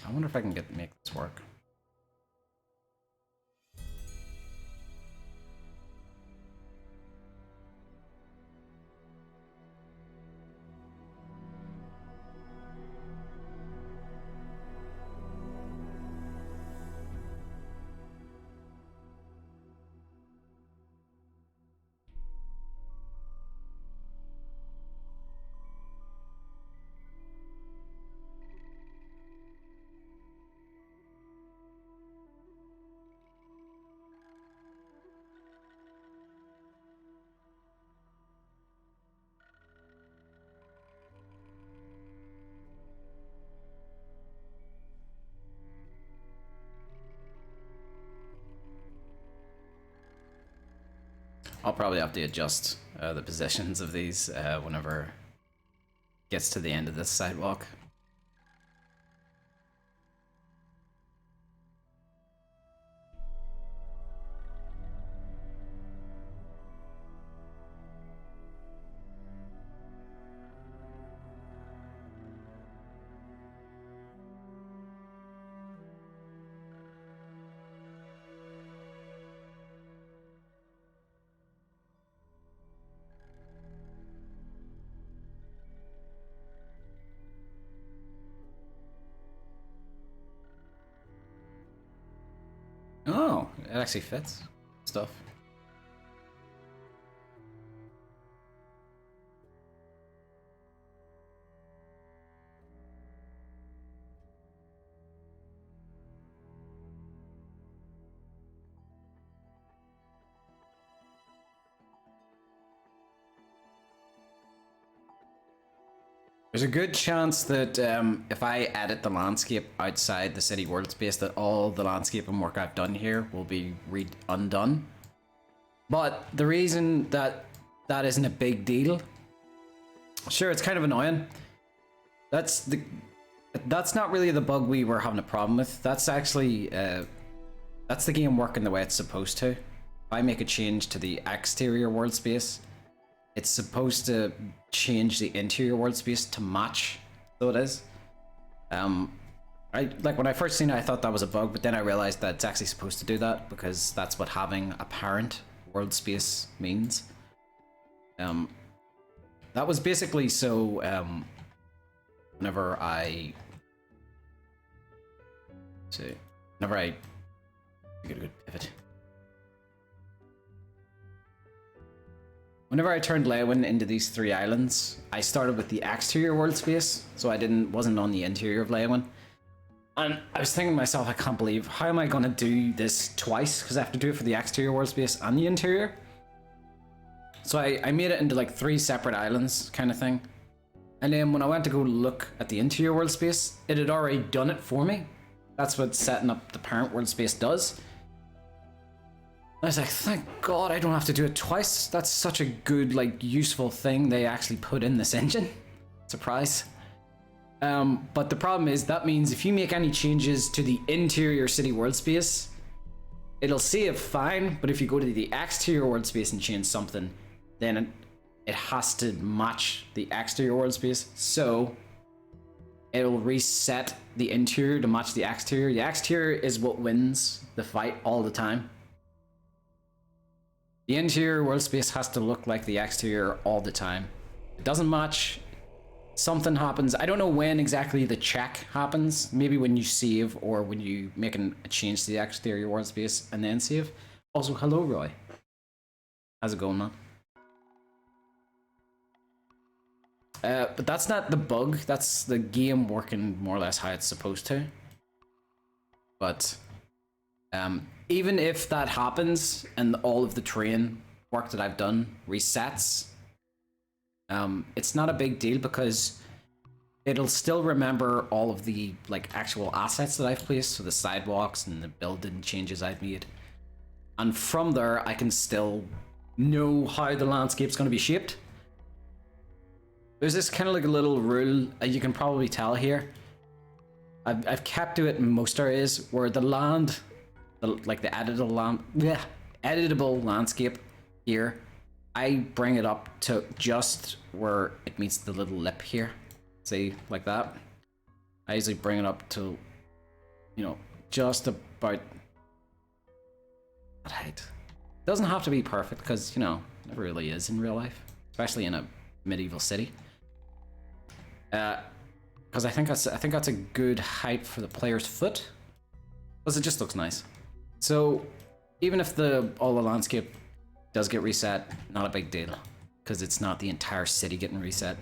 I wonder if I can make this work. I'll probably have to adjust the positions of these whenever it gets to the end of this sidewalk. Oh, it actually fits stuff. There's a good chance that if I edit the landscape outside the city world space, that all the landscape and work I've done here will be undone. But the reason that that isn't a big deal, sure, it's kind of annoying. That's not really the bug we were having a problem with. That's actually that's the game working the way it's supposed to. If I make a change to the exterior world space, it's supposed to change the interior world space to match, so it is. Like when I first seen it, I thought that was a bug, but then I realized that it's actually supposed to do that because that's what having a parent world space means. That was basically so whenever I get a good pivot. Whenever I turned Leyawiin into these 3 islands, I started with the exterior world space, so I wasn't on the interior of Leyawiin. And I was thinking to myself, I can't believe, how am I going to do this twice? Because I have to do it for the exterior world space and the interior. So I made it into like 3 separate islands kind of thing. And then when I went to go look at the interior world space, it had already done it for me. That's what setting up the parent world space does. I was like, thank God I don't have to do it twice. That's such a good, like, useful thing they actually put in this engine. Surprise. But the problem is that means if you make any changes to the interior city world space, it'll save fine, but if you go to the exterior world space and change something, then it has to match the exterior world space. So it'll reset the interior to match the exterior. The exterior is what wins the fight all the time. The interior world space has to look like the exterior all the time. It doesn't match, something happens. I don't know when exactly the check happens. Maybe when you save or when you make a change to the exterior world space and then save. Also, hello Roy. How's it going, man? But that's not the bug. That's the game working more or less how it's supposed to. But even if that happens and all of the terrain work that I've done resets, it's not a big deal because it'll still remember all of the like actual assets that I've placed, so the sidewalks and the building changes I've made. And from there, I can still know how the landscape's going to be shaped. There's this kind of like a little rule, you can probably tell here. I've kept to it in most areas where the land, like the editable landscape here, I bring it up to just where it meets the little lip here. See, like that. I usually bring it up to, you know, just about that height. It doesn't have to be perfect because, you know, it never really is in real life, especially in a medieval city. Because I think that's a good height for the player's foot, because it just looks nice. So even if all the landscape does get reset, not a big deal, because it's not the entire city getting reset.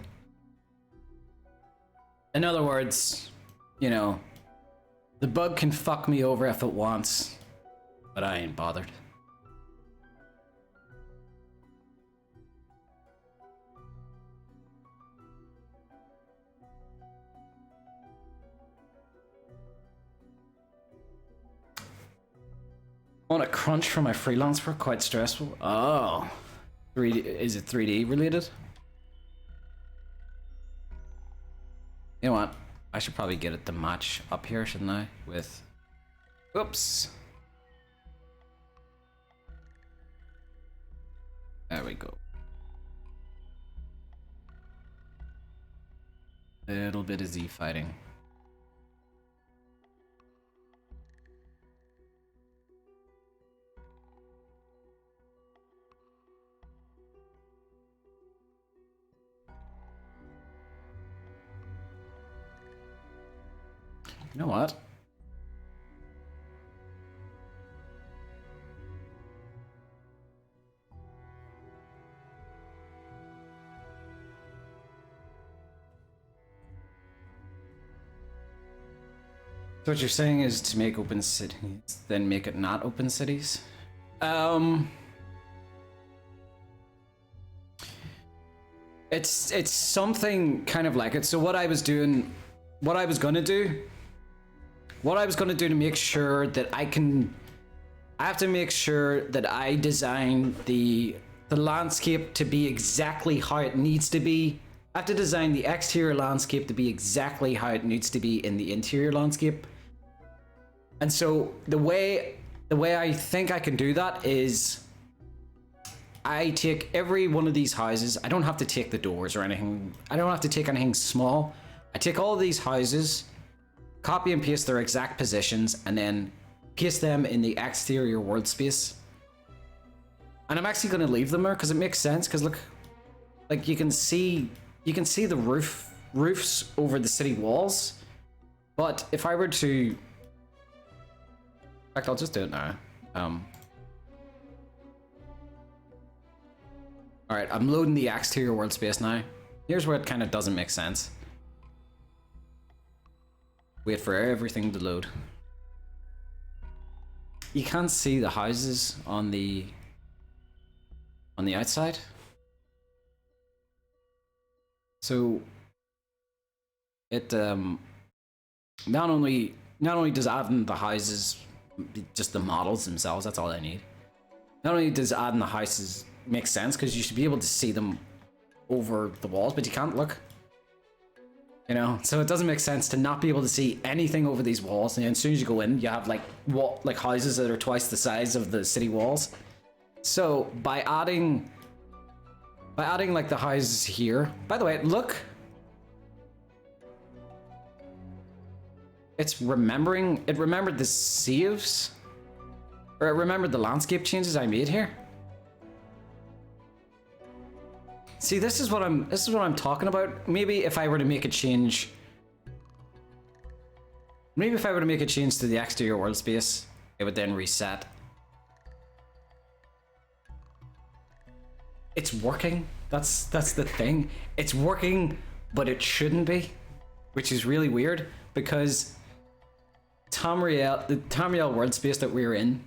In other words, you know, the bug can fuck me over if it wants, but I ain't bothered. I want a crunch for my freelance work, quite stressful. Oh, 3D, is it 3D related? You know what? I should probably get it to match up here, shouldn't I? With, oops. There we go. A little bit of Z fighting. You know what? So what you're saying is to make open cities, then make it not open cities? It's something kind of like it. So what I was gonna do to make sure that I have to make sure that I design the landscape to be exactly how it needs to be. I have to design the exterior landscape to be exactly how it needs to be in the interior landscape. And so the way I think I can do that is I take every one of these houses. I don't have to take the doors or anything. I don't have to take anything small. I take all of these houses, copy and paste their exact positions, and then paste them in the exterior world space. And I'm actually going to leave them there because it makes sense. Because look, like you can see the roofs over the city walls. But if I were to, in fact, I'll just do it now. All right, I'm loading the exterior world space now. Here's where it kind of doesn't make sense. Wait for everything to load. You can't see the houses on the outside. So it not only does adding the houses, just the models themselves, that's all I need. Not only does adding the houses make sense, because you should be able to see them over the walls, but you can't look. You know, so it doesn't make sense to not be able to see anything over these walls. And as soon as you go in, you have like houses that are twice the size of the city walls. So by adding like the houses here, by the way, look, it remembered the saves, or it remembered the landscape changes I made here. See, this is what I'm talking about. Maybe if I were to make a change, to the exterior world space, it would then reset. It's working. That's the thing. It's working, but it shouldn't be, which is really weird because the Tamriel world space that we're in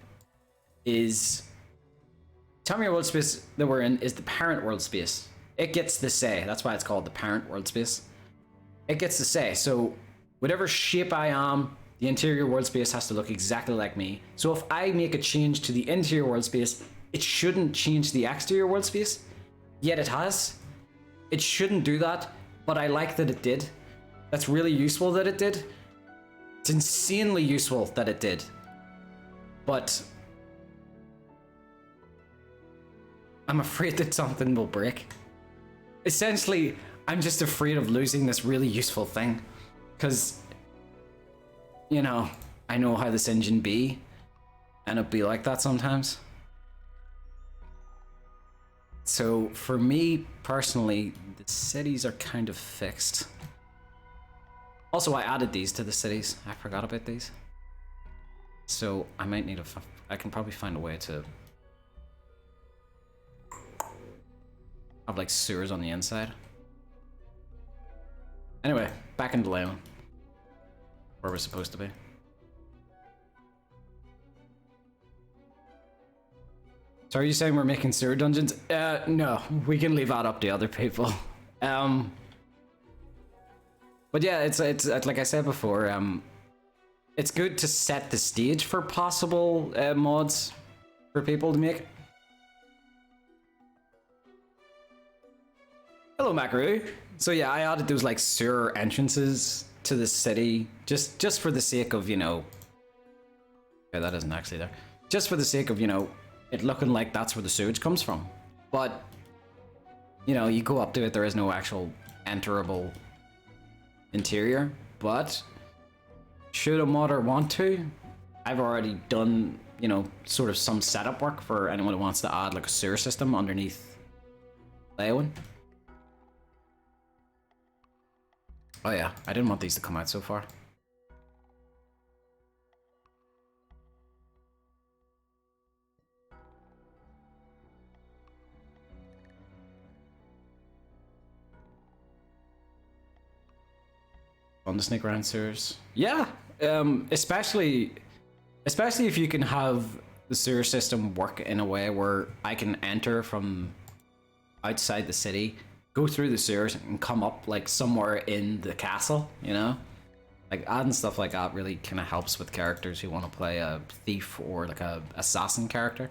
is the parent world space. It gets the say. That's why it's called the parent world space. It gets the say. So whatever shape I am, the interior world space has to look exactly like me. So if I make a change to the interior world space, it shouldn't change the exterior world space. Yet it has. It shouldn't do that, but I like that it did. That's really useful that it did. It's insanely useful that it did. But I'm afraid that something will break. Essentially, I'm just afraid of losing this really useful thing. Because, you know, I know how this engine be. And it'll be like that sometimes. So, for me, personally, the cities are kind of fixed. Also, I added these to the cities. I forgot about these. So, I might need I can probably find a way to have like sewers on the inside. Anyway, back into Leyawiin, where we're supposed to be. So are you saying we're making sewer dungeons? No, we can leave that up to other people. But yeah, it's like I said before, it's good to set the stage for possible mods for people to make. Hello, Macaru. So yeah, I added those like sewer entrances to the city just for the sake of, you know, okay, that isn't actually there. Just for the sake of, you know, it looking like that's where the sewage comes from. But, you know, you go up to it, there is no actual enterable interior. But should a modder want to, I've already done, you know, sort of some setup work for anyone who wants to add like a sewer system underneath Leyawiin. Oh yeah, I didn't want these to come out so far. On the snake around sewers. Yeah, especially if you can have the sewer system work in a way where I can enter from outside the city go through the sewers and come up like somewhere in the castle, you know? Like adding stuff like that really kind of helps with characters who want to play a thief or like a assassin character.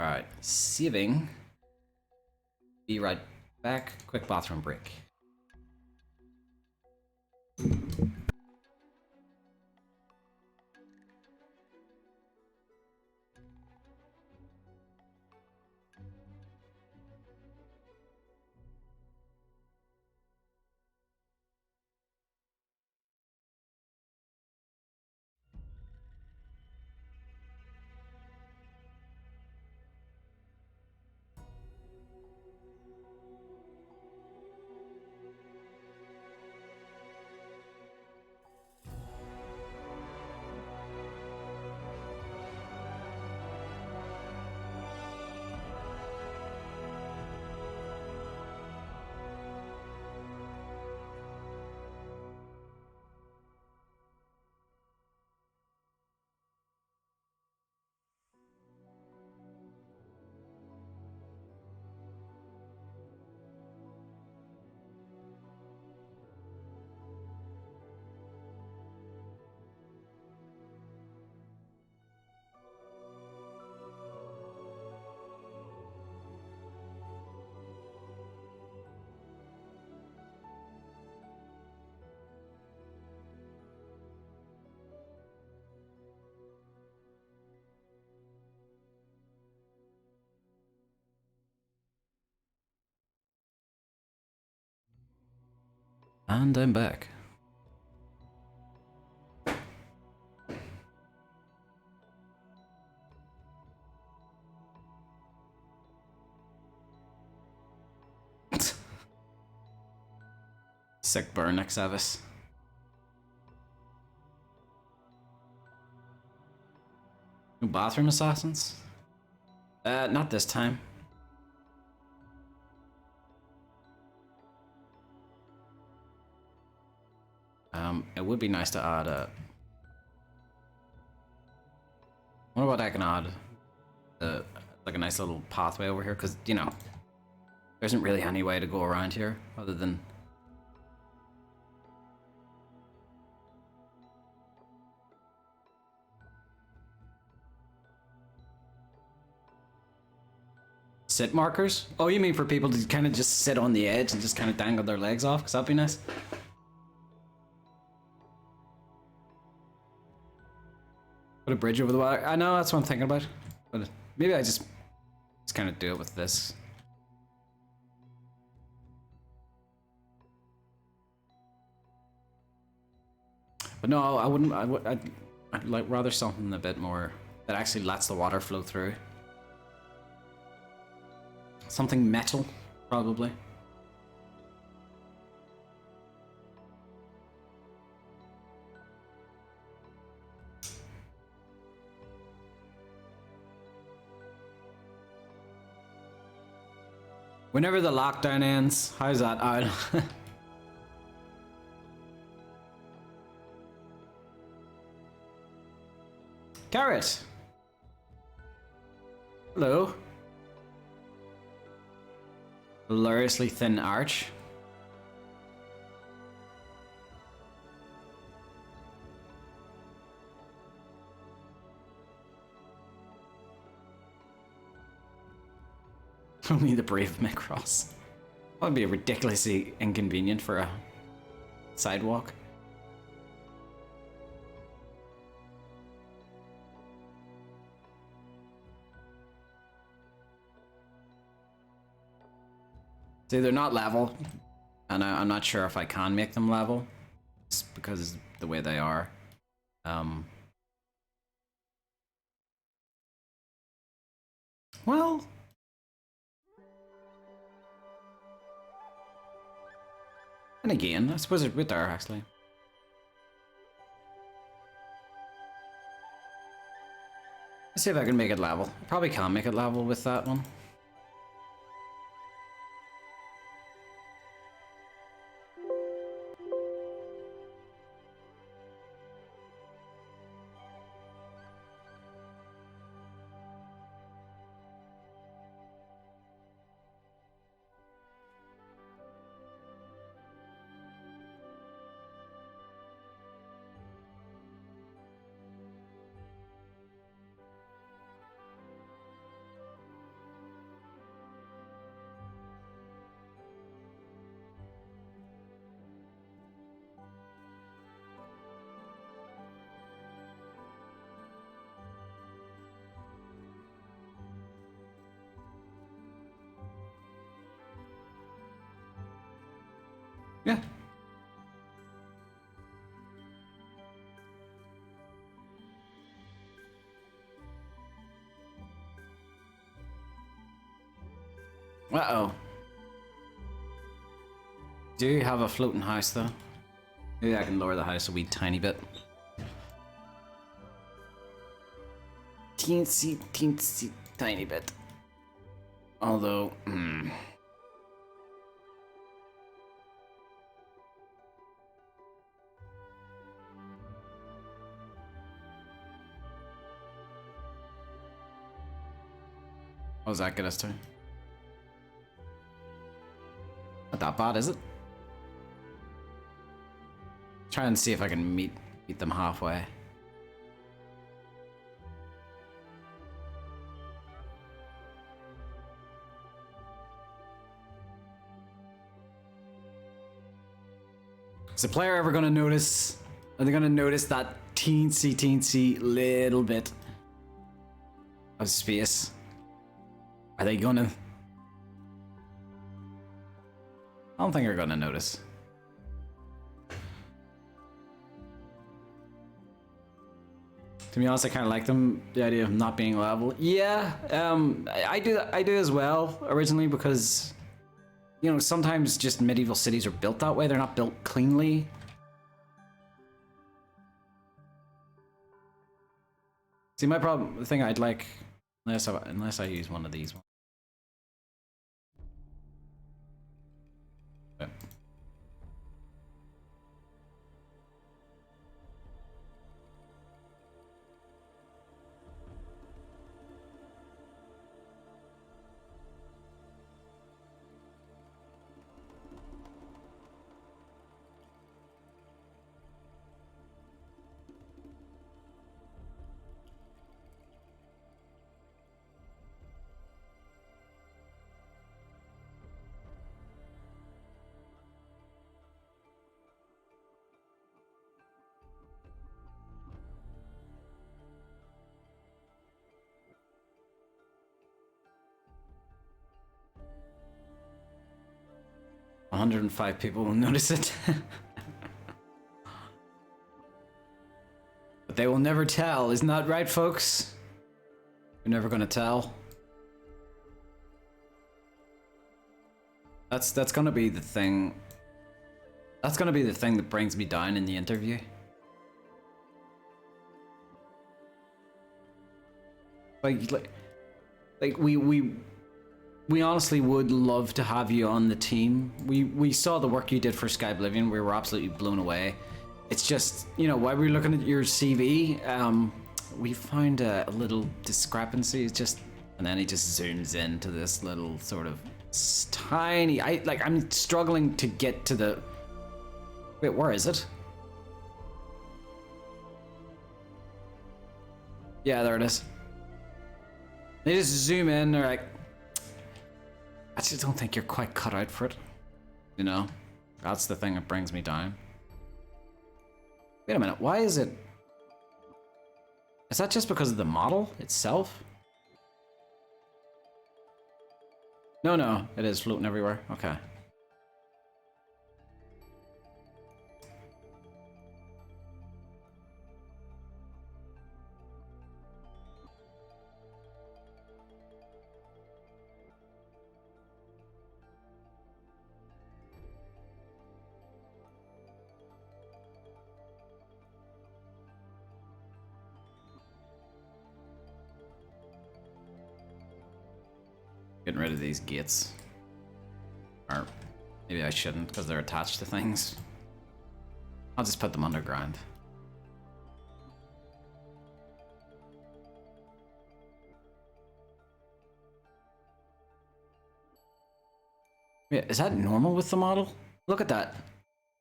All right, saving. Be right back. Quick bathroom break. And I'm back. Sick burn, Xavis. No bathroom assassins? Not this time. It would be nice to add a... What about I can add like a nice little pathway over here? Because, you know, there isn't really any way to go around here other than... Sit markers? Oh, you mean for people to kind of just sit on the edge and just kind of dangle their legs off? Because that'd be nice. Put a bridge over the water. I know, that's what I'm thinking about. But maybe I just kind of do it with this. But no, I wouldn't. I'd like rather something a bit more that actually lets the water flow through. Something metal, probably. Whenever the lockdown ends, how's that? Carrot. Hello. Hilariously thin arch. Only the brave may cross. That would be ridiculously inconvenient for a sidewalk. See, they're not level, and I'm not sure if I can make them level. It's because the way they are. Well... And again, I suppose it would there, actually. Let's see if I can make it level. I probably can't make it level with that one. Uh-oh. Do you have a floating house, though? Maybe I can lower the house a wee tiny bit. Teensy, tiny bit. Although, what does that get us to? Not that bad, is it? Try and see if I can meet them halfway. Is the player ever gonna notice? Are they gonna notice that teensy little bit of space? Are they gonna? I don't think they're gonna notice. To be honest, I kind of like the idea of not being level. Yeah, I do as well originally because, you know, sometimes just medieval cities are built that way. They're not built cleanly. See, my problem, the thing I'd like, unless I use one of these ones. Okay. 105 people will notice it. But they will never tell, isn't that right, folks? You're never gonna tell. That's gonna be the thing. That's gonna be the thing that brings me down in the interview. Like we honestly would love to have you on the team. We saw the work you did for Skyblivion. We were absolutely blown away. It's just, you know, while we were looking at your CV, we found a little discrepancy. It's just, and then he just zooms into this little sort of tiny. I'm struggling to get to the. Wait, where is it? Yeah, there it is. They just zoom in. They're like, I just don't think you're quite cut out for it. You know, that's the thing that brings me down. Wait a minute, why is it? Is that just because of the model itself? No, it is floating everywhere. Okay. Getting rid of these gates. Or maybe I shouldn't because they're attached to things. I'll just put them underground. Yeah, is that normal with the model? Look at that.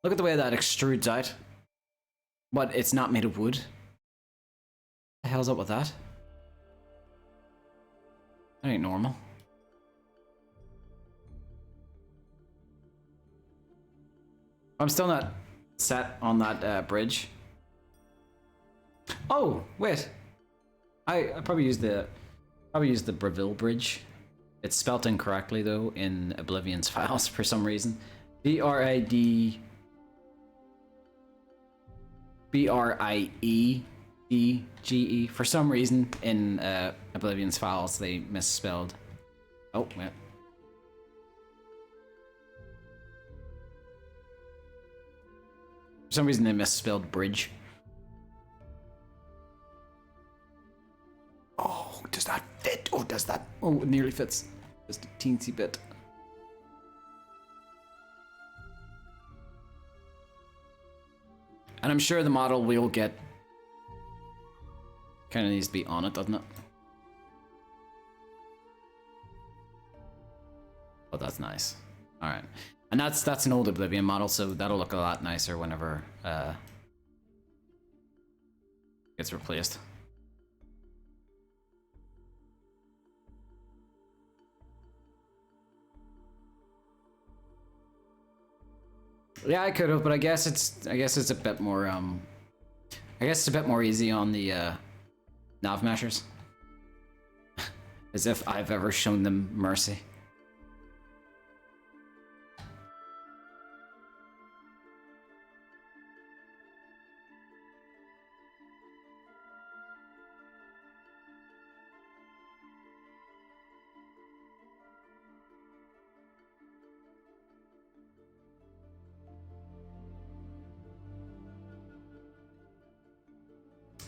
Look at the way that extrudes out. But it's not made of wood. What the hell's up with that? That ain't normal. I'm still not set on that bridge. Oh, wait. I probably used the Breville bridge. It's spelt incorrectly though in Oblivion's files for some reason. Bradie Ge. For some reason in Oblivion's files they misspelled. Oh, wait. For some reason they misspelled bridge. Oh, does that fit? Oh, does that? Oh, it nearly fits. Just a teensy bit. And I'm sure the model we'll get kind of needs to be on it, doesn't it? Oh, that's nice. All right, and that's an old Oblivion model, so that'll look a lot nicer whenever gets replaced. Yeah, I could have, but I guess it's a bit more I guess it's a bit more easy on the nav meshers. As if I've ever shown them mercy.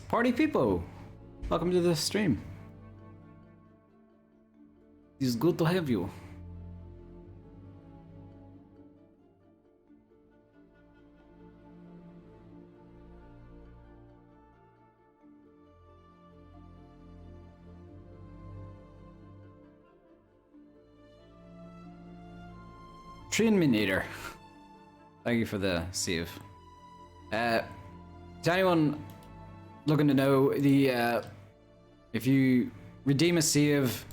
Party people, welcome to the stream. It's good to have you. Train me later. Thank you for the save. To anyone looking to know, the if you redeem a save,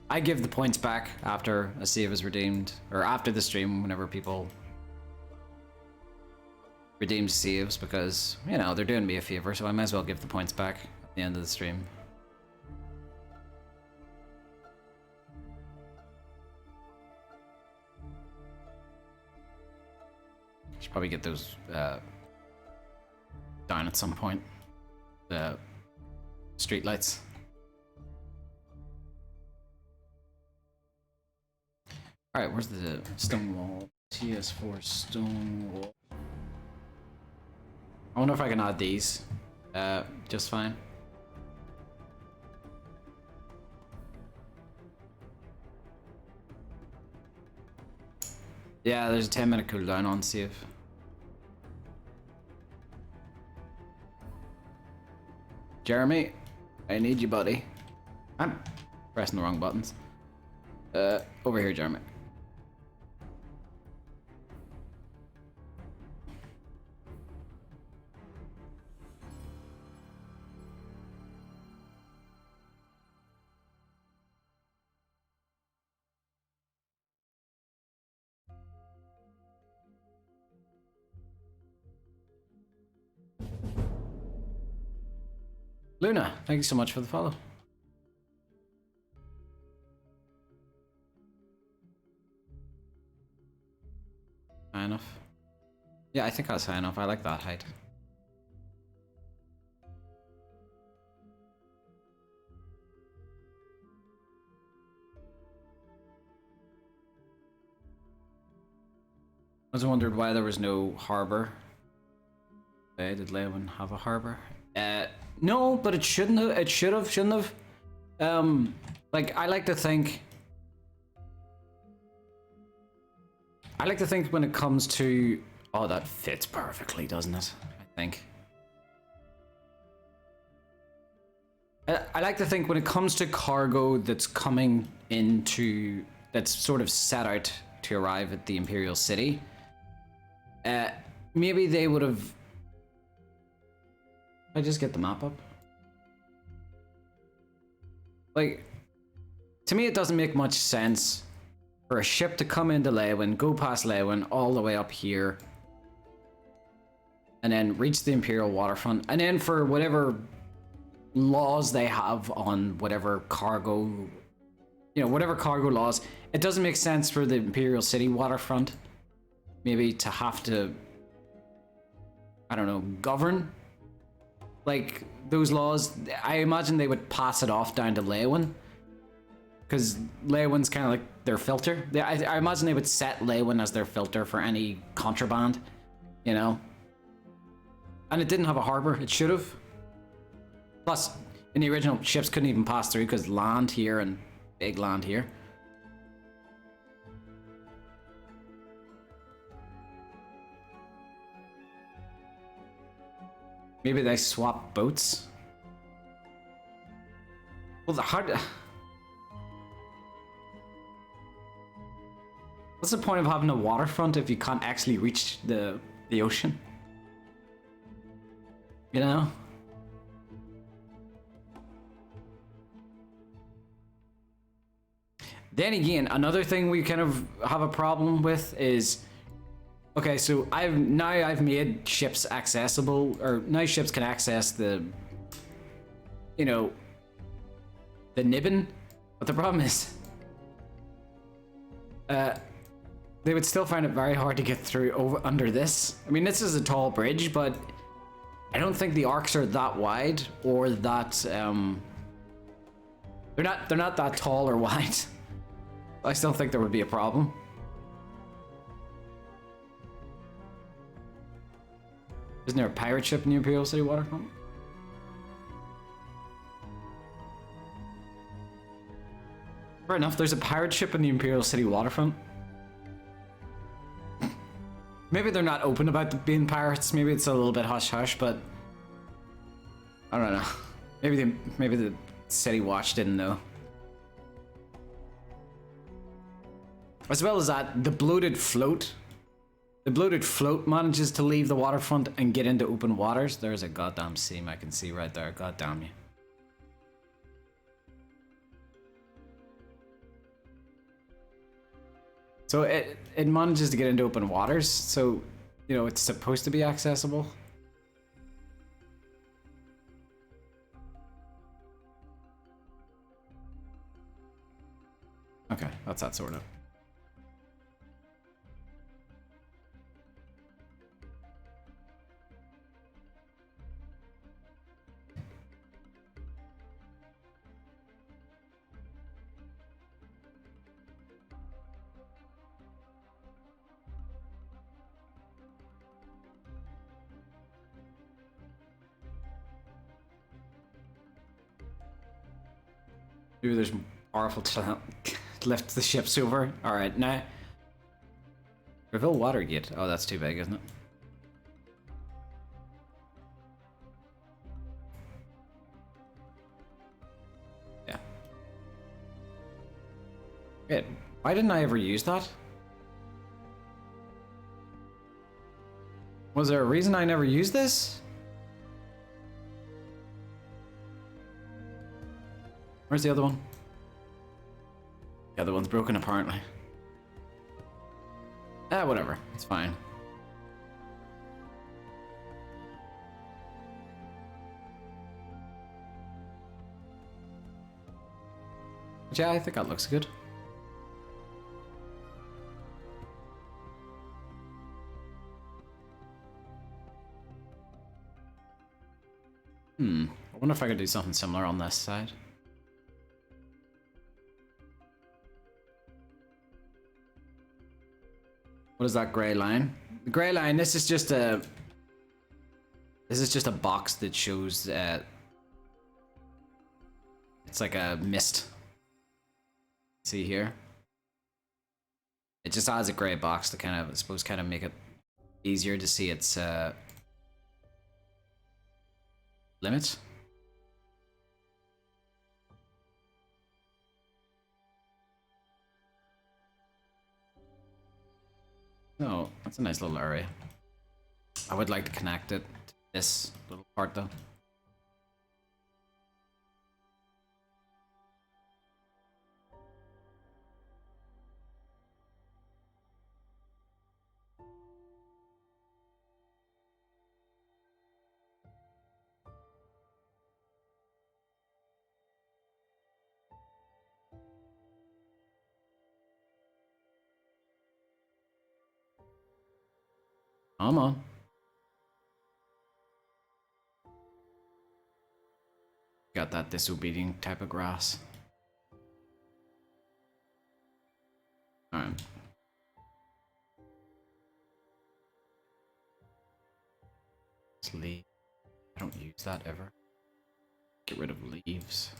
I give the points back after a save is redeemed, or after the stream, whenever people redeem saves, because, you know, they're doing me a favor, so I might as well give the points back at the end of the stream. Should probably get those down at some point. The street lights. All right, where's the stone wall? TS4 stone wall. I wonder if I can add these just fine. Yeah, there's a 10-minute cooldown on save. Jeremy, I need you, buddy. I'm pressing the wrong buttons. Over here, Jeremy. Luna, thank you so much for the follow. High enough? Yeah, I think that's high enough. I like that height. I was wondered why there was no harbor. Okay, did Leyawiin have a harbor? No, but it shouldn't have. It should have, shouldn't have. Like, I like to think when it comes to... Oh, that fits perfectly, doesn't it? I think. I like to think when it comes to cargo that's coming into... That's sort of set out to arrive at the Imperial City. Maybe they would have... I just get the map up. Like, to me it doesn't make much sense for a ship to come into Leyawiin, go past Leyawiin, all the way up here, and then reach the Imperial waterfront, and then for whatever laws they have on whatever cargo, you know, whatever cargo laws, it doesn't make sense for the Imperial City waterfront maybe to have to, I don't know, govern like those laws. I imagine they would pass it off down to Leyawiin, because Leyawiin's kind of like their filter. I imagine they would set Leyawiin as their filter for any contraband, you know. And it didn't have a harbor. It should have. Plus, in the original, ships couldn't even pass through because land here and big land here. Maybe they swapped boats. Well, the hard. What's the point of having a waterfront if you can't actually reach the ocean? You know? Then again, another thing we kind of have a problem with is, okay, so I've made ships accessible, or now ships can access the, you know, the Nibbin, but the problem is, they would still find it very hard to get through under this. I mean, this is a tall bridge, but I don't think the arcs are that wide or that they're not that tall or wide. I still think there would be a problem. Isn't there a pirate ship in the Imperial City waterfront? Fair enough, there's a pirate ship in the Imperial City waterfront. Maybe they're not open about being pirates. Maybe it's a little bit hush-hush, but I don't know. Maybe the City Watch didn't know. As well as that, the bloated float manages to leave the waterfront and get into open waters. There's a goddamn seam I can see right there. God damn you. So it manages to get into open waters, so, you know, it's supposed to be accessible. Okay, that's that sort of. Maybe there's powerful to lift the ships over. Alright, now. Reveal Watergate. Oh, that's too big, isn't it? Yeah. Wait, why didn't I ever use that? Was there a reason I never used this? Where's the other one? The other one's broken, apparently. Ah, whatever. It's fine. But yeah, I think that looks good. I wonder if I could do something similar on this side. What is that gray line? The gray line, this is just a box that shows it's like a mist. See here? It just adds a gray box to kind of, I suppose, kind of make it easier to see its limits. Oh, that's a nice little area. I would like to connect it to this little part though. Come on. Got that disobedient type of grass. Alright. Sleeve. I don't use that ever. Get rid of leaves.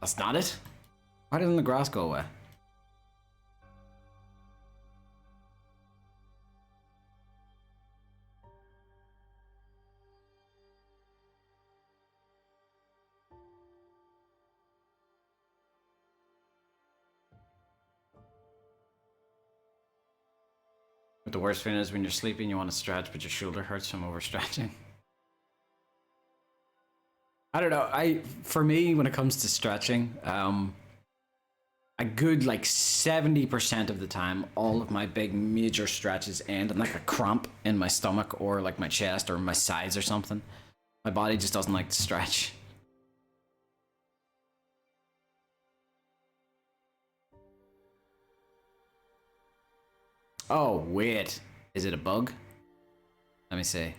That's not it? Why didn't the grass go away? But the worst thing is when you're sleeping, you want to stretch, but your shoulder hurts from overstretching. I don't know. For me, when it comes to stretching, a good like 70% of the time, all of my big major stretches end in like a cramp in my stomach or like my chest or my sides or something. My body just doesn't like to stretch. Oh, wait. Is it a bug? Let me see.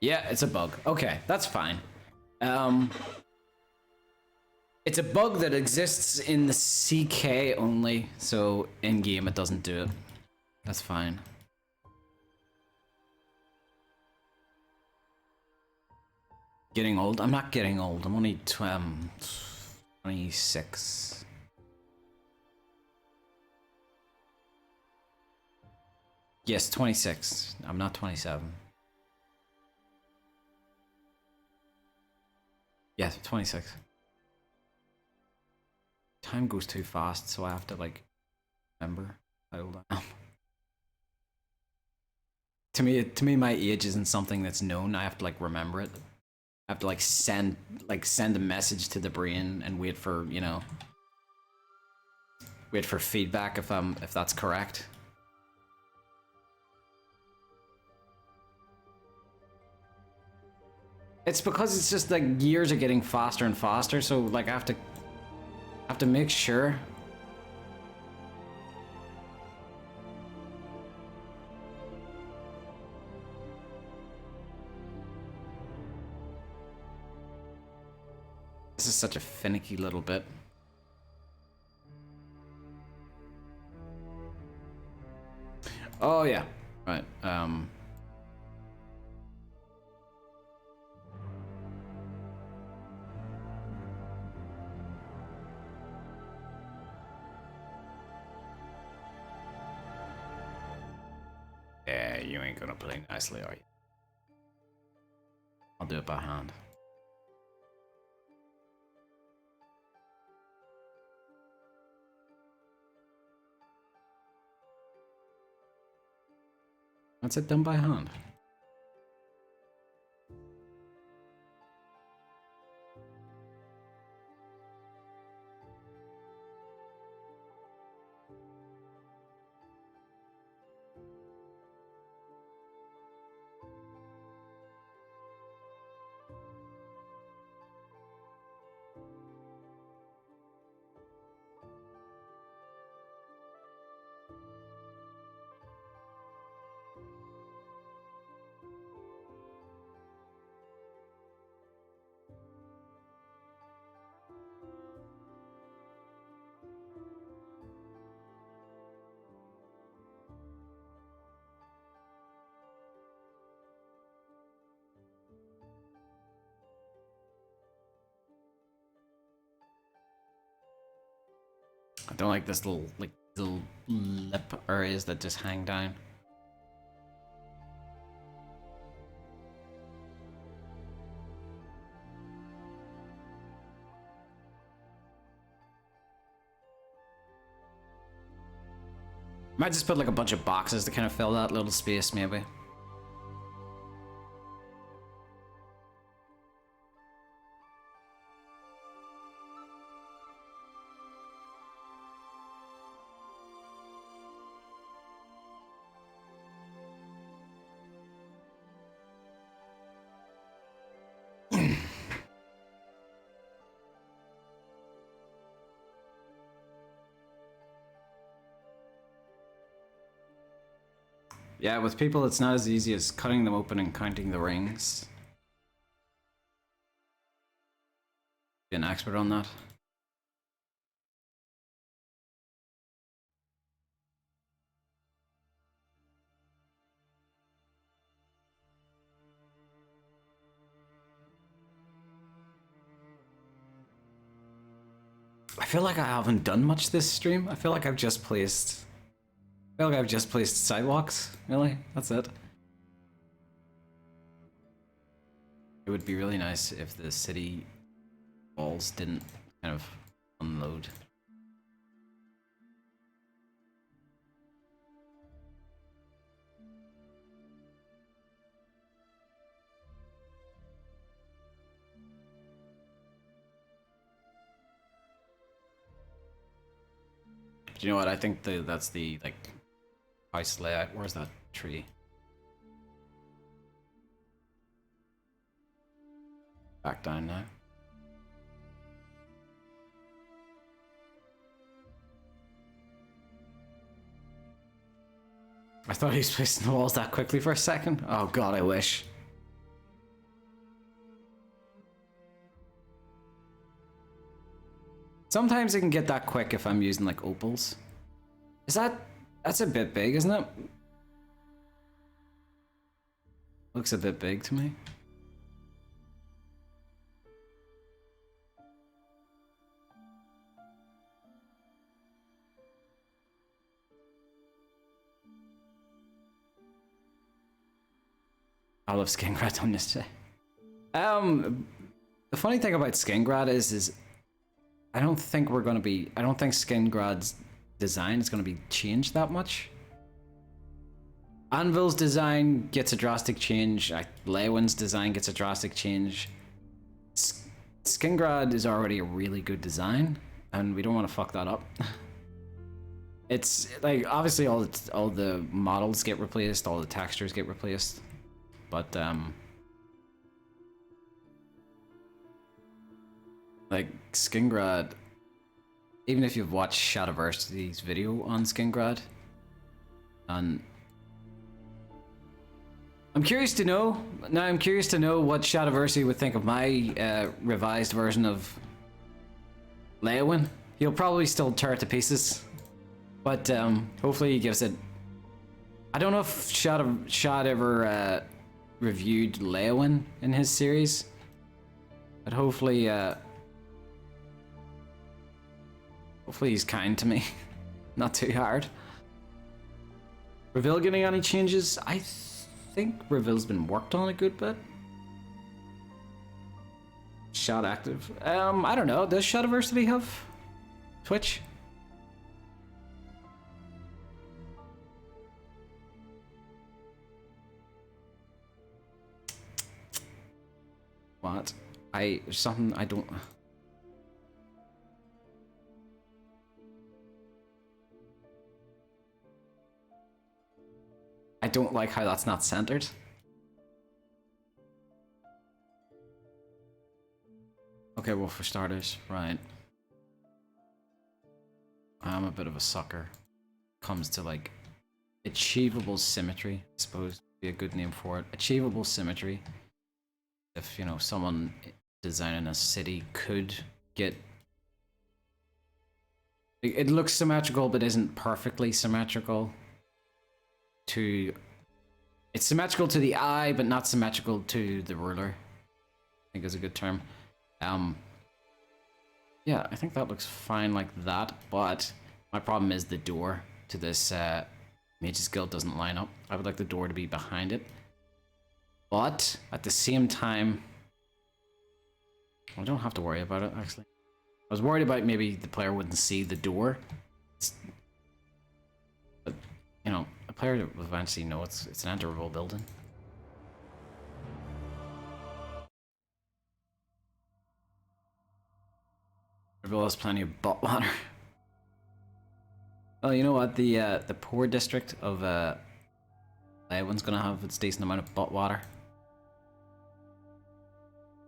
Yeah, it's a bug. Okay, that's fine. It's a bug that exists in the CK only, so in-game it doesn't do it. That's fine. Getting old? I'm not getting old. I'm only 26. Yes, 26. I'm not 27. Yeah, 26. Time goes too fast, so I have to like remember how old I am. To me, my age isn't something that's known. I have to like remember it. I have to like send a message to the brain and wait for, you know, wait for feedback if that's correct. It's because it's just like years are getting faster and faster, so like I have to make sure. This is such a finicky little bit. Oh yeah, right. Yeah, you ain't gonna play nicely, are you? I'll do it by hand. That's it, done by hand. I don't like this little lip areas that just hang down. Might just put like a bunch of boxes to kind of fill that little space, maybe. Yeah, with people, it's not as easy as cutting them open and counting the rings. Be an expert on that. I feel like I haven't done much this stream. I feel like I've just placed... I feel like I've just placed sidewalks, really. That's it. It would be really nice if the city walls didn't kind of unload. Do you know what? I think that's the, like, house layout. Where's that tree? Back down now. I thought he was placing the walls that quickly for a second. Oh god, I wish. Sometimes it can get that quick if I'm using like opals. That's a bit big, isn't it? Looks a bit big to me. I love Skingrad on this day. The funny thing about Skingrad is I don't think Skingrad's design is going to be changed that much. Anvil's design gets a drastic change. Leyawiin's design gets a drastic change. Skingrad is already a really good design, and we don't want to fuck that up. It's like obviously all the models get replaced, all the textures get replaced, but like Skingrad, even if you've watched Shadiversity's video on Skingrad, and I'm curious to know what Shadiversity would think of my revised version of Leyawiin. He'll probably still tear it to pieces, but hopefully he gives it. I don't know if Shad ever reviewed Leyawiin in his series, but hopefully he's kind to me. Not too hard. Reveal getting any changes? I think Reveal's been worked on a good bit. Shad active. I don't know. Does Shadiversity have Twitch? What? There's something I don't... I don't like how that's not centered. Okay, well, for starters, right. I'm a bit of a sucker. Comes to like achievable symmetry, I suppose would be a good name for it. Achievable symmetry. If, you know, someone designing a city could get... It looks symmetrical, but isn't perfectly symmetrical. It's symmetrical to the eye, but not symmetrical to the ruler, I think is a good term. Yeah, I think that looks fine like that, but my problem is the door to this Mage's Guild doesn't line up. I would like the door to be behind it. But at the same time, I don't have to worry about it, actually. I was worried about maybe the player wouldn't see the door. But player will eventually know it's an enterable building. There has plenty of butt water. Well, you know what? The poor district of Leyawiin's gonna have its decent amount of butt water.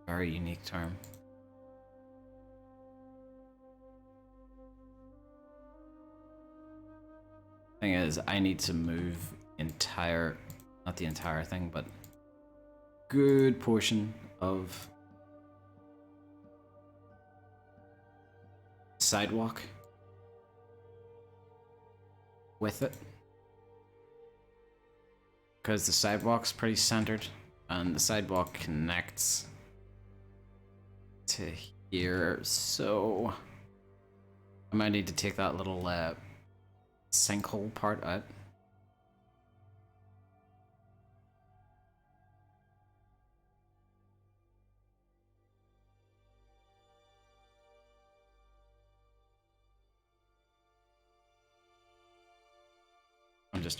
Very unique term. Thing is, I need to move not the entire thing, but good portion of sidewalk with it, because the sidewalk's pretty centered and the sidewalk connects to here, so I might need to take that little sinkhole part out.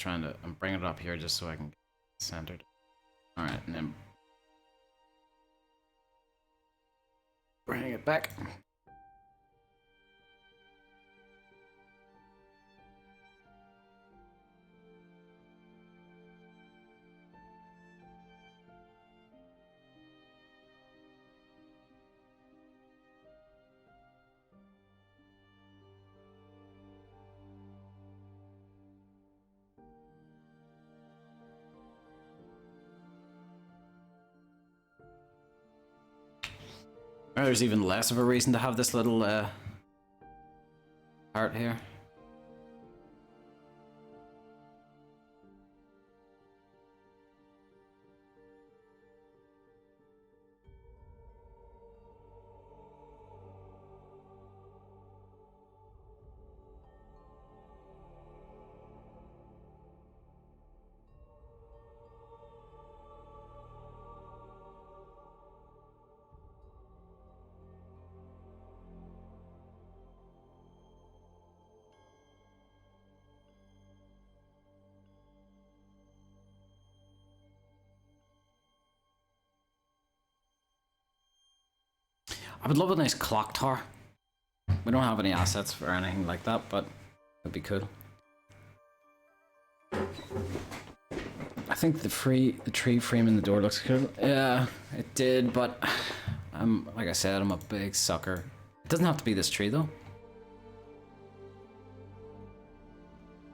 I'm bringing it up here just so I can get it centered. Alright, and then bring it back. There's even less of a reason to have this little part here. I would love a nice clock tower. We don't have any assets for anything like that, but that'd be cool. I think the tree framing the door looks cool. Yeah, it did, but like I said, I'm a big sucker. It doesn't have to be this tree though.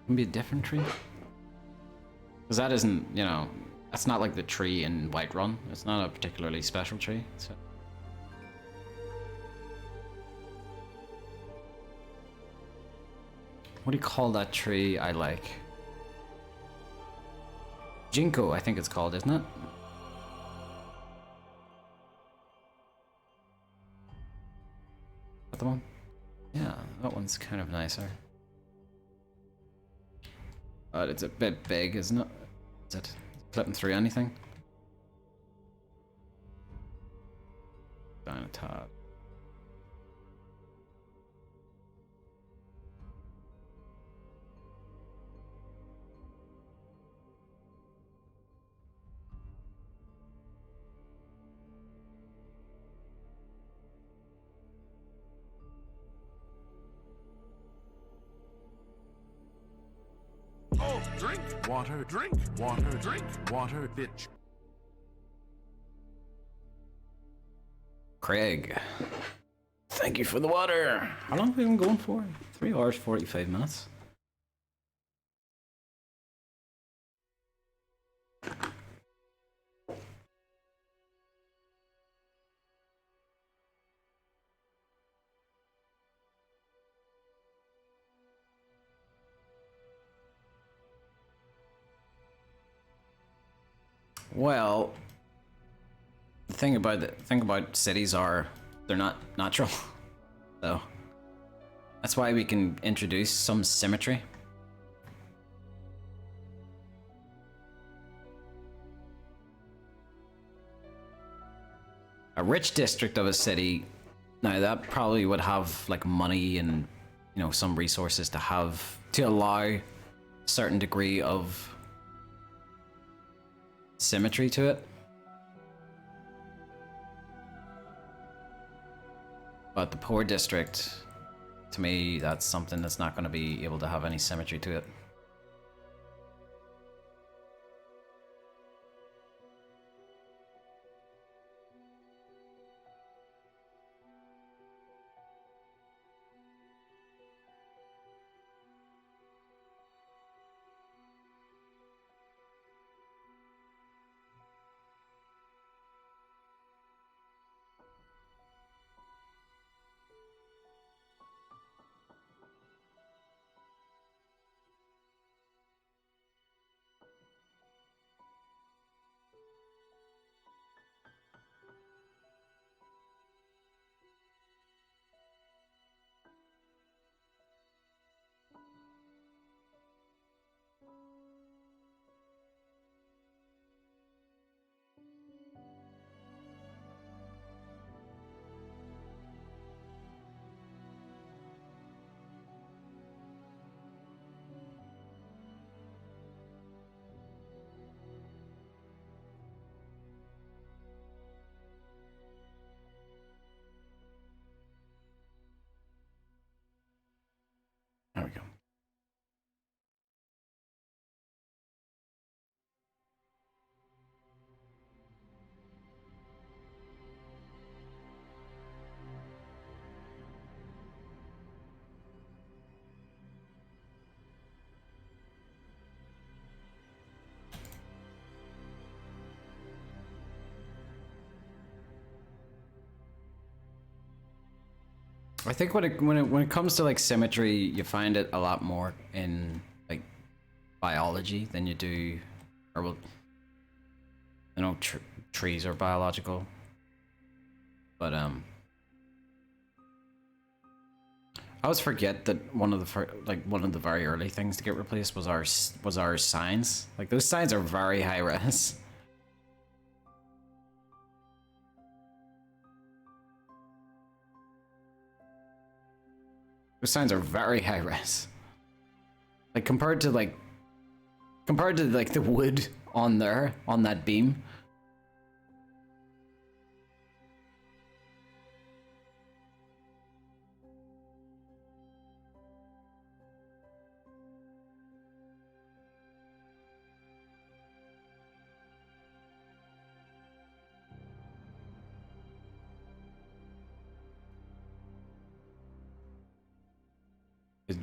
It can be a different tree. Because that isn't, you know, that's not like the tree in Whiterun. It's not a particularly special tree. So. What do you call that tree I like? Ginkgo, I think it's called, isn't it? That the one? Yeah, that one's kind of nicer. But it's a bit big, isn't it? Is it flipping through anything? Down a tab. Oh, drink water, drink water, bitch. Craig, thank you for the water. How long have we been going for? 3 hours, 45 minutes. Well, the thing about cities are they're not natural, so that's why we can introduce some symmetry. A rich district of a city, now that probably would have like money and, you know, some resources to allow certain degree of symmetry to it. But the poor district, to me, that's something that's not going to be able to have any symmetry to it. There we go. I think when it comes to like symmetry, you find it a lot more in like biology than you do, or well, I know trees are biological, but I always forget that one of the very early things to get replaced was our signs. Like those signs are very high res. Those signs are very high res. Like compared to like the wood on there, on that beam.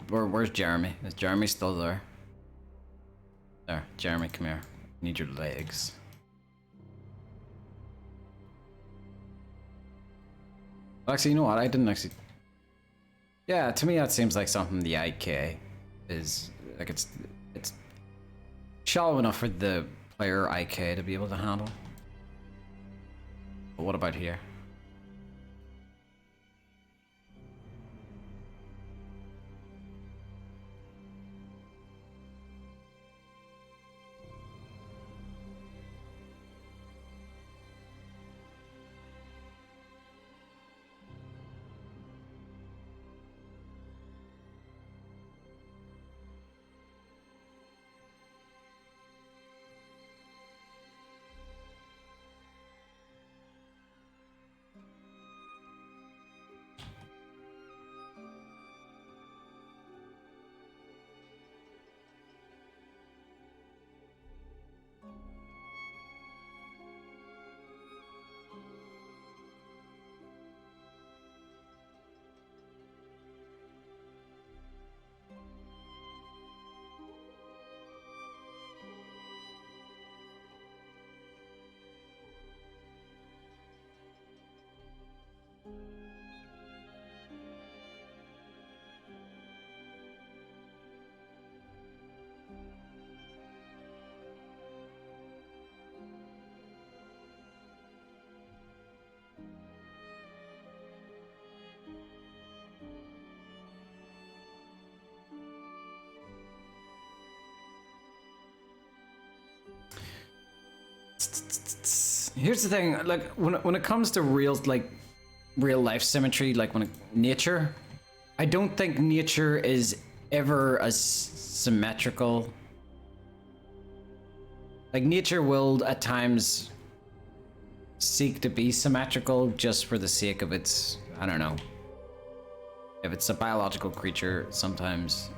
Where's Jeremy? Is Jeremy still there? There, Jeremy, come here. I need your legs. Actually, you know what? I didn't actually... Yeah, to me that seems like something the IK is... Like it's shallow enough for the player IK to be able to handle. But what about here? Here's the thing, like when it comes to real life symmetry, like nature, I don't think nature is ever as symmetrical. Like, nature will at times seek to be symmetrical just for the sake of its, I don't know. If it's a biological creature, sometimes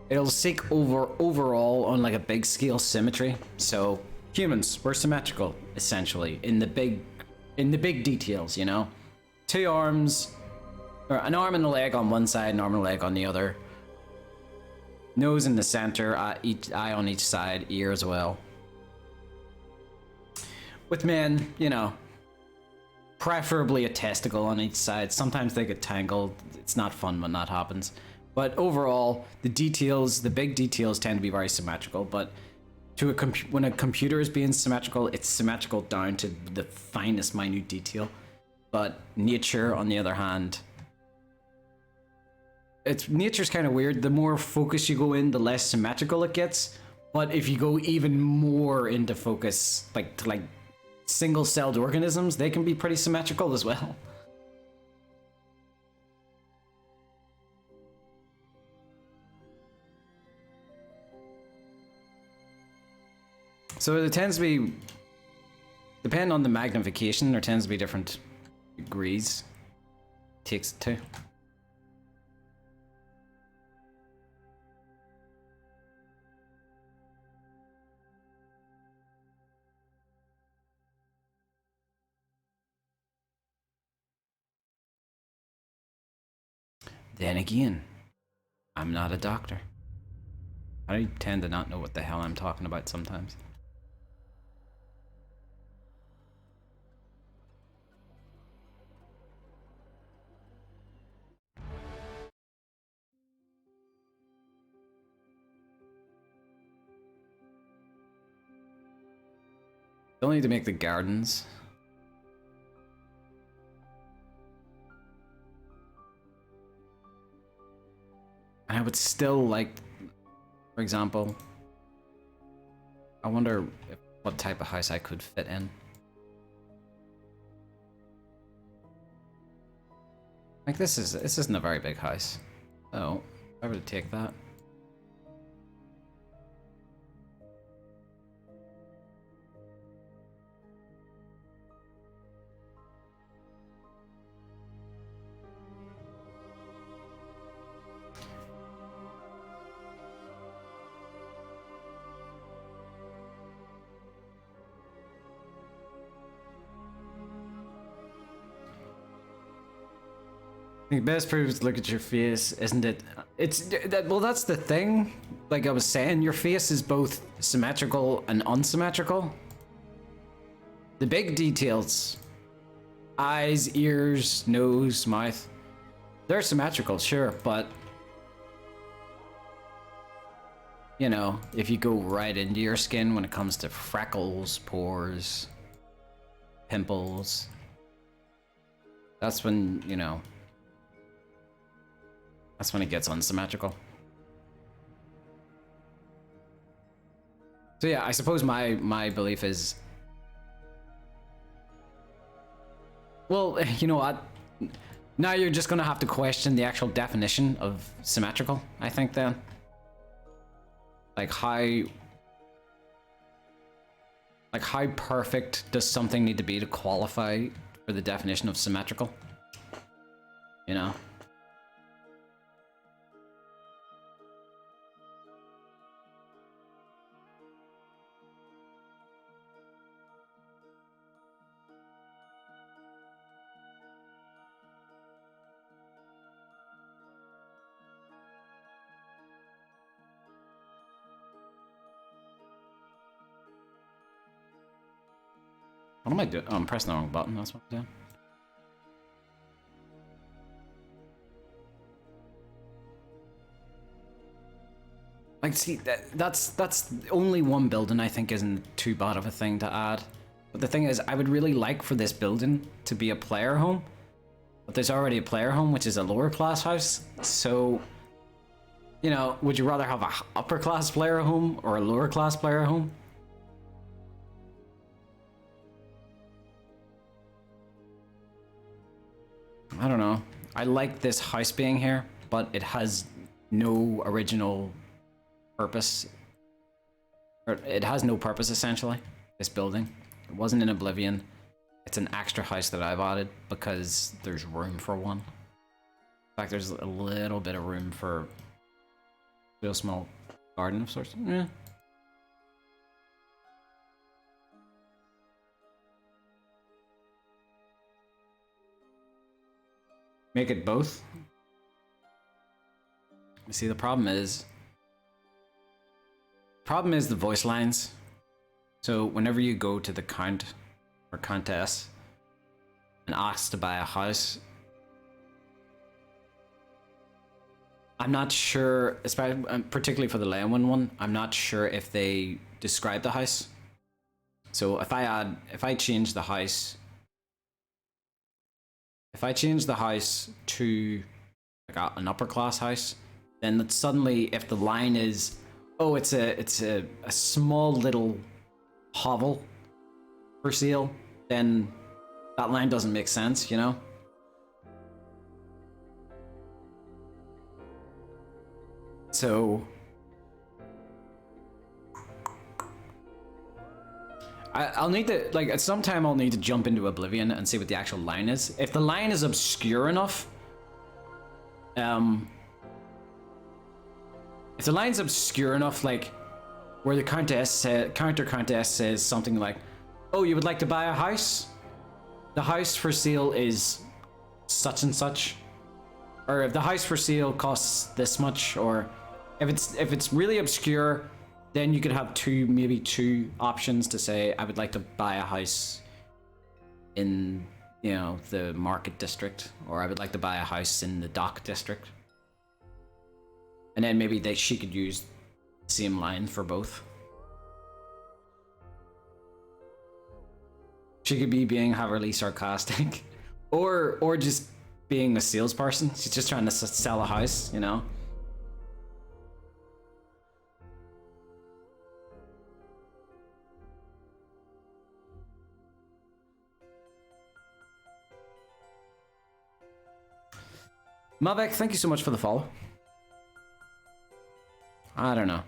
it'll seek overall on like a big scale symmetry. So humans, we're symmetrical essentially in the big details, you know? 2 arms, or an arm and a leg on one side, an arm and a leg on the other. Nose in the center, each eye on each side, ear as well. With men, you know, preferably a testicle on each side. Sometimes they get tangled. It's not fun when that happens. But overall, the details, the big details tend to be very symmetrical. But to when a computer is being symmetrical, it's symmetrical down to the finest minute detail. But nature, on the other hand, nature's kind of weird. The more focus you go in, the less symmetrical it gets. But if you go even more into focus, like single-celled organisms, they can be pretty symmetrical as well. So it tends to be, depending on the magnification, there tends to be different degrees it takes it to. Then again, I'm not a doctor. I tend to not know what the hell I'm talking about sometimes. Still need to make the gardens. I would still like, for example, I wonder what type of house I could fit in. Like this isn't a very big house. So I would take that. The best proof is to look at your face, isn't it? Well, that's the thing. Like I was saying, your face is both symmetrical and unsymmetrical. The big details, eyes, ears, nose, mouth, they're symmetrical, sure, but you know, if you go right into your skin when it comes to freckles, pores, pimples, that's when, you know, that's when it gets unsymmetrical. So yeah, I suppose my belief is, well, you know what? Now you're just gonna have to question the actual definition of symmetrical, I think then. Like how perfect does something need to be to qualify for the definition of symmetrical? You know? What am I doing? Oh, I'm pressing the wrong button, that's what I'm doing. Like, see, that's only one building I think isn't too bad of a thing to add. But the thing is, I would really like for this building to be a player home. But there's already a player home, which is a lower class house. So, you know, would you rather have a upper class player home or a lower class player home? I don't know. I like this house being here, but it has no original purpose. Or it has no purpose, essentially, this building. It wasn't in Oblivion. It's an extra house that I've added because there's room for one. In fact, there's a little bit of room for a real small garden of sorts. Yeah. Make it both. You see, the problem is the voice lines. So whenever you go to the count or countess and ask to buy a house, I'm not sure, especially particularly for the Leyawiin one, I'm not sure if they describe the house. So if I change the house to like an upper class house, then suddenly if the line is, oh, it's a small little hovel for sale, then that line doesn't make sense, you know? So I'll need to, like, at some time I'll need to jump into Oblivion and see what the actual line is. If the line is obscure enough, if the line's obscure enough, like where the counter countess says something like, oh, you would like to buy a house? The house for sale is such and such. Or if the house for sale costs this much, or if it's really obscure, then you could have maybe two options to say, I would like to buy a house in, you know, the market district, or I would like to buy a house in the dock district. And then maybe she could use the same line for both. She could be being heavily sarcastic, or just being a salesperson. She's just trying to sell a house, you know? Mavek, thank you so much for the follow. I don't know.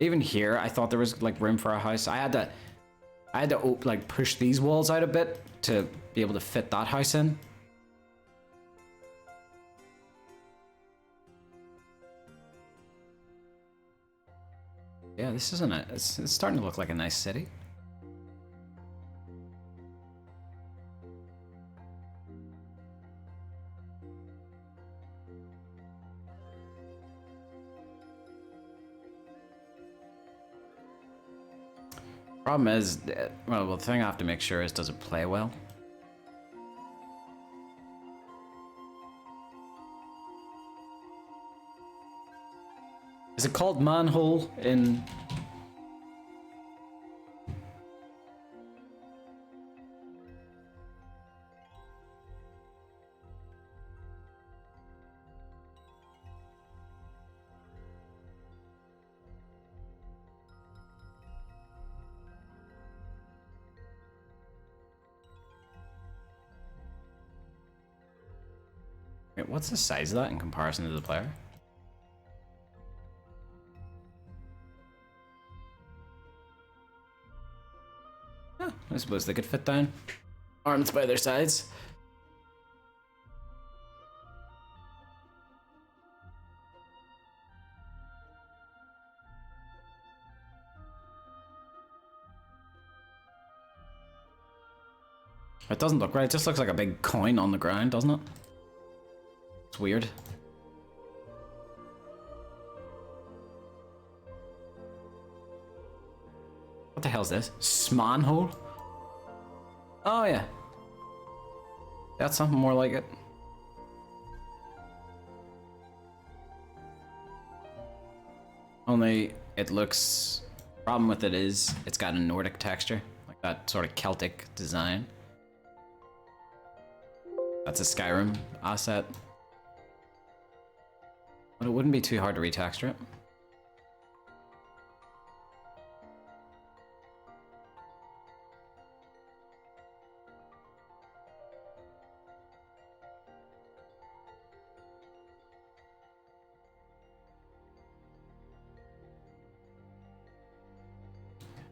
Even here, I thought there was like room for a house. I had to like push these walls out a bit to be able to fit that house in. Yeah, this isn't it. It's starting to look like a nice city. Problem is, well, the thing I have to make sure is, does it play well? Is it called manhole in... Wait, what's the size of that in comparison to the player? Yeah, I suppose they could fit down. Arms by their sides. It doesn't look right, it just looks like a big coin on the ground, doesn't it? It's weird. What the hell is this? Smanhole? Oh yeah. That's something more like it. Only it looks... Problem with it is it's got a Nordic texture, like that sort of Celtic design. That's a Skyrim asset. But it wouldn't be too hard to retexture it.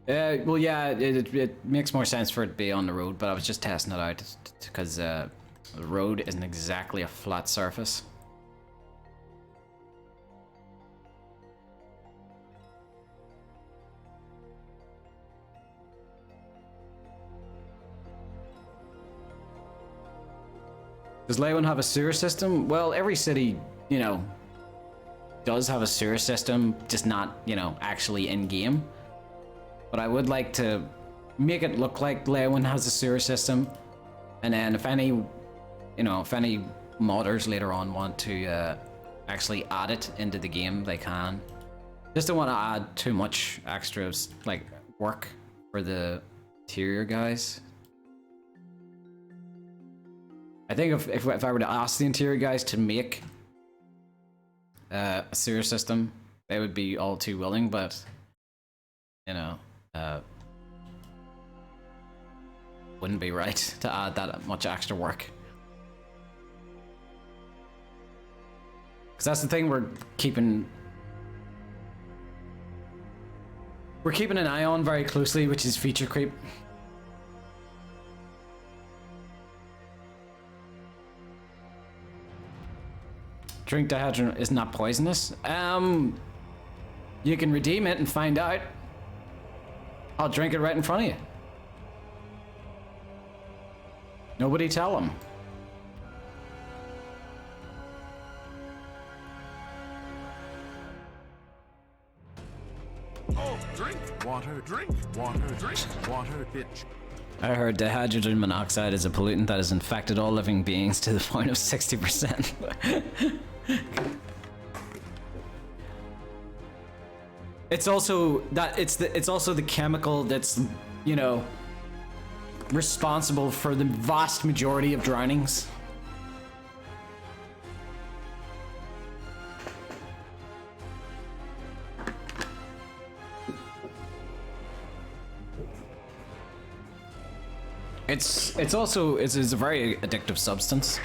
Well, yeah, it makes more sense for it to be on the road, but I was just testing it out because the road isn't exactly a flat surface. Does Leyawiin have a sewer system? Well, every city, you know, does have a sewer system, just not, you know, actually in-game. But I would like to make it look like Leyawiin has a sewer system. And then if any, you know, if any modders later on want to actually add it into the game, they can. Just don't want to add too much extra, like, work for the interior guys. I think if I were to ask the interior guys to make a sewer system, they would be all too willing, but, you know, wouldn't be right to add that much extra work. Because that's the thing we're keeping an eye on very closely, which is feature creep. Drink dihydrogen is not poisonous. You can redeem it and find out. I'll drink it right in front of you. Nobody tell them. Oh, drink water, bitch. I heard dihydrogen monoxide is a pollutant that has infected all living beings to the point of 60%. It's also that it's also the chemical that's, you know, responsible for the vast majority of drownings. It's also a very addictive substance.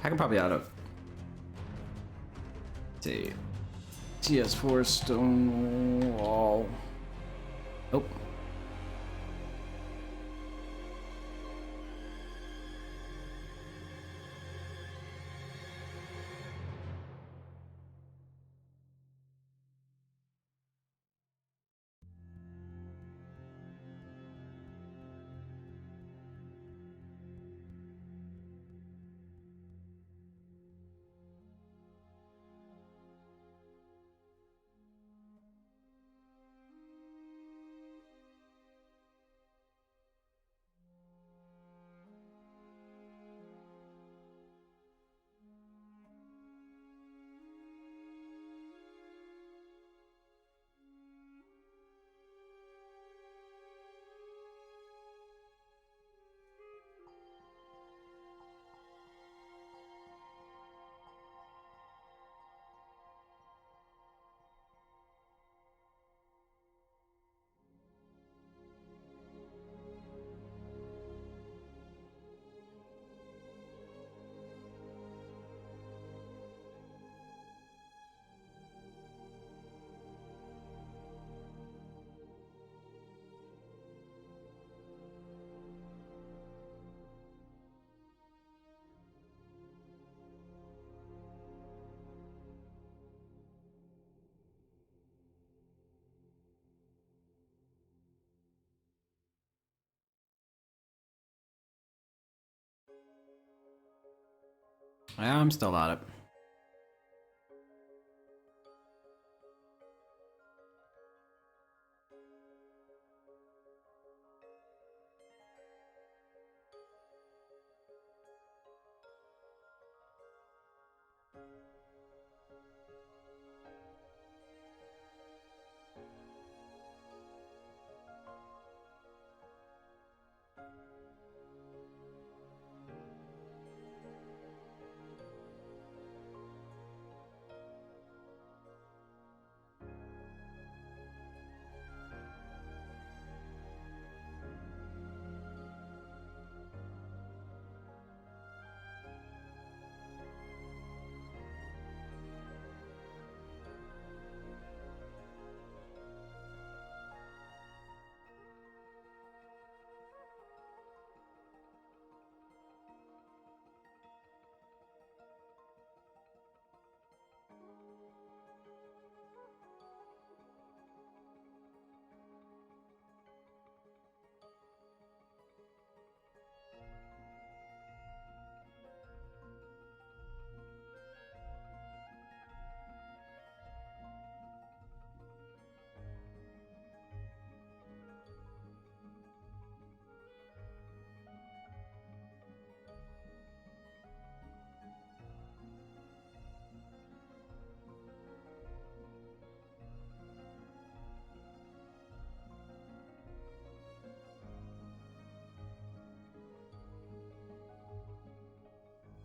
I can probably add a TS4 stone wall. Nope. I'm still at it.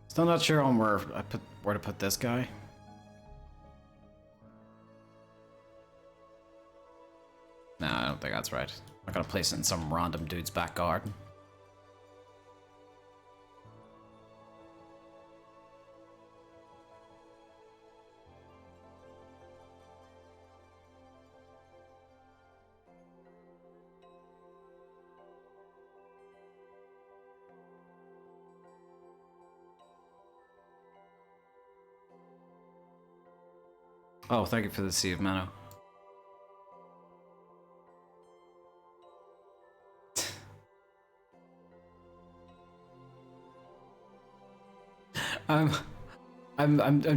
Still not sure on where to put this guy. Nah, I don't think that's right. I'm not gonna place it in some random dude's back garden. Oh, thank you for the Sea of Mana. I'm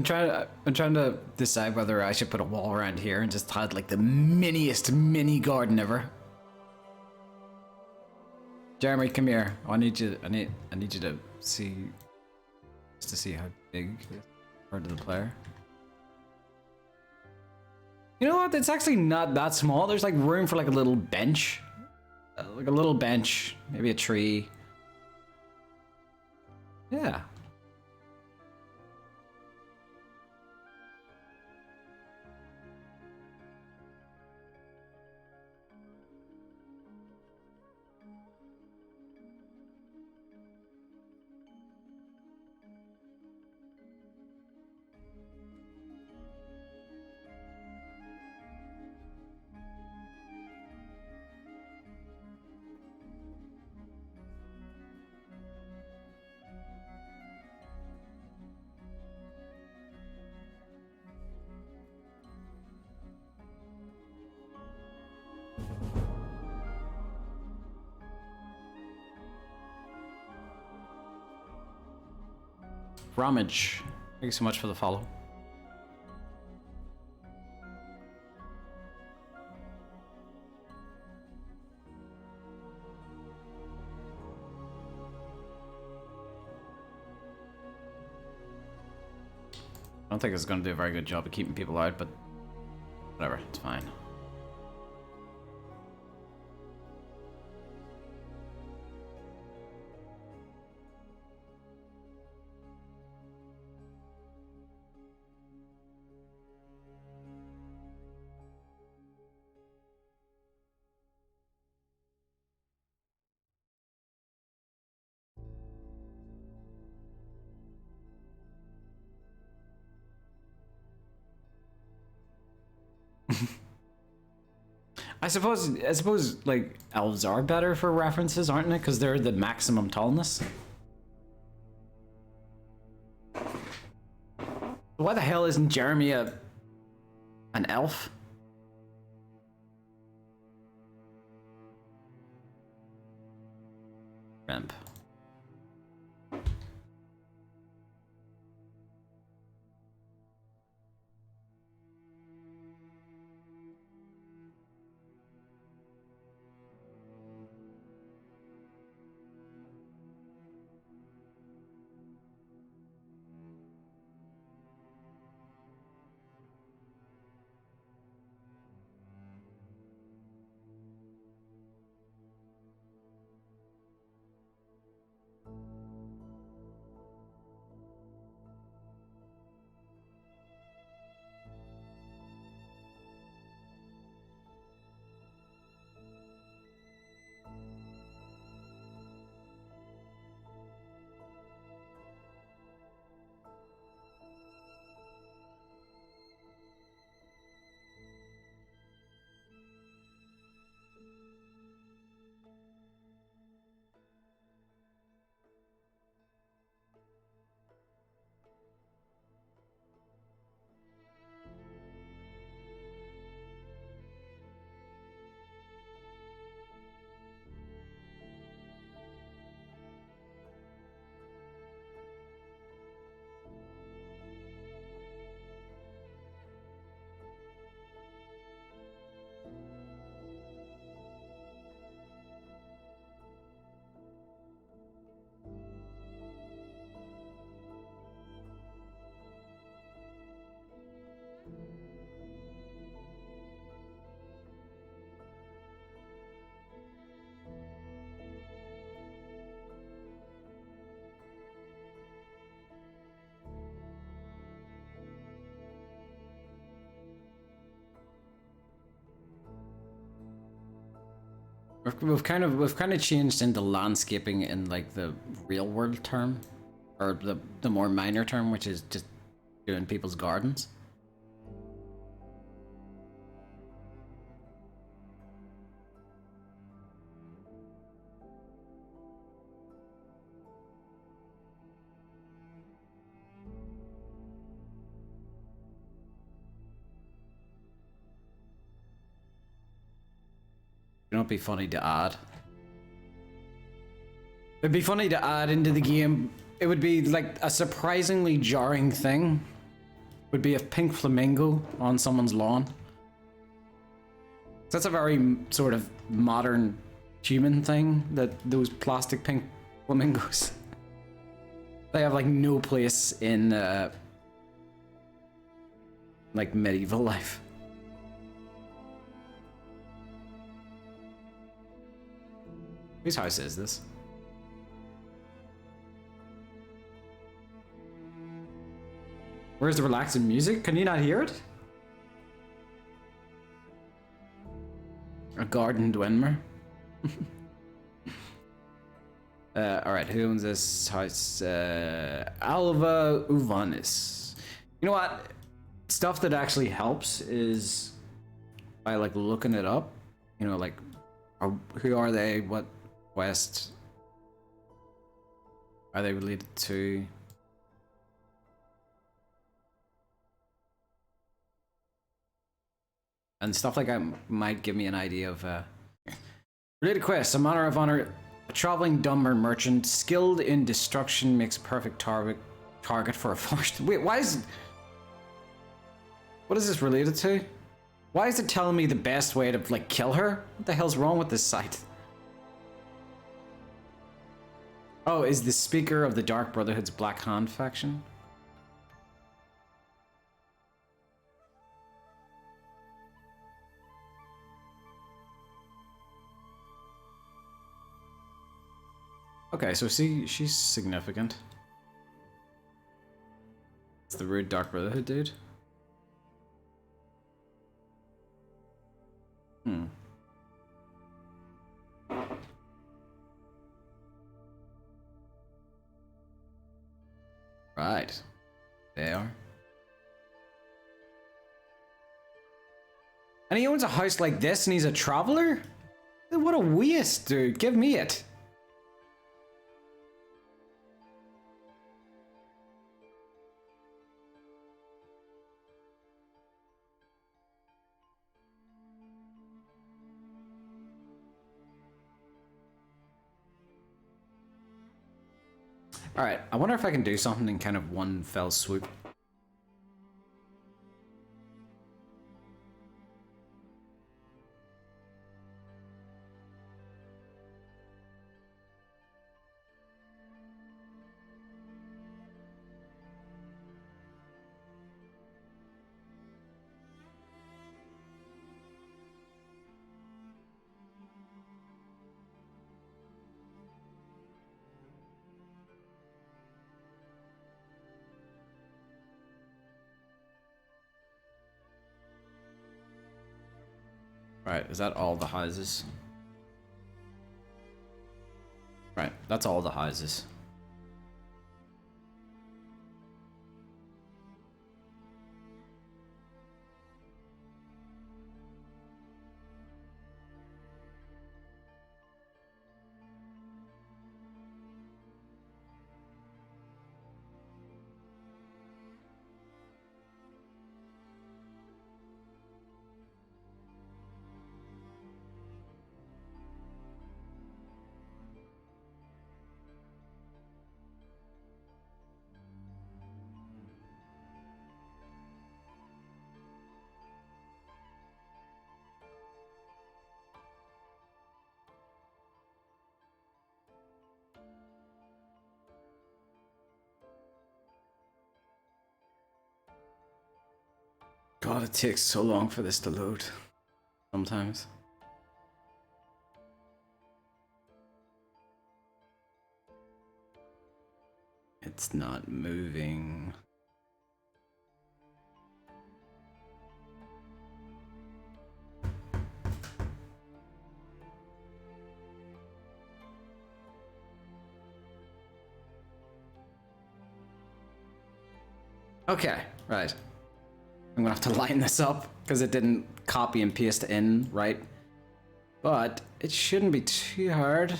trying to decide whether I should put a wall around here and just have like the miniest mini garden ever. Jeremy, come here. I need you to see, just to see how big this is compared to the player. You know what? It's actually not that small. There's like room for like a little bench. Like a little bench, maybe a tree. Yeah. Ramage, thank you so much for the follow. I don't think it's going to do a very good job of keeping people out, but whatever, it's fine. I suppose like elves are better for references, aren't they? Because they're the maximum tallness. Why the hell isn't Jeremy an elf? Ramp. We've kind of changed into landscaping in like the real world term, or the more minor term, which is just doing people's gardens. You know, it'd be funny to add. It'd be funny to add into the game. It would be like a surprisingly jarring thing. Would be a pink flamingo on someone's lawn. That's a very sort of modern human thing, that those plastic pink flamingos. They have like no place in like medieval life. Whose house is this? Where's the relaxing music? Can you not hear it? A garden dwemer. Alright, who owns this house? Alva Uvanis. You know what? Stuff that actually helps is by like looking it up. You know, like, who are they? What quest are they related to? And stuff like that might give me an idea of related quests. A manor of honor, a traveling dumber merchant, skilled in destruction, makes perfect target for a forest. Wait, why is? What is this related to? Why is it telling me the best way to like kill her? What the hell's wrong with this site? Oh, is the speaker of the Dark Brotherhood's Black Hand faction? Okay, so see, she's significant. It's the rude Dark Brotherhood dude. Hmm. Right. They are. And he owns a house like this and he's a traveler? What a waste, dude. Give me it. Alright, I wonder if I can do something in kind of one fell swoop. Right, is that all the houses? Right, that's all the houses. God, it takes so long for this to load. Sometimes. It's not moving. Okay, right. I'm gonna have to line this up because it didn't copy and paste in, right? But it shouldn't be too hard.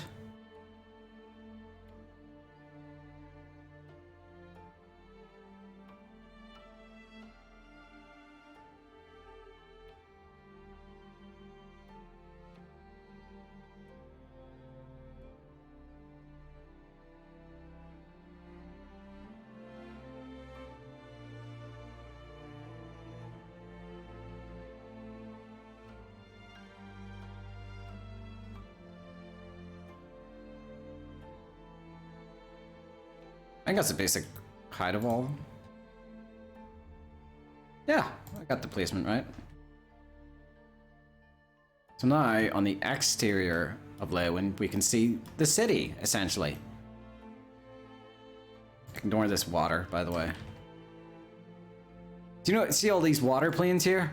I think that's a basic height of all. Yeah, I got the placement right. So now, on the exterior of Leyawiin, we can see the city, essentially. Ignore this water, by the way. Do you know, see all these water planes here?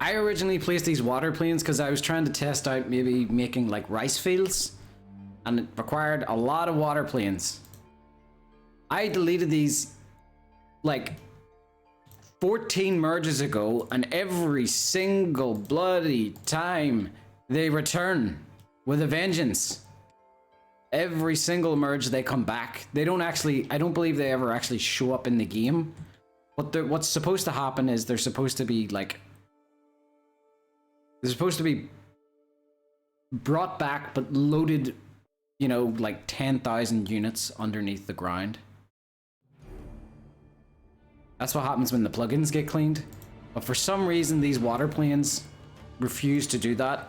I originally placed these water planes because I was trying to test out maybe making like rice fields, and it required a lot of water planes. I deleted these like 14 merges ago, and every single bloody time they return with a vengeance. Every single merge they come back. They don't actually, I don't believe they ever actually show up in the game. But what's supposed to happen is they're supposed to be like, they're supposed to be brought back but loaded, you know, like 10,000 units underneath the ground. That's what happens when the plugins get cleaned. But for some reason, these water planes refuse to do that.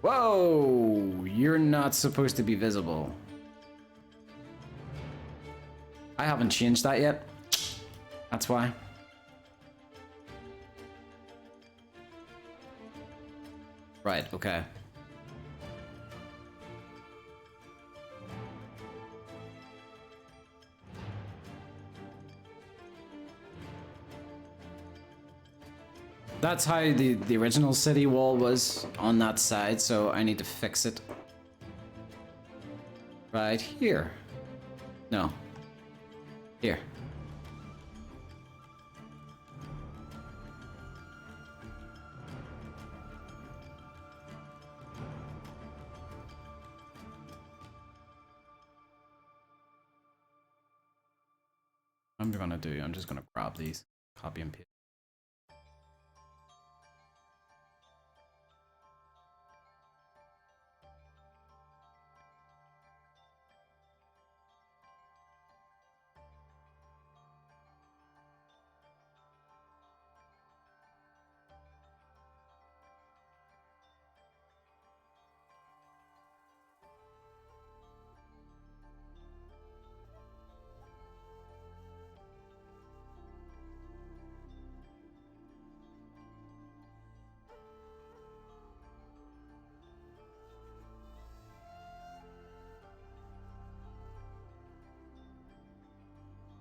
Whoa! You're not supposed to be visible. I haven't changed that yet. That's why. Right, okay. That's how the original city wall was on that side, so I need to fix it. Right here. No. Here. I'm just gonna grab these, copy and paste.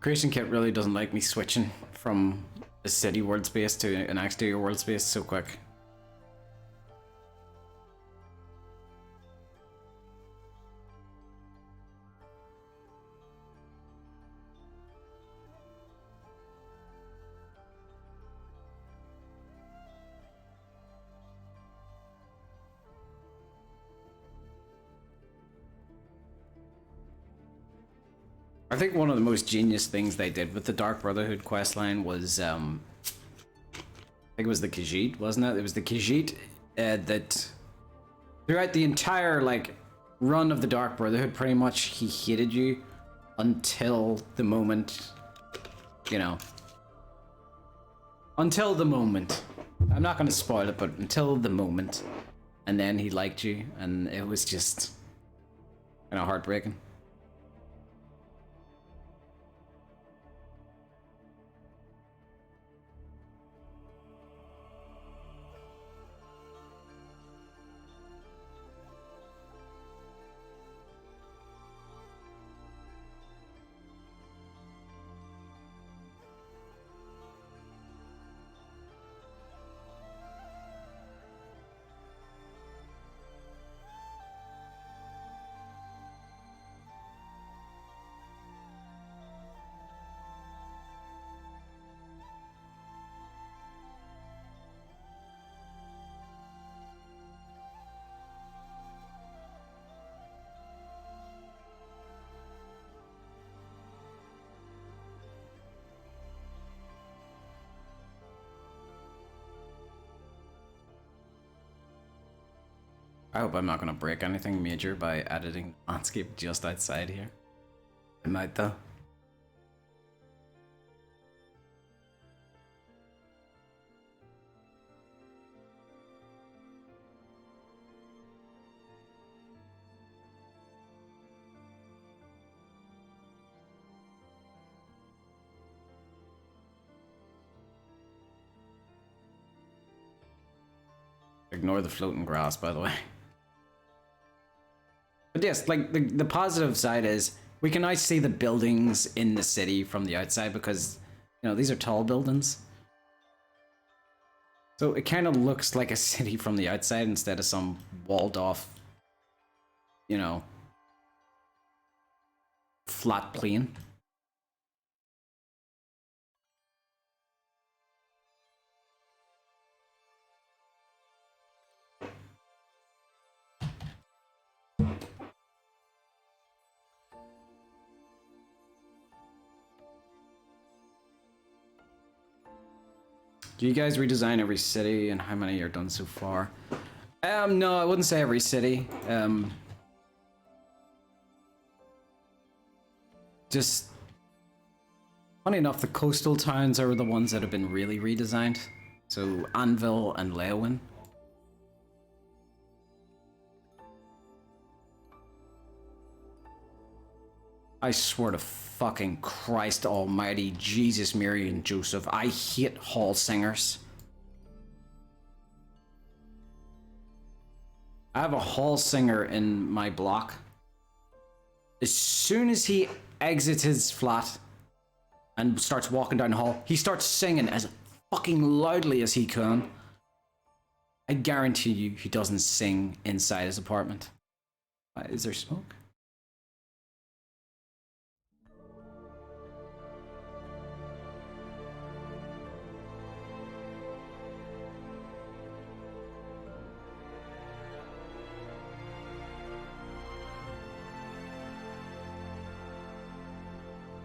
Creation Kit really doesn't like me switching from a city world space to an exterior world space so quick. I think one of the most genius things they did with the Dark Brotherhood questline was, I think it was the Khajiit, wasn't it? It was the Khajiit that throughout the entire, like, run of the Dark Brotherhood, pretty much he hated you until the moment, you know. Until the moment. I'm not going to spoil it, but until the moment. And then he liked you, and it was just, you know, heartbreaking. I hope I'm not gonna break anything major by editing the landscape just outside here. I might though. Ignore the floating grass, by the way. But yes, like the positive side is we can now see the buildings in the city from the outside because, you know, these are tall buildings. So it kind of looks like a city from the outside instead of some walled off, you know, flat plain. Do you guys redesign every city, and how many are done so far? No, I wouldn't say every city. Just funny enough, the coastal towns are the ones that have been really redesigned. So Anvil and Leyawiin. I swear to fucking Christ almighty, Jesus, Mary and Joseph, I hate hall singers. I have a hall singer in my block. As soon as he exits his flat and starts walking down the hall, he starts singing as fucking loudly as he can. I guarantee you he doesn't sing inside his apartment. Is there smoke?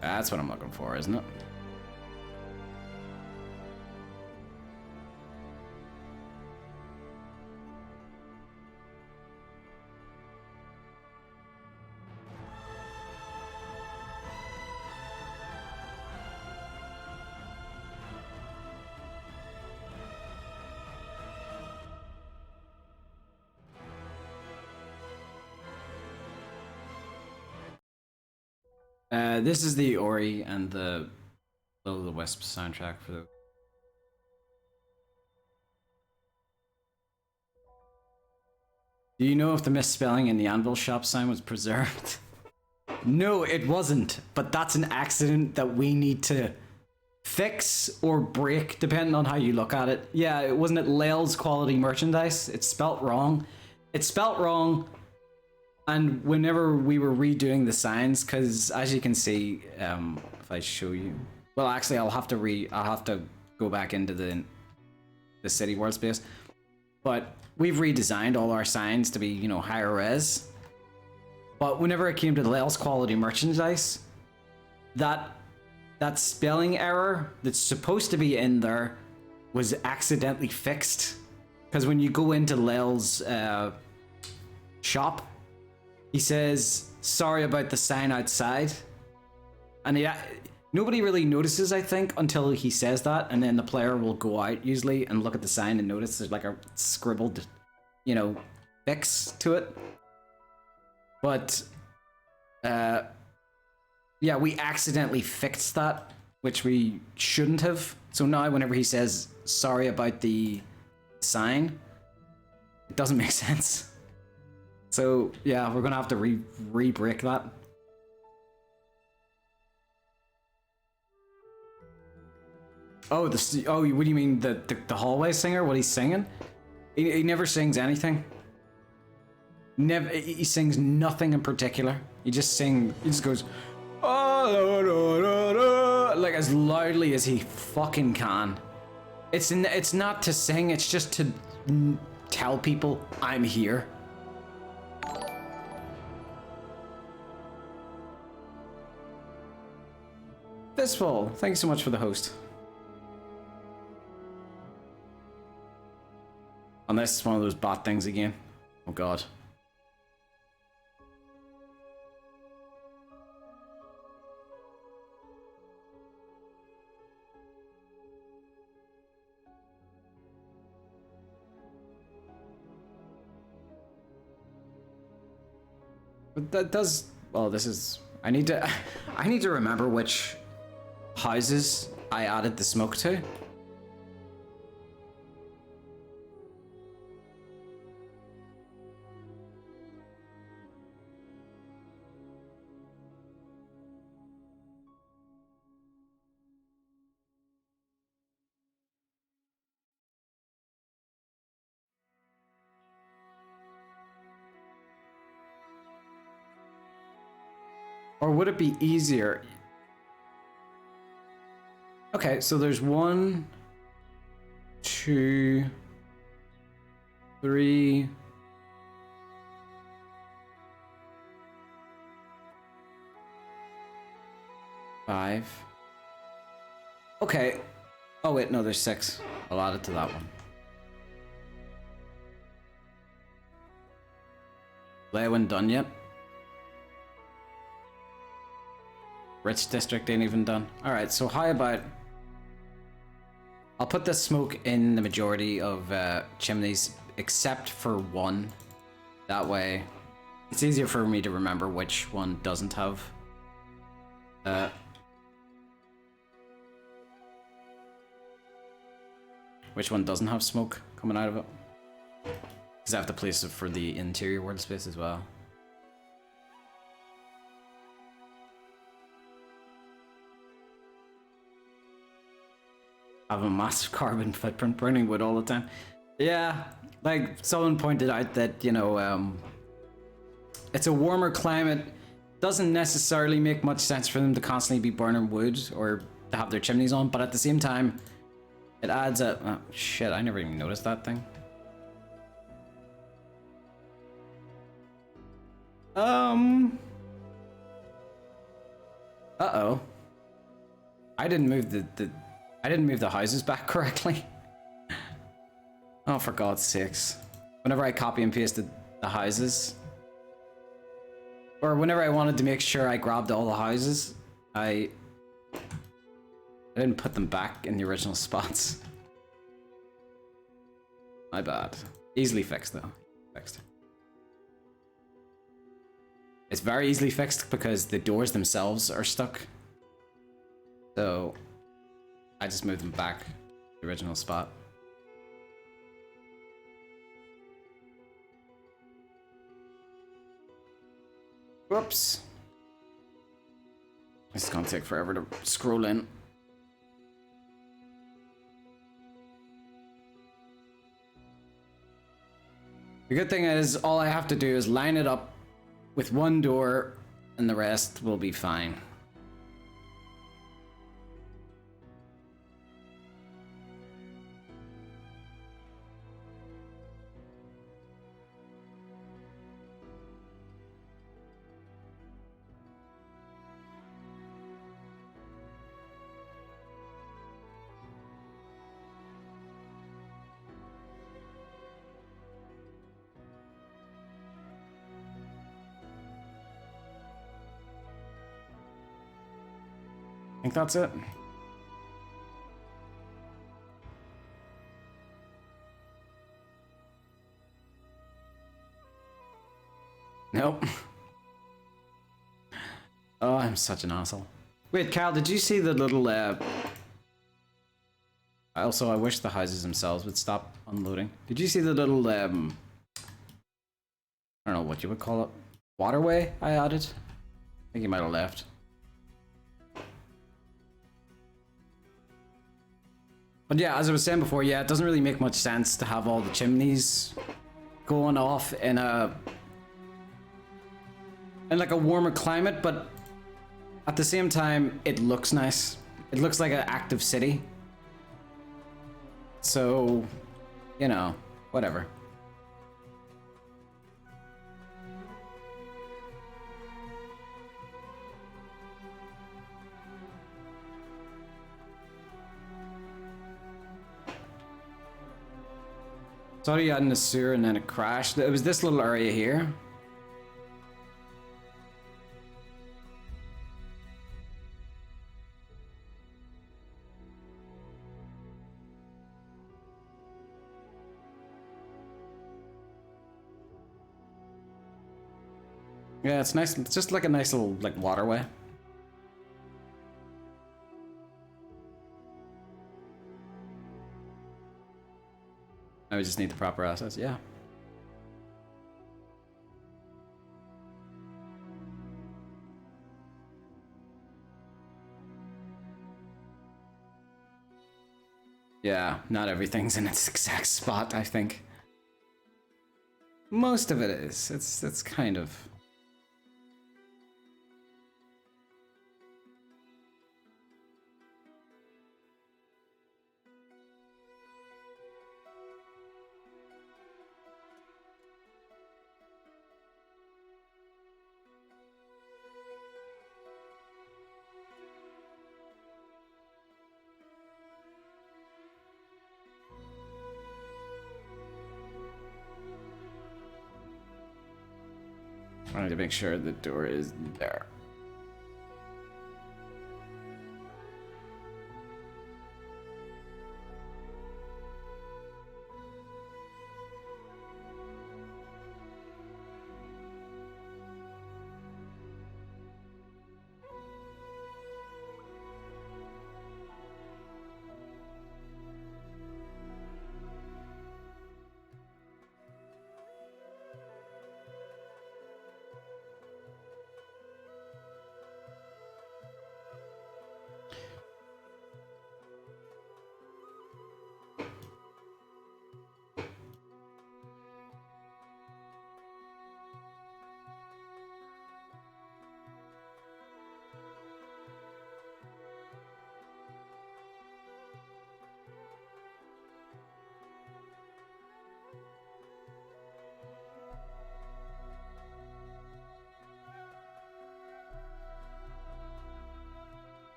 That's what I'm looking for, isn't it? This is the Ori and the Will of the Wisp soundtrack for the... Do you know if the misspelling in the Anvil shop sign was preserved? No, it wasn't, but that's an accident that we need to fix or break, depending on how you look at it. Yeah, it wasn't it Lel's quality merchandise? It's spelt wrong. It's spelt wrong. And whenever we were redoing the signs, because as you can see, if I show you, well, actually, I'll have to go back into the city world space. But we've redesigned all our signs to be, you know, higher res. But whenever it came to the Lel's quality merchandise, that spelling error that's supposed to be in there was accidentally fixed. Because when you go into Lel's shop, he says, sorry about the sign outside. And nobody really notices, I think, until he says that. And then the player will go out, usually, and look at the sign and notice there's like a scribbled, you know, fix to it. But, yeah, we accidentally fixed that, which we shouldn't have. So now whenever he says, sorry about the sign, it doesn't make sense. So, yeah, we're gonna have to re-break that. Oh, what do you mean, the hallway singer? What he's singing? He never sings anything. He sings nothing in particular. He just goes, like as loudly as he fucking can. It's not to sing, it's just to tell people, I'm here. Fistful, thanks so much for the host. Unless it's one of those bot things again. Oh god. But that does... Well, this is... I need to... I need to remember which houses I added the smoke to. Or would it be easier? Okay, so there's 1, 2, 3, 5. Okay. Oh wait, no, there's 6. I'll add it to that one. Leyawiin done yet? Rich district ain't even done. Alright, so how about... I'll put the smoke in the majority of chimneys, except for one. That way, it's easier for me to remember which one doesn't have... which one doesn't have smoke coming out of it. Because I have to place it for the interior world space as well. I have a massive carbon footprint burning wood all the time. Yeah, like someone pointed out that, you know, it's a warmer climate. Doesn't necessarily make much sense for them to constantly be burning wood or to have their chimneys on, but at the same time, it adds a... Oh, shit, I never even noticed that thing. Uh-oh. I didn't move I didn't move the houses back correctly. Oh, for God's sakes. Whenever I copy and pasted the houses, or whenever I wanted to make sure I grabbed all the houses, I didn't put them back in the original spots. My bad. Easily fixed though. Fixed. It's very easily fixed because the doors themselves are stuck. So I just moved them back to the original spot. Whoops. This is gonna take forever to scroll in. The good thing is, all I have to do is line it up with one door and the rest will be fine. I think that's it. Nope. Oh, I'm such an asshole. Wait, Cal, did you see the little, Also, I wish the houses themselves would stop unloading. Did you see the little, I don't know what you would call it, waterway I added? I think you might have left. But yeah, as I was saying before, yeah, it doesn't really make much sense to have all the chimneys going off in like a warmer climate, but at the same time, it looks nice. It looks like an active city. So, you know, whatever. Started out in the sewer and then it crashed. It was this little area here. Yeah, it's nice. It's just like a nice little like waterway. Now we just need the proper assets. Yeah. Yeah, not everything's in its exact spot, I think. Most of it is. It's kind of... I need to make sure the door is there.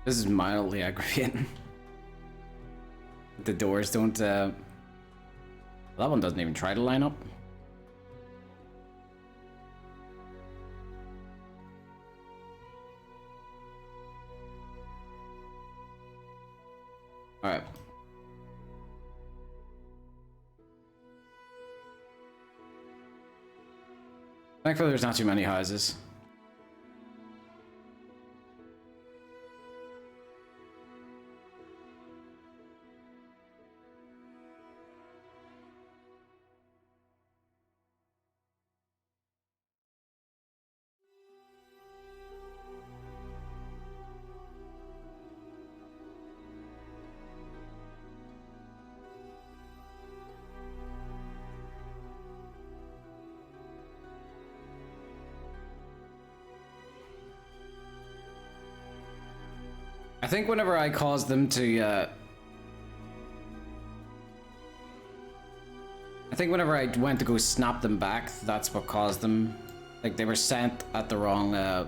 This is mildly aggravating. The doors don't, that one doesn't even try to line up. Alright. Thankfully there's not too many houses. I think whenever I caused them to, I think whenever I went to go snap them back, that's what caused them. Like, they were sent at the wrong,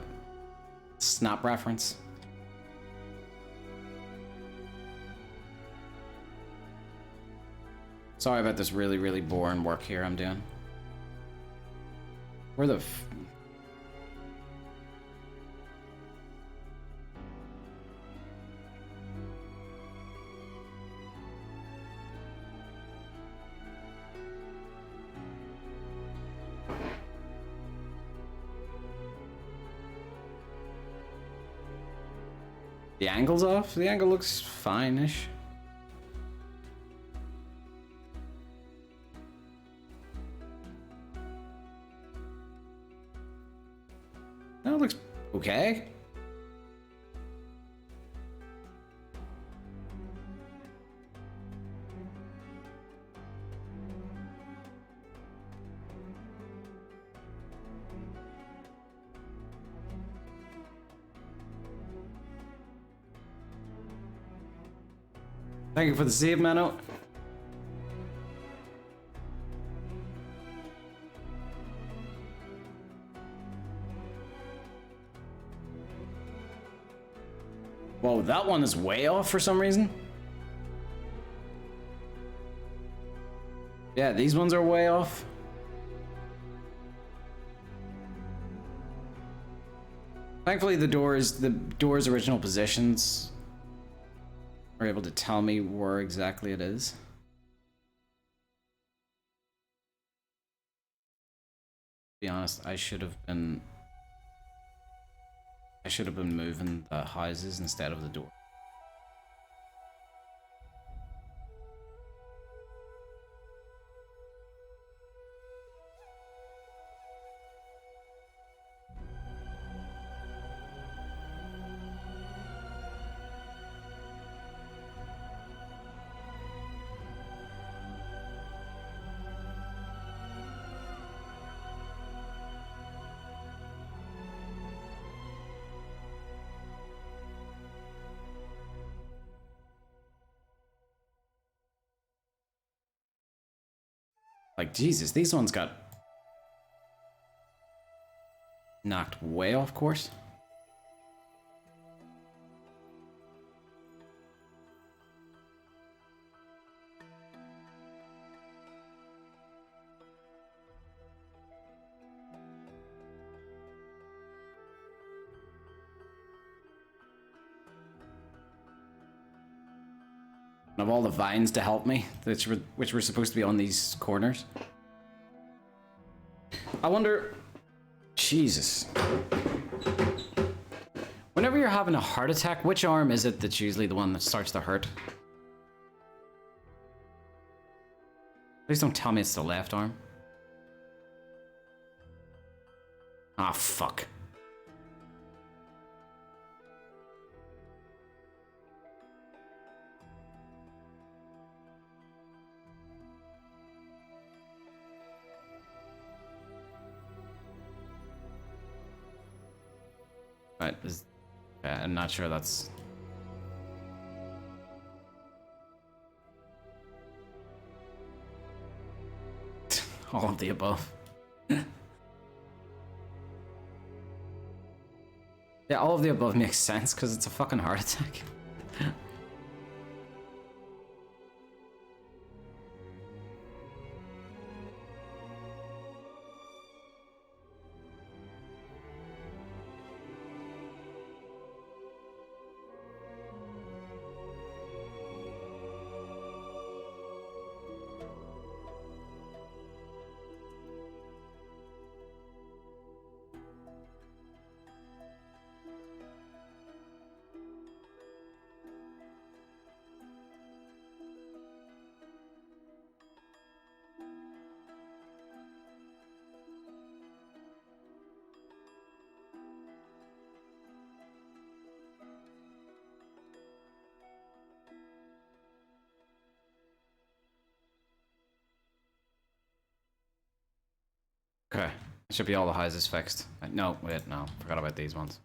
snap reference. Sorry about this really, really boring work here I'm doing. Where the f... The angle's off? The angle looks fine-ish. No, it looks okay. Thank you for the save, Mano. Whoa, that one is way off for some reason. Yeah, these ones are way off. Thankfully, the door's original positions are able to tell me where exactly it is. To be honest, I should have been moving the houses instead of the door. Like, Jesus, these ones got knocked way off course. Of all the vines to help me, which were supposed to be on these corners. I wonder... Jesus. Whenever you're having a heart attack, which arm is it that's usually the one that starts to hurt? Please don't tell me it's the left arm. Ah, fuck. Right, I'm not sure that's... all of the above. Yeah, all of the above makes sense because it's a fucking heart attack. Okay, it should be all the houses fixed. No, wait, no, forgot about these ones.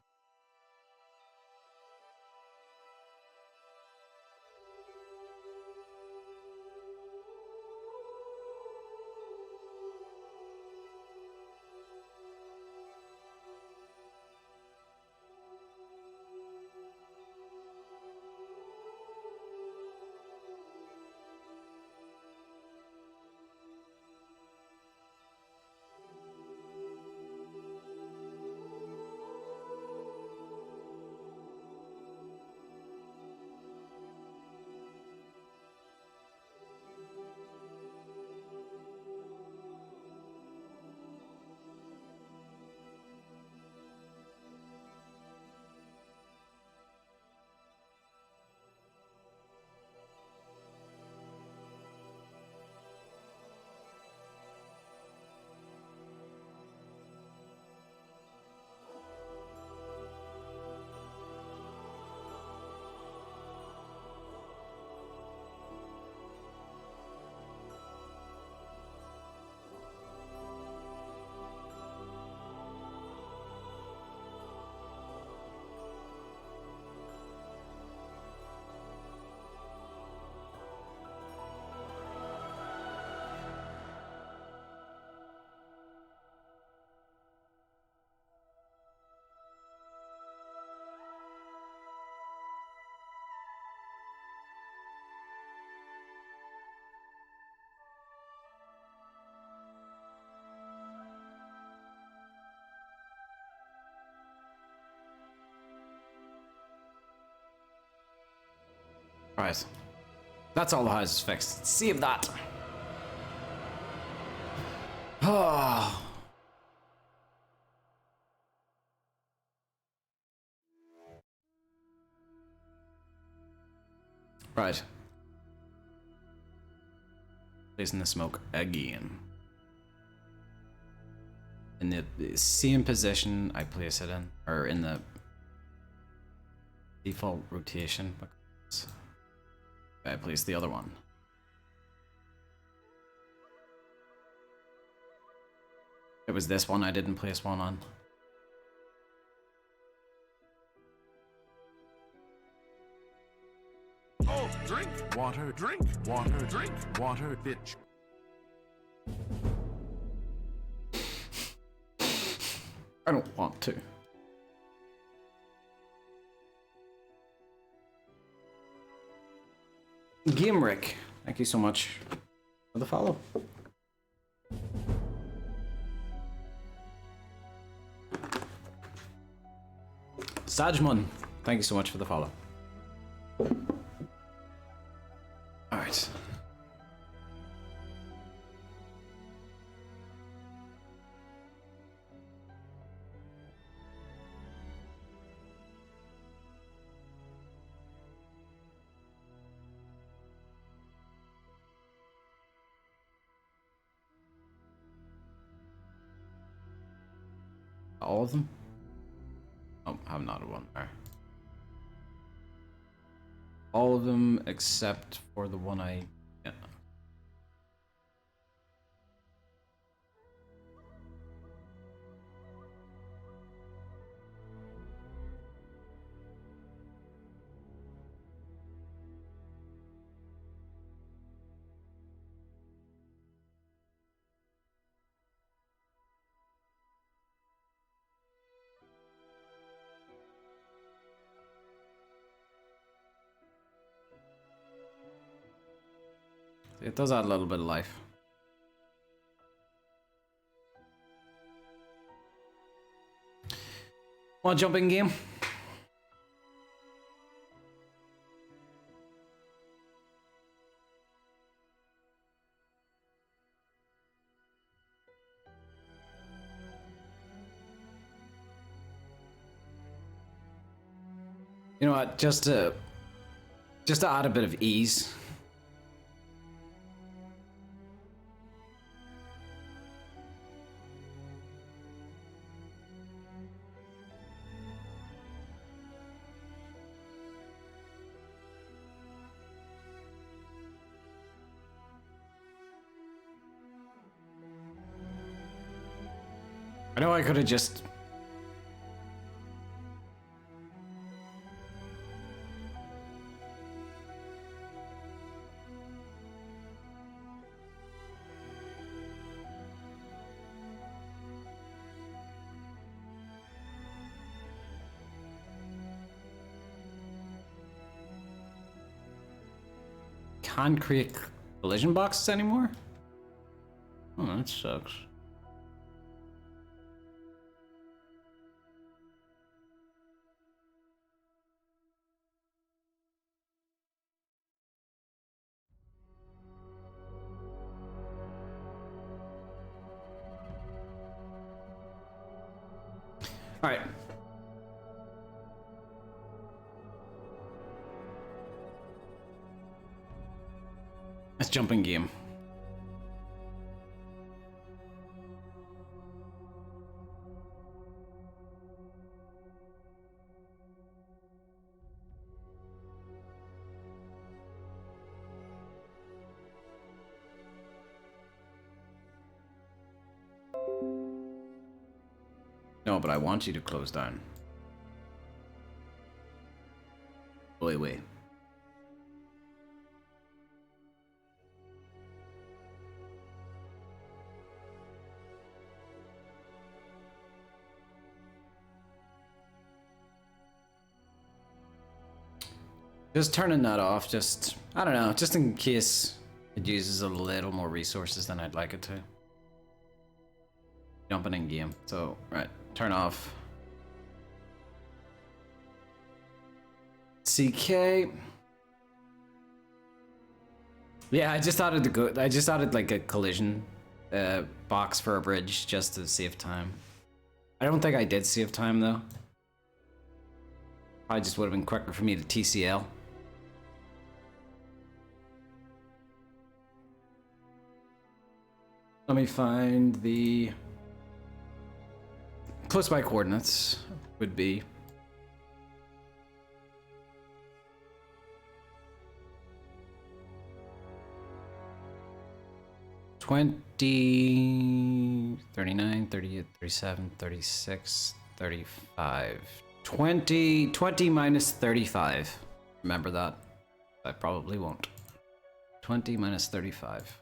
Right. That's all the houses fixed. Save that. Oh. Right. Placing the smoke again. In the same position I place it in, or in the default rotation. I place the other one. It was this one I didn't place one on. Oh, drink water, drink water, bitch. I don't want to. Gimrick, thank you so much for the follow. Sajman, thank you so much for the follow. Alright. All of them? Oh, I have not one there. All of them except for the one I... Yeah. It does add a little bit of life. Want a jumping game? You know what? Just to add a bit of ease. I know I could have just... Can't create collision boxes anymore? Oh, that sucks. All right. Let's jumping game. No, but I want you to close down. Wait. Just turning that off, just, I don't know, just in case it uses a little more resources than I'd like it to. Jumping in game. So, right, turn off. CK. Yeah, I just added like a collision box for a bridge just to save time. I don't think I did save time though. Probably just would have been quicker for me to TCL. Let me find the close by coordinates would be 20, 39, 38, 37, 36, 35. 20 minus 35. Remember that? I probably won't. 20 minus 35.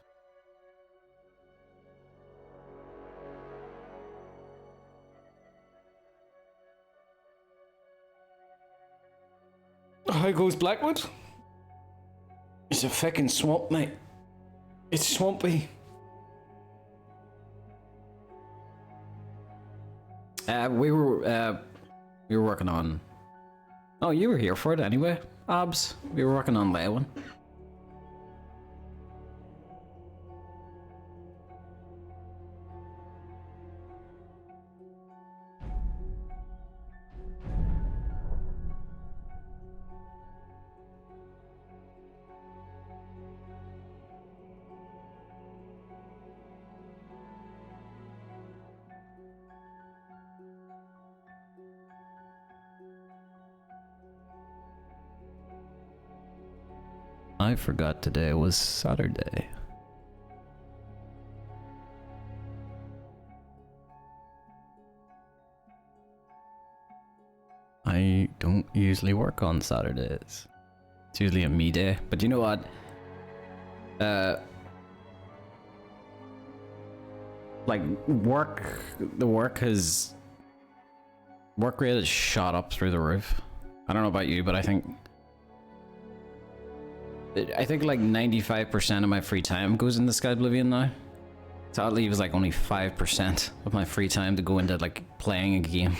How goes Blackwood? It's a fucking swamp, mate. It's swampy. We were working on. Oh, you were here for it anyway, Abs. We were working on Leyawiin. I forgot today was Saturday. I don't usually work on Saturdays. It's usually a me day, but you know what? Like the work rate has shot up through the roof. I don't know about you, but I think like 95% of my free time goes into Skyblivion now. So that leaves like only 5% of my free time to go into like playing a game.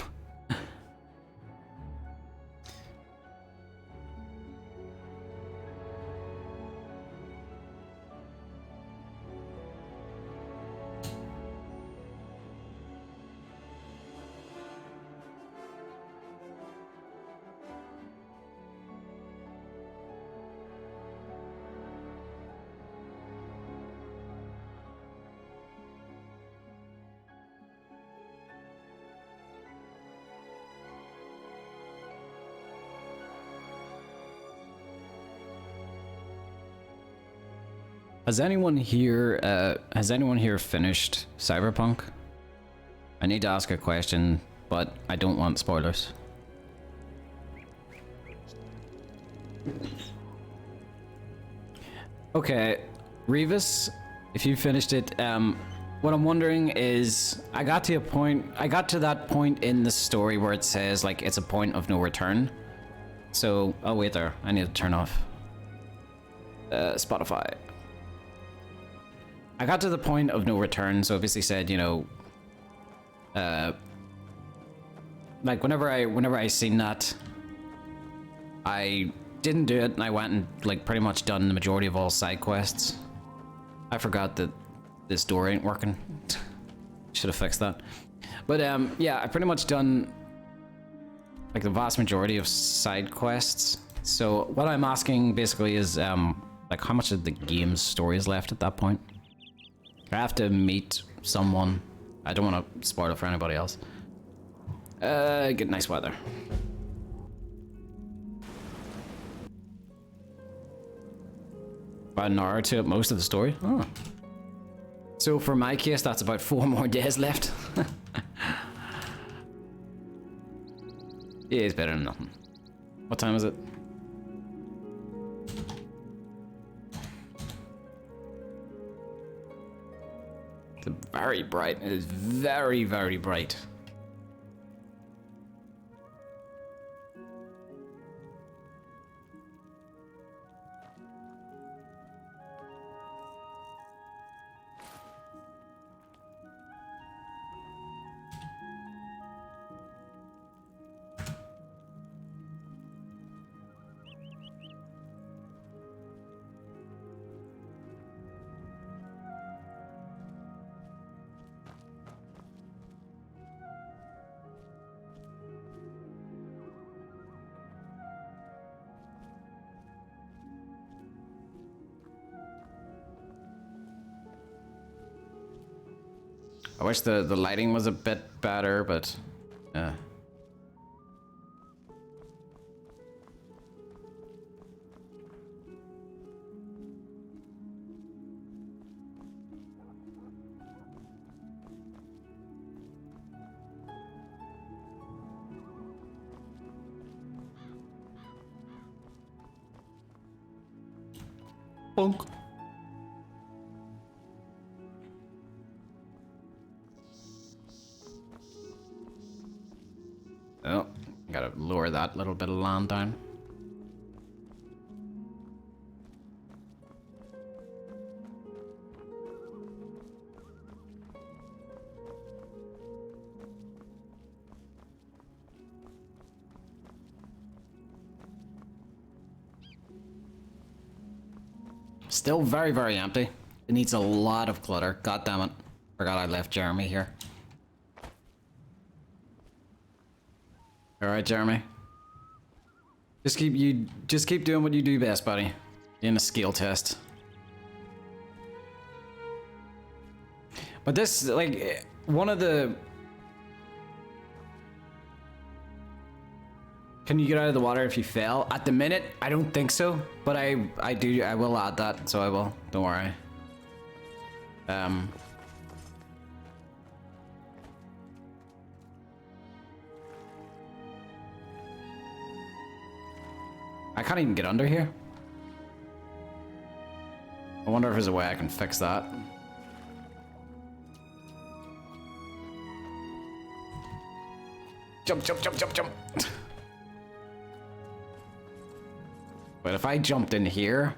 Has anyone here finished Cyberpunk? I need to ask a question, but I don't want spoilers. Okay, Revis, if you finished it, what I'm wondering is, I got to that point in the story where it says like it's a point of no return. So, oh wait there, I need to turn off Spotify. I got to the point of no return, so obviously said, you know, like whenever I seen that, I didn't do it, and I went and like pretty much done the majority of all side quests. I forgot that this door ain't working. Should have fixed that. But yeah, I pretty much done like the vast majority of side quests. So what I'm asking basically is like how much of the game's story is left at that point. I have to meet someone. I don't want to spoil it for anybody else. Get nice weather. About an hour or two at most of the story. Oh. So for my case, that's about 4 more days left. Yeah, it's better than nothing. What time is it? It's very bright. It is very, very bright. I wish the lighting was a bit better, but yeah. Bonk. Oh, gotta lower that little bit of land down. Still very, very empty. It needs a lot of clutter. God damn it. Forgot I left Jeremy here. Alright, Jeremy. Just keep doing what you do best, buddy. In a skill test. But this, like, one of the... Can you get out of the water if you fell? At the minute, I don't think so, but I will add that, so I will. Don't worry. I can't even get under here. I wonder if there's a way I can fix that. Jump, jump, jump, jump, jump. But if I jumped in here,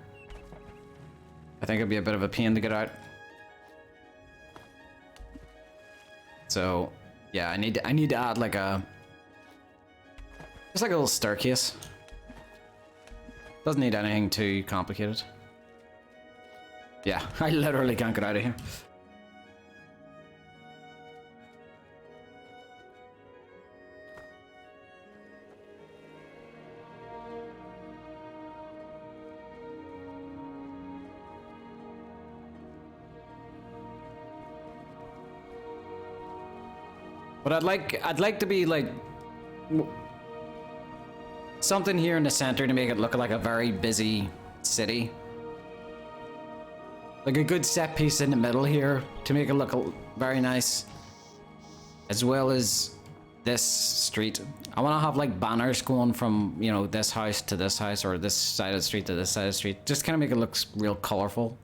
I think it'd be a bit of a pain to get out. So, yeah, I need to add like just like a little staircase. Doesn't need anything too complicated. Yeah, I literally can't get out of here. But I'd like to be like something here in the center to make it look like a very busy city. Like a good set piece in the middle here to make it look very nice. As well as this street. I want to have like banners going from, you know, this house to this house or this side of the street to this side of the street. Just kind of make it look real colorful.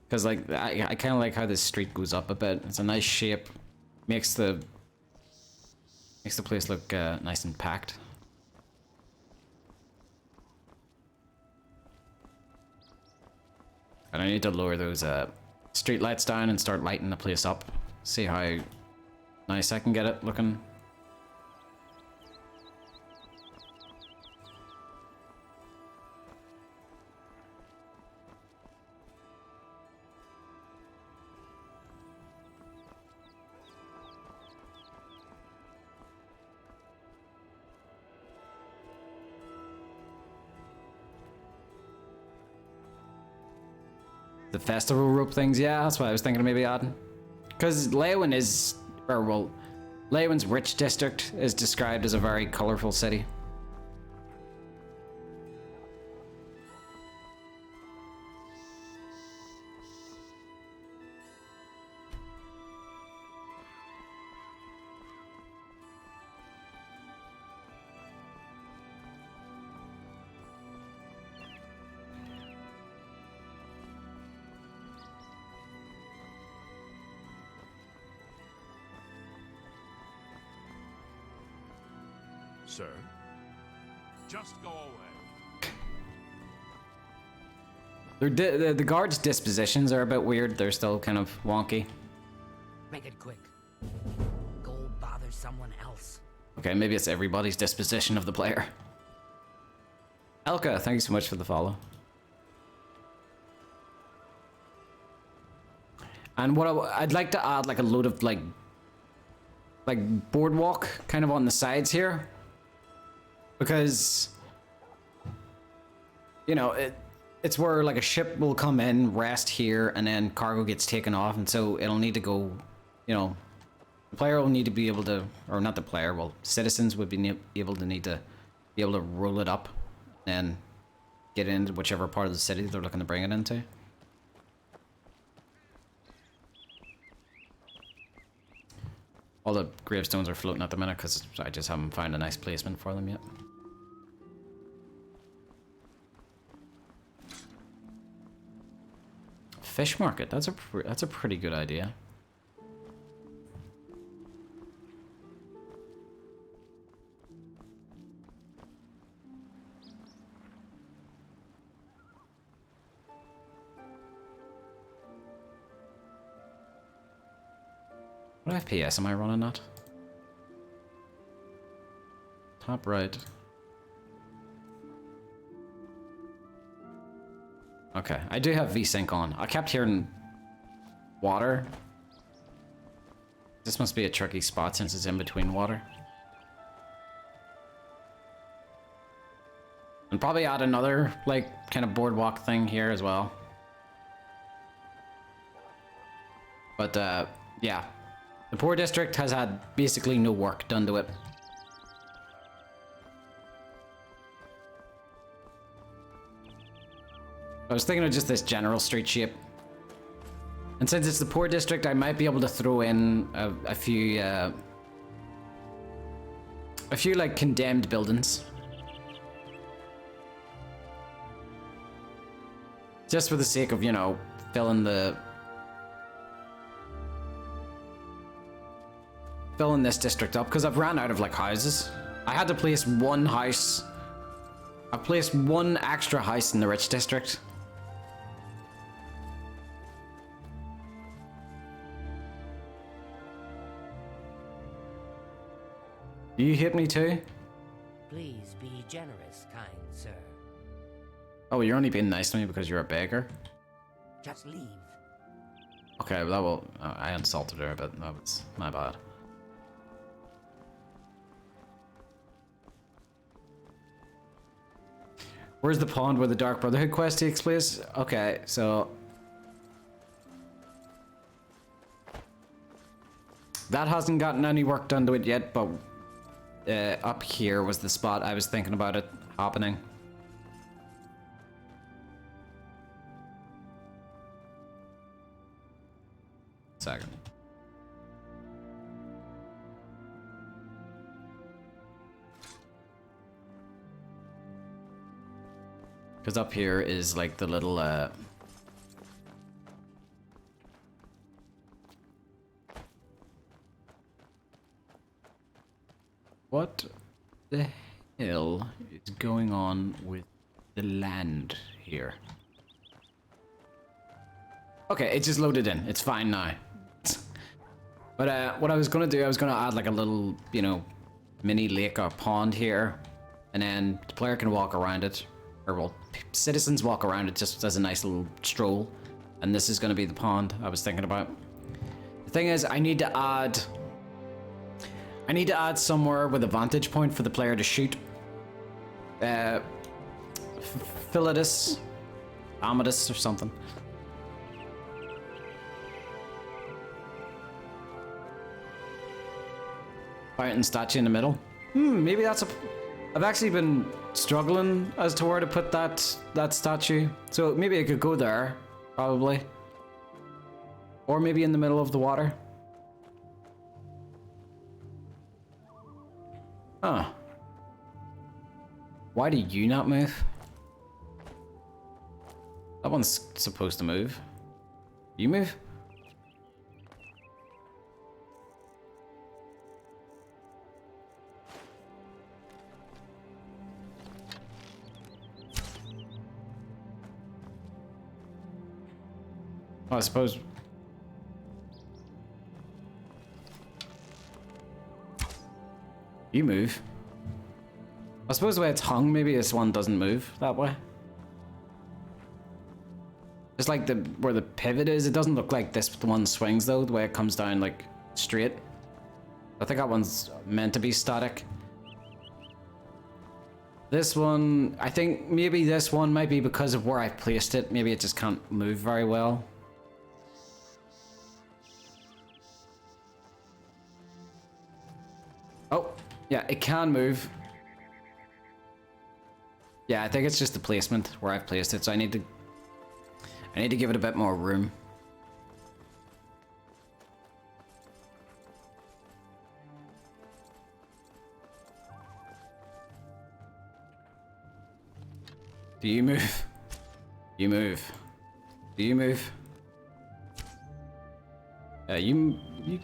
Because like I kind of like how this street goes up a bit. It's a nice shape. Makes the place look nice and packed. And I need to lower those street lights down and start lighting the place up. See how nice I can get it looking. The festival rope things, yeah, that's what I was thinking of maybe adding. Because Leyawiin is, or well, Leyawiin's rich district is described as a very colorful city. Sir, just go away. The guards' dispositions are a bit weird. They're still kind of wonky. Make it quick. Go bother someone else. Okay, maybe it's everybody's disposition of the player. Elka, thank you so much for the follow. And what I'd like to add like a load of like boardwalk kind of on the sides here. Because, you know, it's where like a ship will come in, rest here, and then cargo gets taken off, and so it'll need to go, you know, the player will need to be able to, or not the player, well, citizens would be able to need to be able to roll it up and get into whichever part of the city they're looking to bring it into. All the gravestones are floating at the minute because I just haven't found a nice placement for them yet. Fish market, that's a pretty good idea. What FPS am I running at? Top right. Okay, I do have VSync on. I kept hearing water. This must be a tricky spot since it's in between water. And probably add another, like, kind of boardwalk thing here as well. But, yeah. The poor district has had basically no work done to it. I was thinking of just this general street shape. And since it's the poor district, I might be able to throw in a few like condemned buildings. Just for the sake of, you know, filling this district up, because I've ran out of like houses. I had to place one house. I placed one extra house in the rich district. Do you hit me too? Please be generous, kind sir. Oh, you're only being nice to me because you're a beggar? Just leave. Okay, well, that will... I insulted her, but that was my bad. Where's the pond where the Dark Brotherhood quest takes place? Okay, so... that hasn't gotten any work done to it yet, but... up here was the spot I was thinking about it happening. Second. Because up here is like the little what the hell is going on with the land here? Okay, it just loaded in. It's fine now. But what I was gonna do, I was gonna add like a little, you know, mini lake or pond here, and then the player can walk around it, or well, citizens walk around it just as a nice little stroll. And this is gonna be the pond I was thinking about. The thing is, I need to add somewhere with a vantage point for the player to shoot. Philetus, Amatus, or something. Fountain statue in the middle. Maybe that's I've actually been struggling as to where to put that statue. So maybe I could go there, probably. Or maybe in the middle of the water. Huh. Why do you not move? That one's supposed to move. You move? Well, I suppose... you move. I suppose the way it's hung, maybe this one doesn't move that way. Just like where the pivot is, it doesn't look like this one swings though, the way it comes down like straight. I think that one's meant to be static. This one, I think maybe this one might be because of where I placed it. Maybe it just can't move very well. Oh, yeah, it can move. Yeah, I think it's just the placement where I've placed it, so I need to give it a bit more room. Do you move? You move. Do you move? You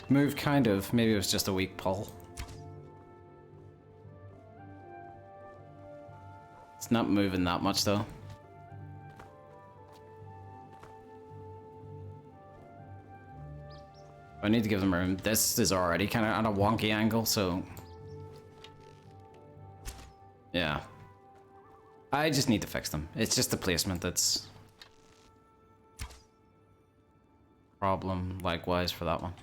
move kind of. Maybe it was just a weak pull. It's not moving that much though. I need to give them room. This is already kind of at a wonky angle, so yeah. I just need to fix them. It's just the placement that's problem. Likewise for that one.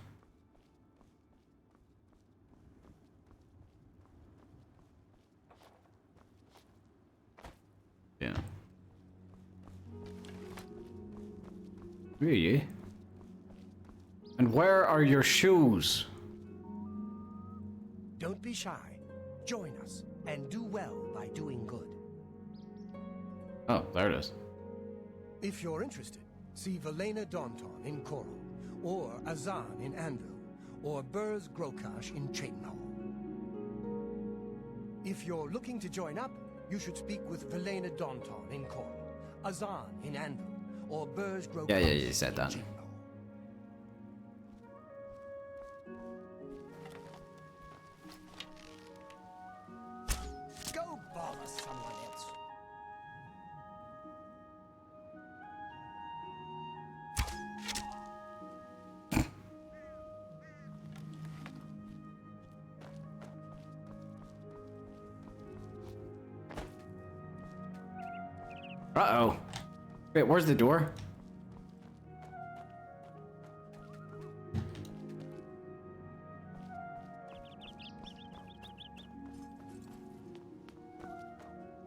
Yeah. Who are you? And where are your shoes? Don't be shy. Join us, and do well by doing good. Oh, there it is. If you're interested, see Velena Daunton in Coral, or Azan in Anvil, or Burz Grokash in Chetenhall. If you're looking to join up, you should speak with Velena Daunton in Coral, Azan in Anvil, or Burz Grokash Yeah, you said that. in Chetenhall. Go bother someone else. Uh-oh. Wait, where's the door?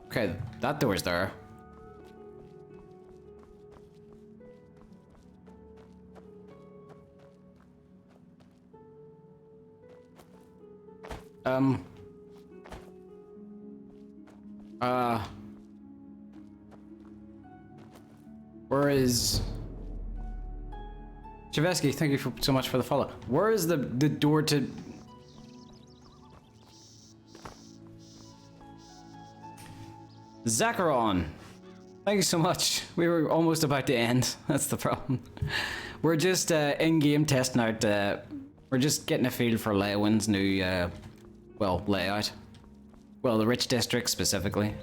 Okay, that door's there. Where is Chavesky? Thank you so much for the follow. Where is the door to? Zacharon, thank you so much. We were almost about to end. That's the problem. We're just in-game testing out. We're just getting a feel for Leyawiin's new, well, layout. Well, the rich district specifically.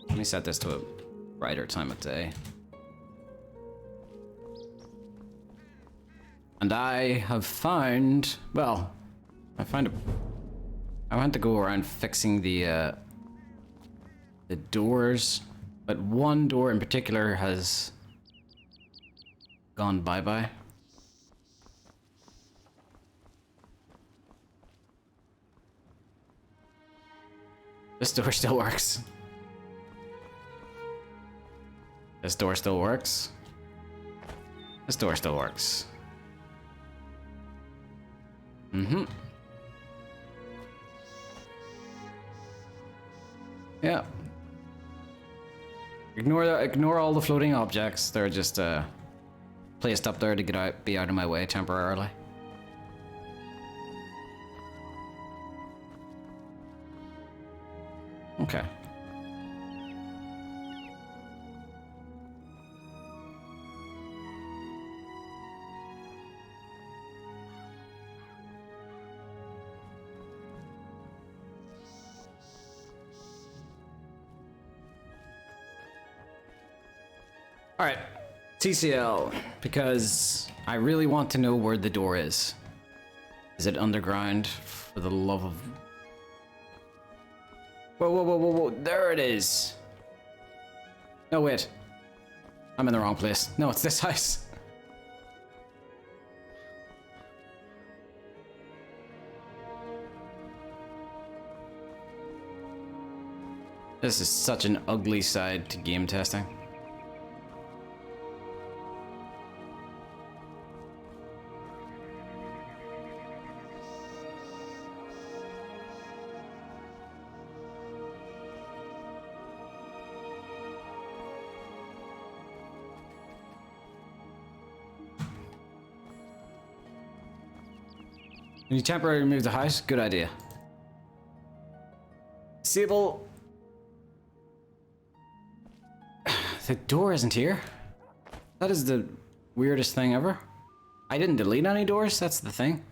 Let me set this to a brighter time of day. And I have found, well, I went to go around fixing the doors, but one door in particular has gone bye-bye. This door still works. This door still works. This door still works. Mm-hmm. Yeah. Ignore all the floating objects. They're just placed up there to be out of my way temporarily. Okay. Alright, TCL, because I really want to know where the door is. Is it underground? For the love of... Whoa, there it is! No, wait. I'm in the wrong place. No, it's this house. This is such an ugly side to game testing. Can you temporarily remove the house? Good idea. Disable. The door isn't here. That is the weirdest thing ever. I didn't delete any doors, that's the thing.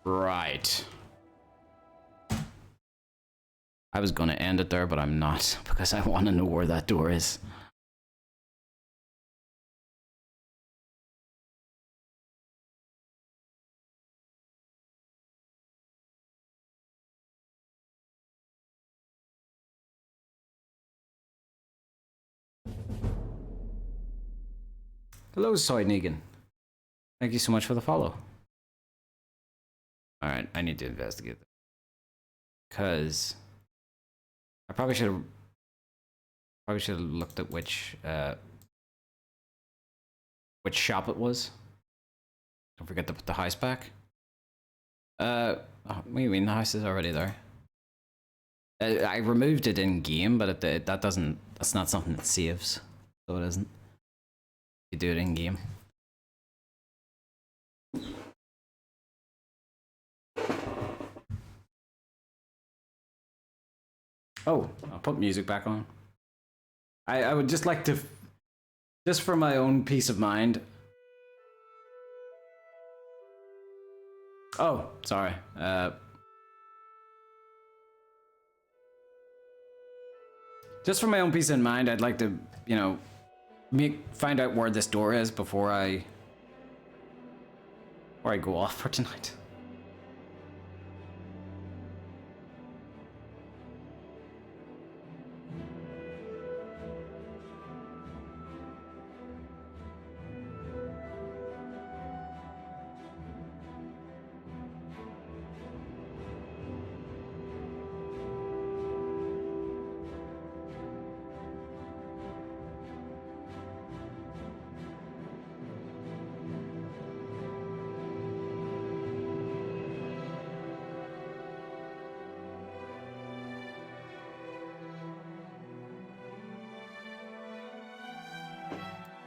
Right. I was gonna end it there, but I'm not, because I want to know where that door is. Hello, Soy Negan. Thank you so much for the follow. Alright, I need to investigate that. Because I probably should have looked at which shop it was. Don't forget to put the house back. Oh, what do you mean the house is already there? I removed it in game, but that's not something that saves, so it isn't. You do it in game. Oh, I'll put music back on. I would just like to, just for my own peace of mind. Oh, sorry. Just for my own peace of mind, I'd like to, you know, find out where this door is before I go off for tonight.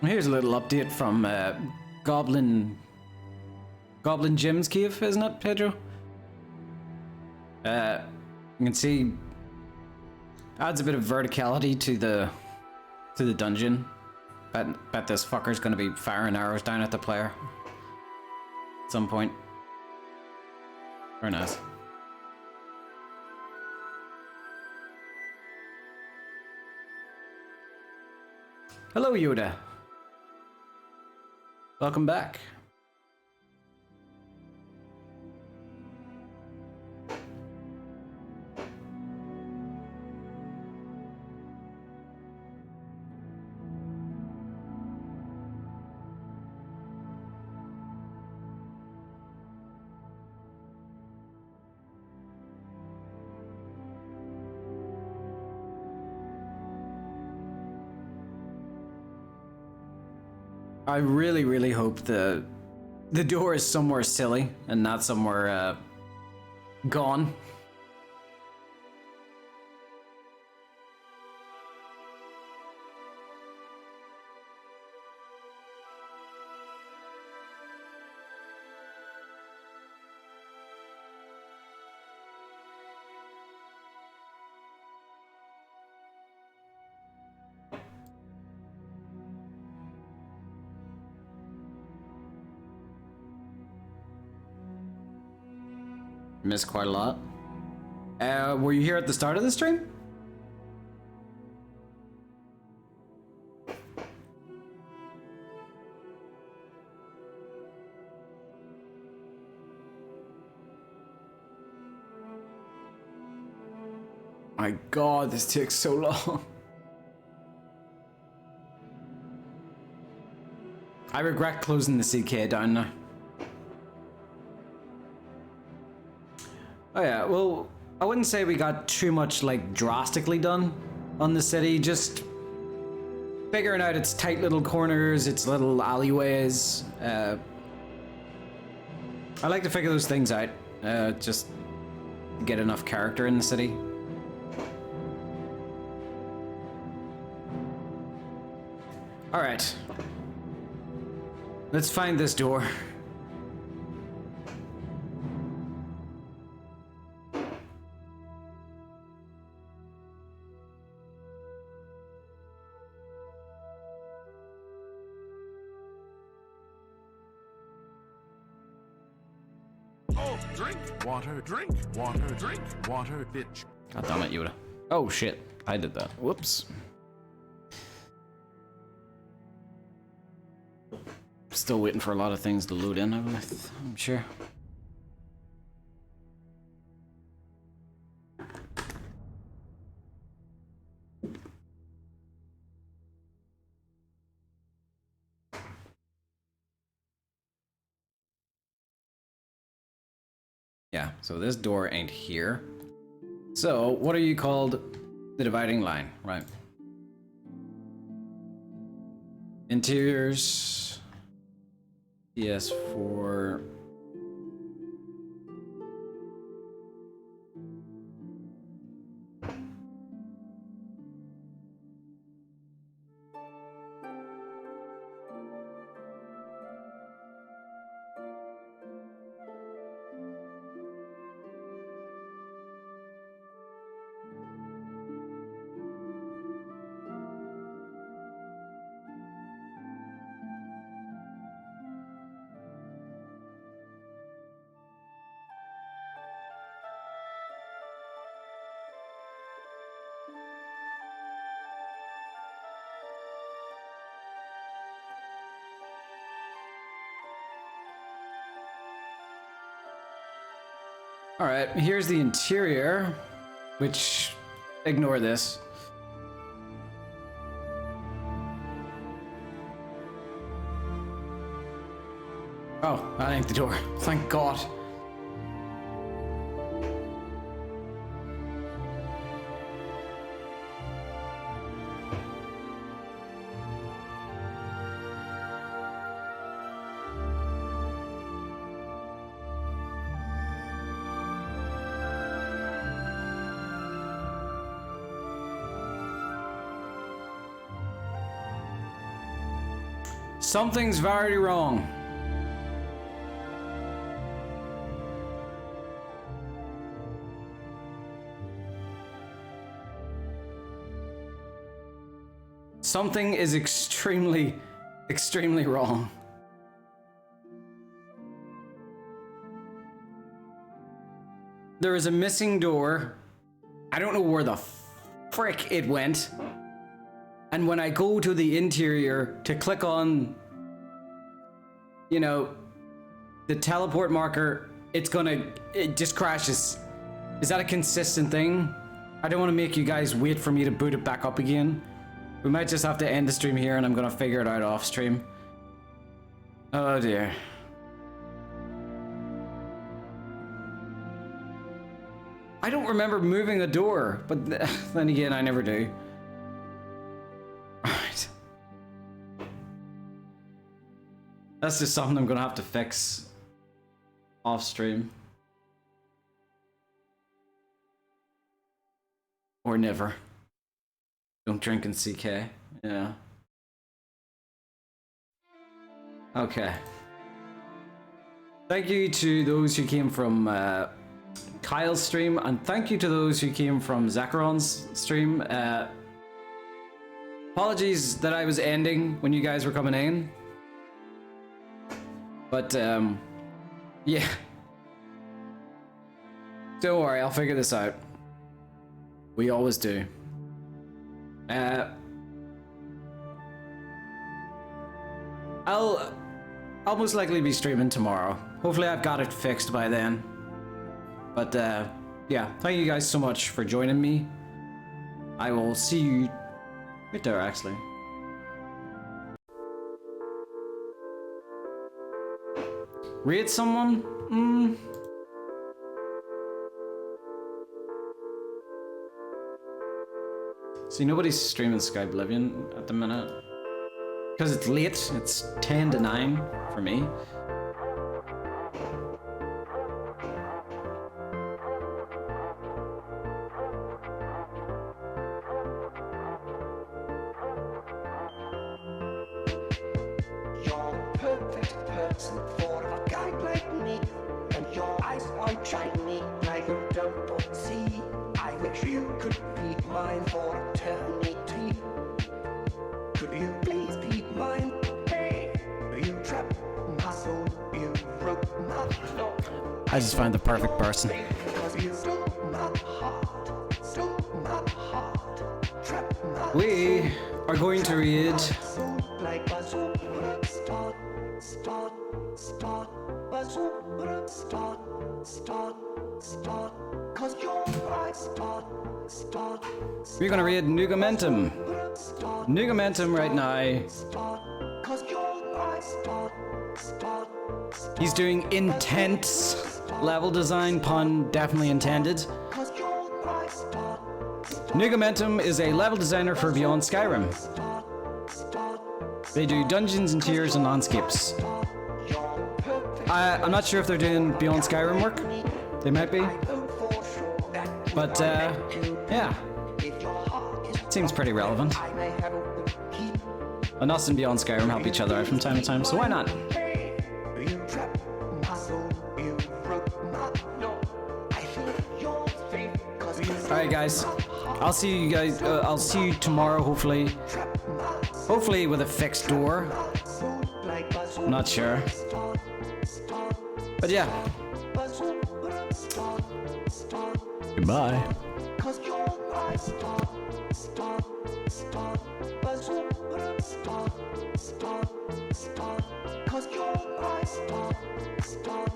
Here's a little update from Goblin Jim's cave, isn't it, Pedro? You can see adds a bit of verticality to the dungeon. Bet this fucker's gonna be firing arrows down at the player at some point. Very nice. Hello, Yoda. Welcome back. I really, really hope the door is somewhere silly and not somewhere gone. Missed quite a lot. Were you here at the start of the stream? My God, this takes so long. I regret closing the CK down now. Oh yeah, well, I wouldn't say we got too much, like, drastically done on the city, just figuring out its tight little corners, its little alleyways. I like to figure those things out, just to get enough character in the city. Alright. Let's find this door. Oh, drink water, drink water, drink water, bitch. God damn it, Yoda. Oh shit, I did that. Whoops. Still waiting for a lot of things to load in, I'm sure. Yeah, so this door ain't here. So, what are you called? The dividing line, right? Interiors. PS4. All right, here's the interior, which, ignore this. Oh, that ain't the door. Thank God. Something's very wrong. Something is extremely, extremely wrong. There is a missing door. I don't know where the frick it went. And when I go to the interior to click on, you know, the teleport marker, it just crashes. Is that a consistent thing? I don't want to make you guys wait for me to boot it back up again. We might just have to end the stream here and I'm gonna figure it out off stream. Oh dear. I don't remember moving a door, but then again, I never do. Alright. That's just something I'm gonna have to fix off stream. Or never. Don't drink in CK. Yeah. Okay. Thank you to those who came from Kyle's stream, and thank you to those who came from Zacharon's stream. Apologies that I was ending when you guys were coming in. But, yeah. Don't worry, I'll figure this out. We always do. I'll most likely be streaming tomorrow. Hopefully I've got it fixed by then. But yeah, thank you guys so much for joining me. I will see you right there, actually. Raid someone? See, nobody's streaming Skyblivion at the minute. Because it's late. It's 10 to 9 for me. You're perfect person for a guy like me, and your eyes are shiny like you don't see. I wish you could be mine for eternity. Could you please be mine? Hey, you trapped my soul, you broke my heart. I just find the perfect person. Because you stole my heart, stole my heart, trapped my We are going to read soul like a super start, start, start, a super start, start, start. Cause you're my start, start, we're gonna read Nugamentum. start, Nugamentum right now. start. Cause you're my start, start, He's doing intense level design, pun definitely intended. cause you're my start, Nugamentum is a level designer for Beyond Skyrim. start. They do dungeons and tiers and landscapes. You're perfect. I'm not sure if they're doing Beyond Skyrim work. They might be. Know for sure that But, yeah. if your heart is Seems pretty relevant. I may have a key. And us and Beyond Skyrim help each other out from time to time, so why not? Hey, you trapped my soul, you broke my no. I feel your faith, cause you Alright guys, I'll see you guys, I'll see you tomorrow hopefully. trapped my Hopefully with a fixed door. soul like a I'm not sure. start, start, But yeah, a super start, start. goodbye. Cause you're my start, start, start, a super start, start, start. Cause you're my start, start,